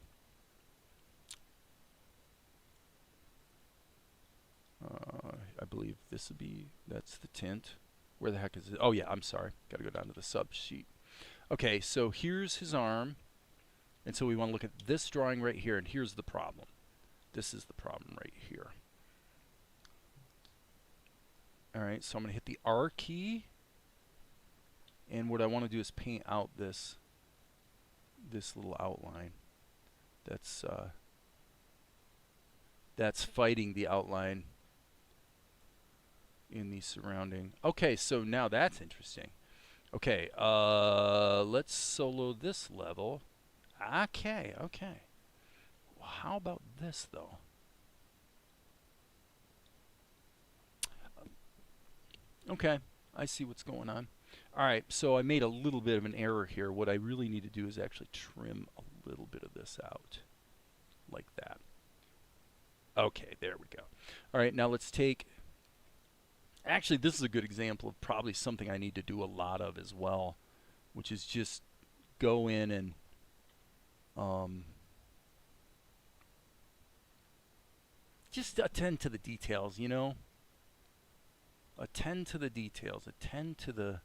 [SPEAKER 1] I believe this would be, that's the tint. Where the heck is it? Oh yeah, I'm sorry. Got to go down to the sub sheet. Okay, so here's his arm. And so we want to look at this drawing right here, and here's the problem. This is the problem right here. Alright, so I'm going to hit the R key. And what I want to do is paint out this little outline. That's fighting the outline in the surrounding. Okay, so now that's interesting. Okay, let's solo this level. Okay, okay. Well, how about this though? Okay, I see what's going on. Alright, so I made a little bit of an error here. What I really need to do is actually trim a little bit of this out. Like that. Okay, there we go. Alright, now let's take... Actually, this is a good example of probably something I need to do a lot of as well, which is just go in and just attend to the details, you know? Attend to the details. Attend to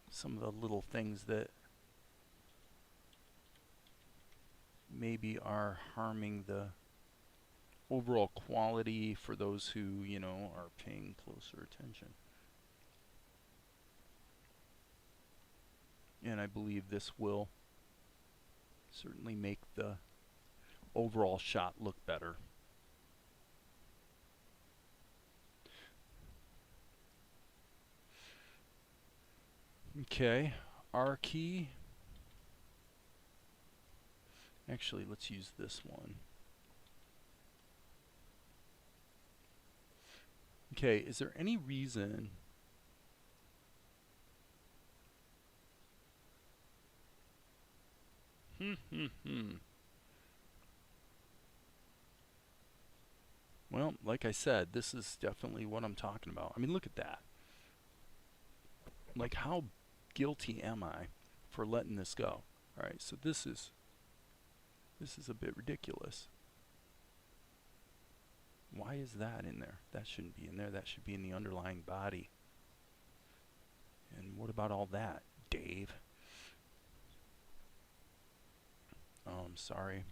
[SPEAKER 1] some of the little things that maybe are harming the overall quality for those who, you know, are paying closer attention. And I believe this will certainly make the overall shot look better. Okay, R key. Actually, let's use this one. Okay, is there any reason Well, like I said, this is definitely what I'm talking about. I mean, look at that. Like, how guilty am I for letting this go? Alright, so this is a bit ridiculous. Why is that in there? That shouldn't be in there. That should be in the underlying body. And what about all that, Dave? Oh, I'm sorry.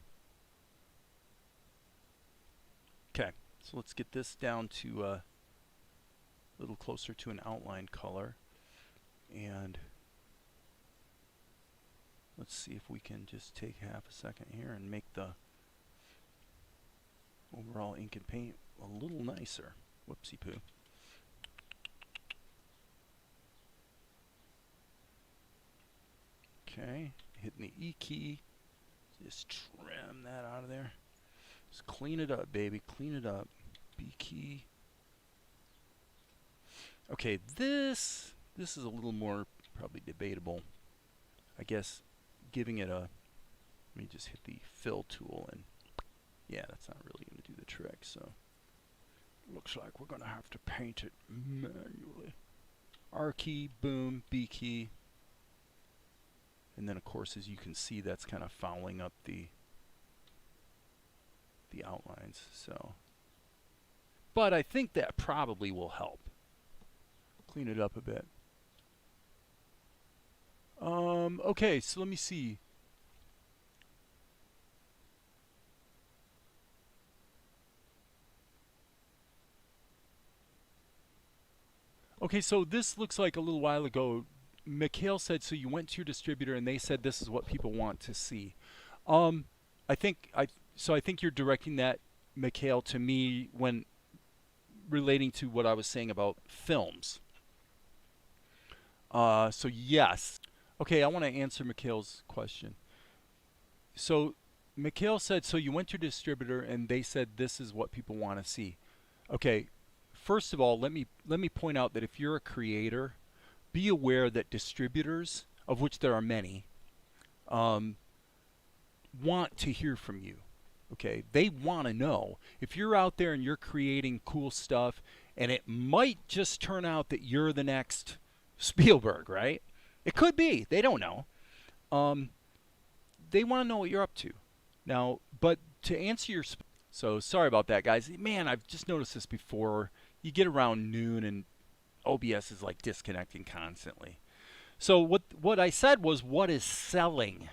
[SPEAKER 1] Okay, so let's get this down to a little closer to an outline color. And let's see if we can just take half a second here and make the overall ink and paint a little nicer. Whoopsie poo. Okay, hitting the E key. Just trim that out of there. Just clean it up, baby. Clean it up. B key. Okay, this is a little more probably debatable. I guess giving it a, let me just hit the fill tool, and yeah, that's not really going to do the trick. So looks like we're going to have to paint it manually. R key, boom, B key. And then of course, as you can see, that's kind of fouling up the outlines. So, but I think that probably will help clean it up a bit. Okay, so let me see. Okay, so this looks like a little while ago, Mikhail said, so you went to your distributor and they said this is what people want to see. I think you're directing that, Mikhail, to me when relating to what I was saying about films. So yes. Okay, I want to answer Mikhail's question. So Mikhail said, so you went to your distributor and they said this is what people want to see. Okay, first of all, let me point out that if you're a creator, be aware that distributors, of which there are many, want to hear from you. Okay, they want to know if you're out there and you're creating cool stuff, and it might just turn out that you're the next Spielberg, right? It could be. They don't know. They want to know what you're up to. Now, but to answer your... So, sorry about that, guys. Man, I've just noticed this before. You get around noon and OBS is like disconnecting constantly. So, what I said was, what is selling?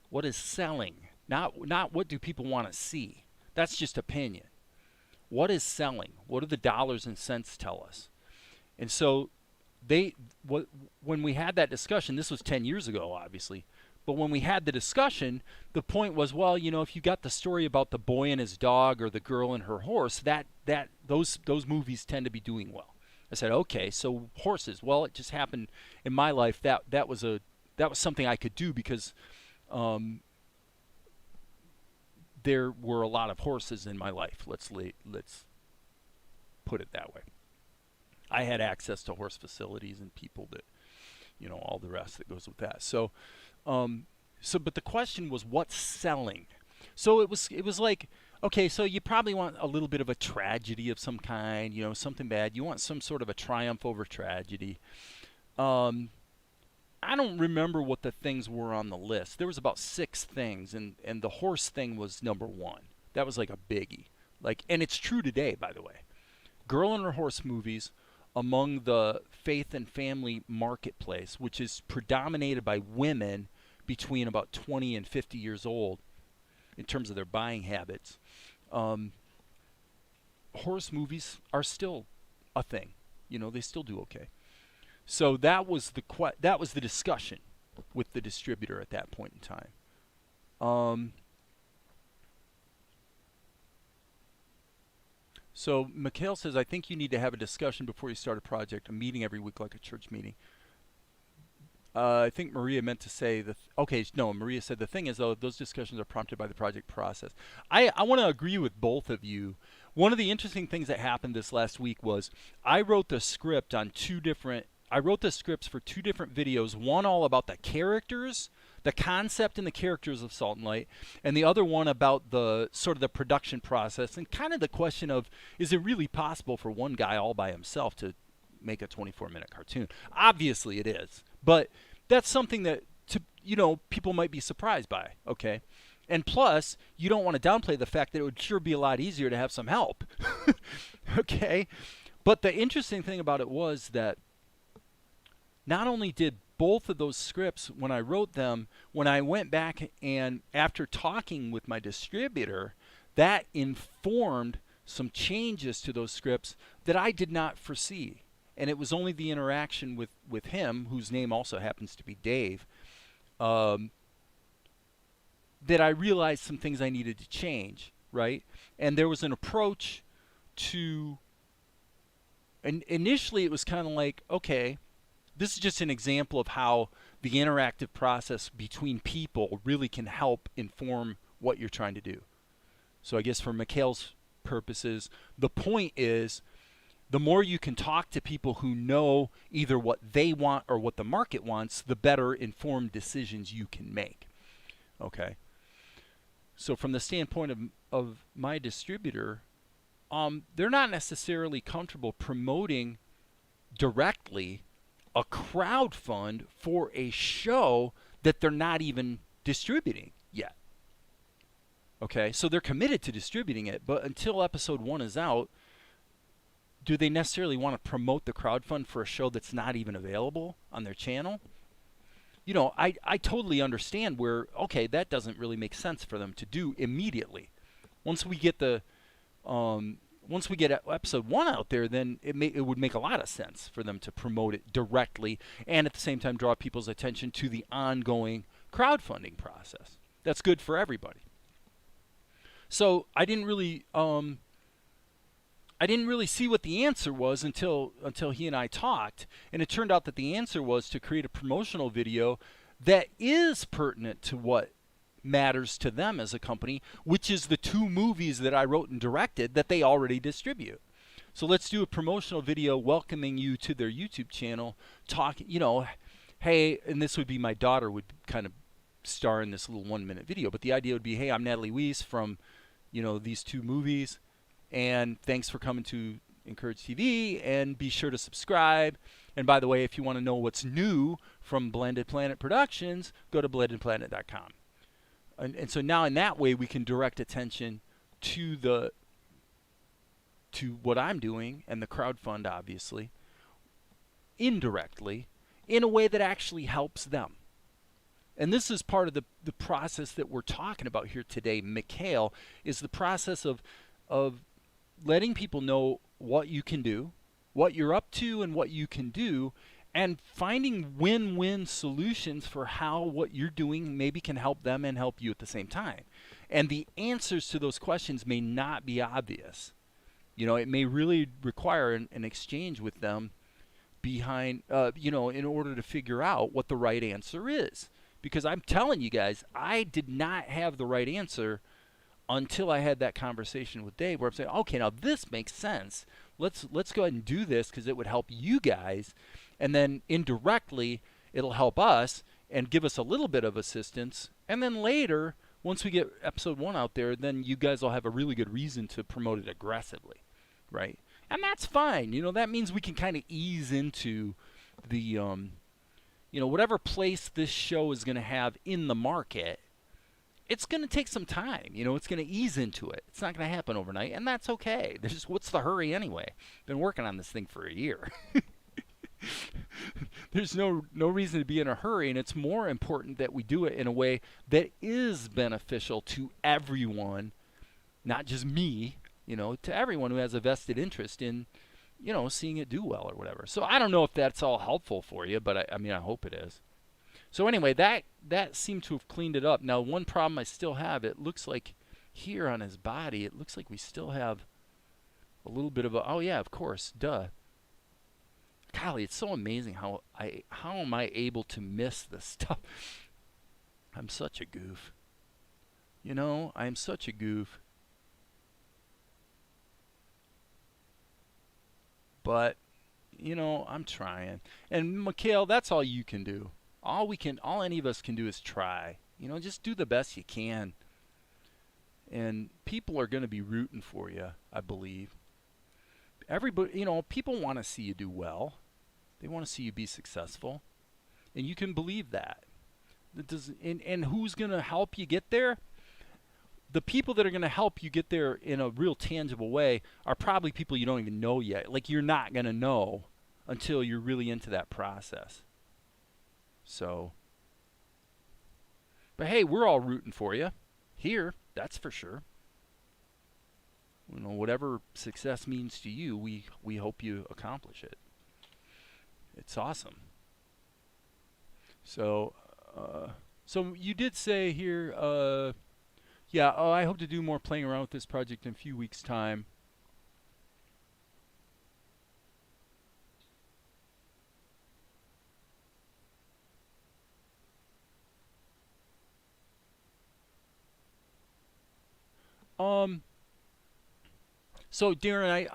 [SPEAKER 1] What is selling? Not what do people want to see. That's just opinion. What is selling? What do the dollars and cents tell us? And so... when we had that discussion, this was 10 years ago, obviously, but when we had the discussion, the point was, well, you know, if you got the story about the boy and his dog or the girl and her horse, those movies tend to be doing well. I said, okay, so horses. Well, it just happened in my life that was something I could do because there were a lot of horses in my life. Let's put it that way. I had access to horse facilities and people that, you know, all the rest that goes with that. So, but the question was, what's selling? So it was like, okay, so you probably want a little bit of a tragedy of some kind, you know, something bad. You want some sort of a triumph over tragedy. I don't remember what the things were on the list. There was about 6 things, and the horse thing was number 1. That was like a biggie. Like, and it's true today, by the way. Girl and her horse movies among the faith and family marketplace, which is predominated by women between about 20 and 50 years old in terms of their buying habits, horse movies are still a thing. You know, they still do okay. So that was the discussion with the distributor at that point in time. So Mikhail says, I think you need to have a discussion before you start a project, a meeting every week like a church meeting. I think Maria meant to say Maria said the thing is, though, those discussions are prompted by the project process. I want to agree with both of you. One of the interesting things that happened this last week was I wrote the scripts for 2 different videos, one all about the characters, the concept and the characters of Salt and Light, and the other one about the sort of the production process and kind of the question of, is it really possible for one guy all by himself to make a 24-minute cartoon? Obviously it is, but that's something that people might be surprised by, okay? And plus, you don't want to downplay the fact that it would sure be a lot easier to have some help, okay? But the interesting thing about it was that not only did both of those scripts, when I wrote them, when I went back and after talking with my distributor, that informed some changes to those scripts that I did not foresee. And it was only the interaction with him, whose name also happens to be Dave, that I realized some things I needed to change, right? And there was an approach to, and initially it was kind of like, okay, This is just an example of how the interactive process between people really can help inform what you're trying to do. So I guess for Mikhail's purposes, the point is the more you can talk to people who know either what they want or what the market wants, the better informed decisions you can make. Okay. So from the standpoint of my distributor, they're not necessarily comfortable promoting directly a crowdfund for a show that they're not even distributing yet. Okay, so they're committed to distributing it, but until episode 1 is out, do they necessarily want to promote the crowdfund for a show that's not even available on their channel? You know, I totally understand where, okay, that doesn't really make sense for them to do immediately. Once we get episode 1 out there, then it would make a lot of sense for them to promote it directly and at the same time draw people's attention to the ongoing crowdfunding process. That's good for everybody. So I didn't really see what the answer was until he and I talked, and it turned out that the answer was to create a promotional video that is pertinent to what matters to them as a company, which is the 2 movies that I wrote and directed that they already distribute. So let's do a promotional video welcoming you to their YouTube channel, talking, you know, hey, and this would be my daughter would kind of star in this little 1-minute video, but the idea would be, hey, I'm Natalie Weiss from, you know, these 2 movies, and thanks for coming to Encourage TV, and be sure to subscribe. And by the way, if you want to know what's new from Blended Planet Productions, go to BlendedPlanet.com. And so now in that way we can direct attention to what I'm doing and the crowdfund, obviously, indirectly, in a way that actually helps them. And this is part of the process that we're talking about here today, Mikhail, is the process of letting people know what you can do, what you're up to and what you can do, and finding win-win solutions for how what you're doing maybe can help them and help you at the same time. And the answers to those questions may not be obvious. You know, it may really require an exchange with them behind, you know, in order to figure out what the right answer is. Because I'm telling you guys, I did not have the right answer until I had that conversation with Dave, where I'm saying, okay, now this makes sense. Let's go ahead and do this because it would help you guys. And then indirectly, it'll help us and give us a little bit of assistance. And then later, once we get episode 1 out there, then you guys will have a really good reason to promote it aggressively, right? And that's fine. You know, that means we can kind of ease into the, you know, whatever place this show is going to have in the market. It's going to take some time. You know, it's going to ease into it. It's not going to happen overnight, and that's okay. There's just, what's the hurry anyway? Been working on this thing for a year. There's no reason to be in a hurry, and it's more important that we do it in a way that is beneficial to everyone, not just me, you know, to everyone who has a vested interest in, you know, seeing it do well or whatever. So I don't know if that's all helpful for you, but I mean, I hope it is. So anyway, that seemed to have cleaned it up. Now, one problem I still have, it looks like here on his body, it looks like we still have a little bit of a, oh yeah, of course, duh. Golly, it's so amazing how am I able to miss this stuff? I'm such a goof. You know, I'm such a goof. But, you know, I'm trying. And Mikhail, that's all you can do. All any of us can do is try. You know, just do the best you can. And people are going to be rooting for you, I believe. Everybody, you know, people want to see you do well. They want to see you be successful. And you can believe that. And who's going to help you get there? The people that are going to help you get there in a real tangible way are probably people you don't even know yet. Like, you're not going to know until you're really into that process. So, but hey, we're all rooting for you here, that's for sure. You know, whatever success means to you, we hope you accomplish it. It's awesome. So, so you did say here, yeah, I hope to do more playing around with this project in a few weeks' time. Um, so Darren,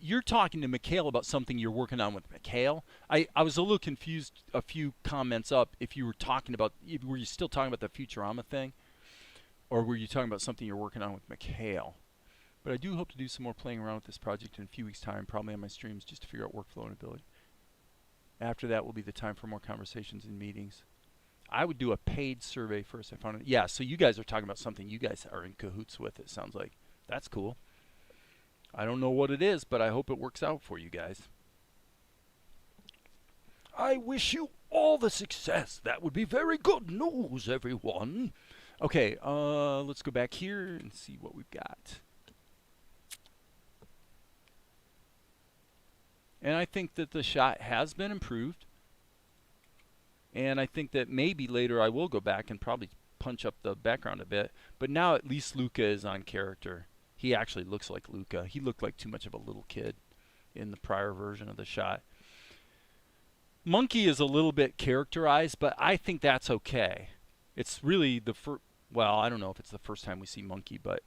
[SPEAKER 1] you're talking to Mikhail about something you're working on with Mikhail? I was a little confused a few comments up if you were talking about, were you still talking about the Futurama thing? Or were you talking about something you're working on with Mikhail? But I do hope to do some more playing around with this project in a few weeks' time, probably on my streams, just to figure out workflow and ability. After that will be the time for more conversations and meetings. I would do a paid survey first. I found it. Yeah, so you guys are talking about something you guys are in cahoots with, it sounds like. That's cool. I don't know what it is, but I hope it works out for you guys. I wish you all the success. That would be very good news, everyone. Okay, let's go back here and see what we've got. And I think that the shot has been improved. And I think that maybe later I will go back and probably punch up the background a bit. But now at least Luca is on character. He actually looks like Luca. He looked like too much of a little kid in the prior version of the shot. Monkey is a little bit characterized, but I think that's okay. It's really the first, well, I don't know if it's the first time we see Monkey, but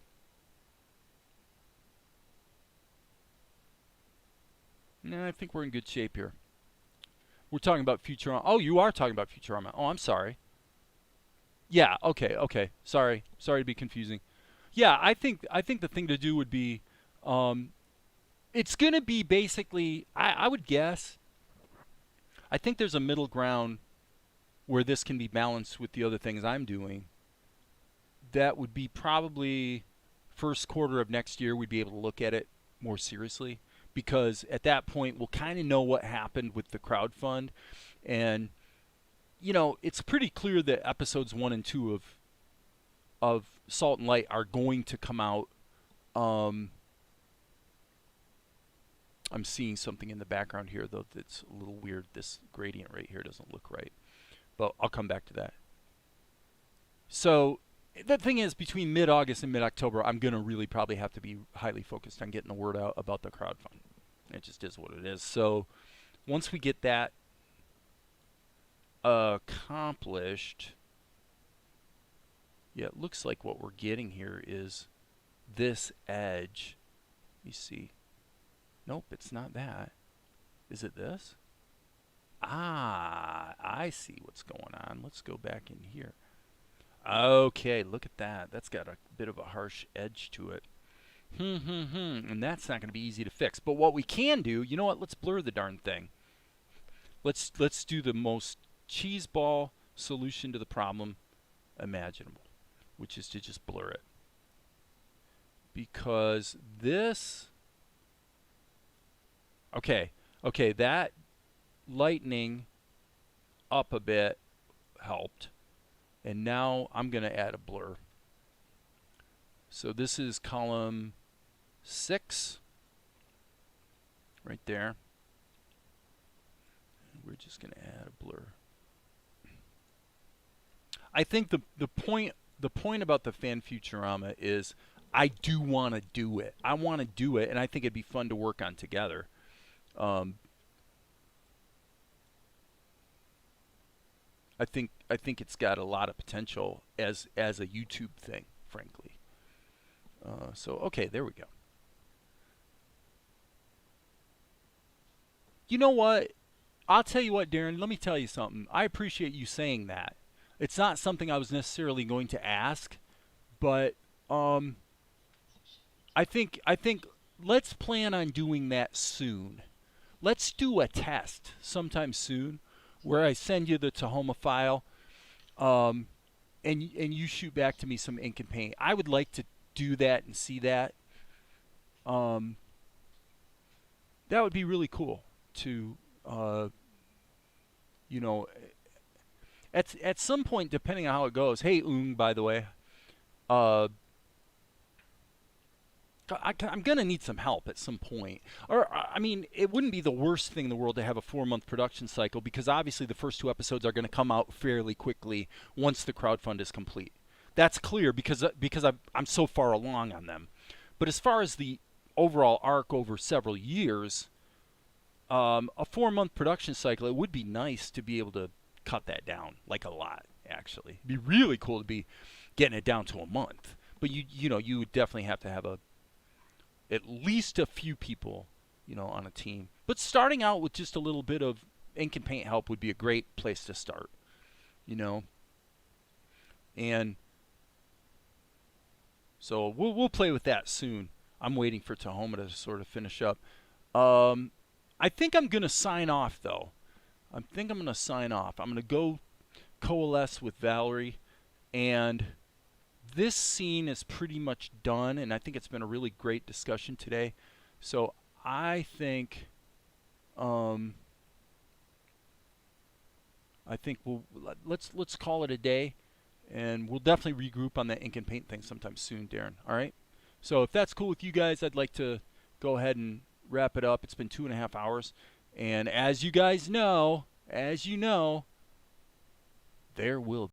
[SPEAKER 1] no, I think we're in good shape here. We're talking about Futurama. Oh, you are talking about Futurama. Oh, I'm sorry. Yeah, okay. Sorry to be confusing. Yeah, I think the thing to do would be, it's going to be basically, I would guess, I think there's a middle ground where this can be balanced with the other things I'm doing. That would be probably first quarter of next year we'd be able to look at it more seriously, because at that point we'll kind of know what happened with the crowdfund. And you know, it's pretty clear that episodes 1 and 2 of Salt and Light are going to come out. I'm seeing something in the background here though that's a little weird. This gradient right here doesn't look right, but I'll come back to that. So the thing is, between mid-August and mid-October, I'm going to really probably have to be highly focused on getting the word out about the crowdfund. It just is what it is. So once we get that accomplished, yeah, it looks like what we're getting here is this edge. Let me see. Nope, it's not that. Is it this? Ah, I see what's going on. Let's go back in here. Okay, look at that. That's got a bit of a harsh edge to it. And that's not going to be easy to fix. But what we can do, you know what? Let's blur the darn thing. Let's do the most cheeseball solution to the problem imaginable, which is to just blur it. Because this, okay, that lightening up a bit helped. And now I'm going to add a blur. So this is column 6 right there. And we're just going to add a blur. I think the point about the fan Futurama is I do want to do it. I want to do it, and I think it'd be fun to work on together. I think it's got a lot of potential as a YouTube thing, frankly. So okay, there we go. You know what? I'll tell you what, Darren. Let me tell you something. I appreciate you saying that. It's not something I was necessarily going to ask, but I think let's plan on doing that soon. Let's do a test sometime soon where I send you the Tahoma file, and you shoot back to me some ink and paint. I would like to do that and see that. That would be really cool to, you know, at some point, depending on how it goes. Hey, by the way, I'm going to need some help at some point. Or, I mean, it wouldn't be the worst thing in the world to have a 4-month production cycle, because obviously the first 2 episodes are going to come out fairly quickly once the crowdfund is complete. That's clear because I'm so far along on them. But as far as the overall arc over several years, a 4-month production cycle, it would be nice to be able to cut that down, like a lot, actually. It'd be really cool to be getting it down to a month. but you know, you would definitely have to have at least a few people, you know, on a team. But starting out with just a little bit of ink and paint help would be a great place to start, you know. And so we'll play with that soon. I'm waiting for Tahoma to sort of finish up. I think I'm gonna sign off though. I'm gonna go coalesce with Valerie, and this scene is pretty much done, and I think it's been a really great discussion today. So I think let's call it a day, and we'll definitely regroup on that ink and paint thing sometime soon, Darren. All right. So if that's cool with you guys, I'd like to go ahead and wrap it up. It's been 2.5 hours, and as you guys know, there will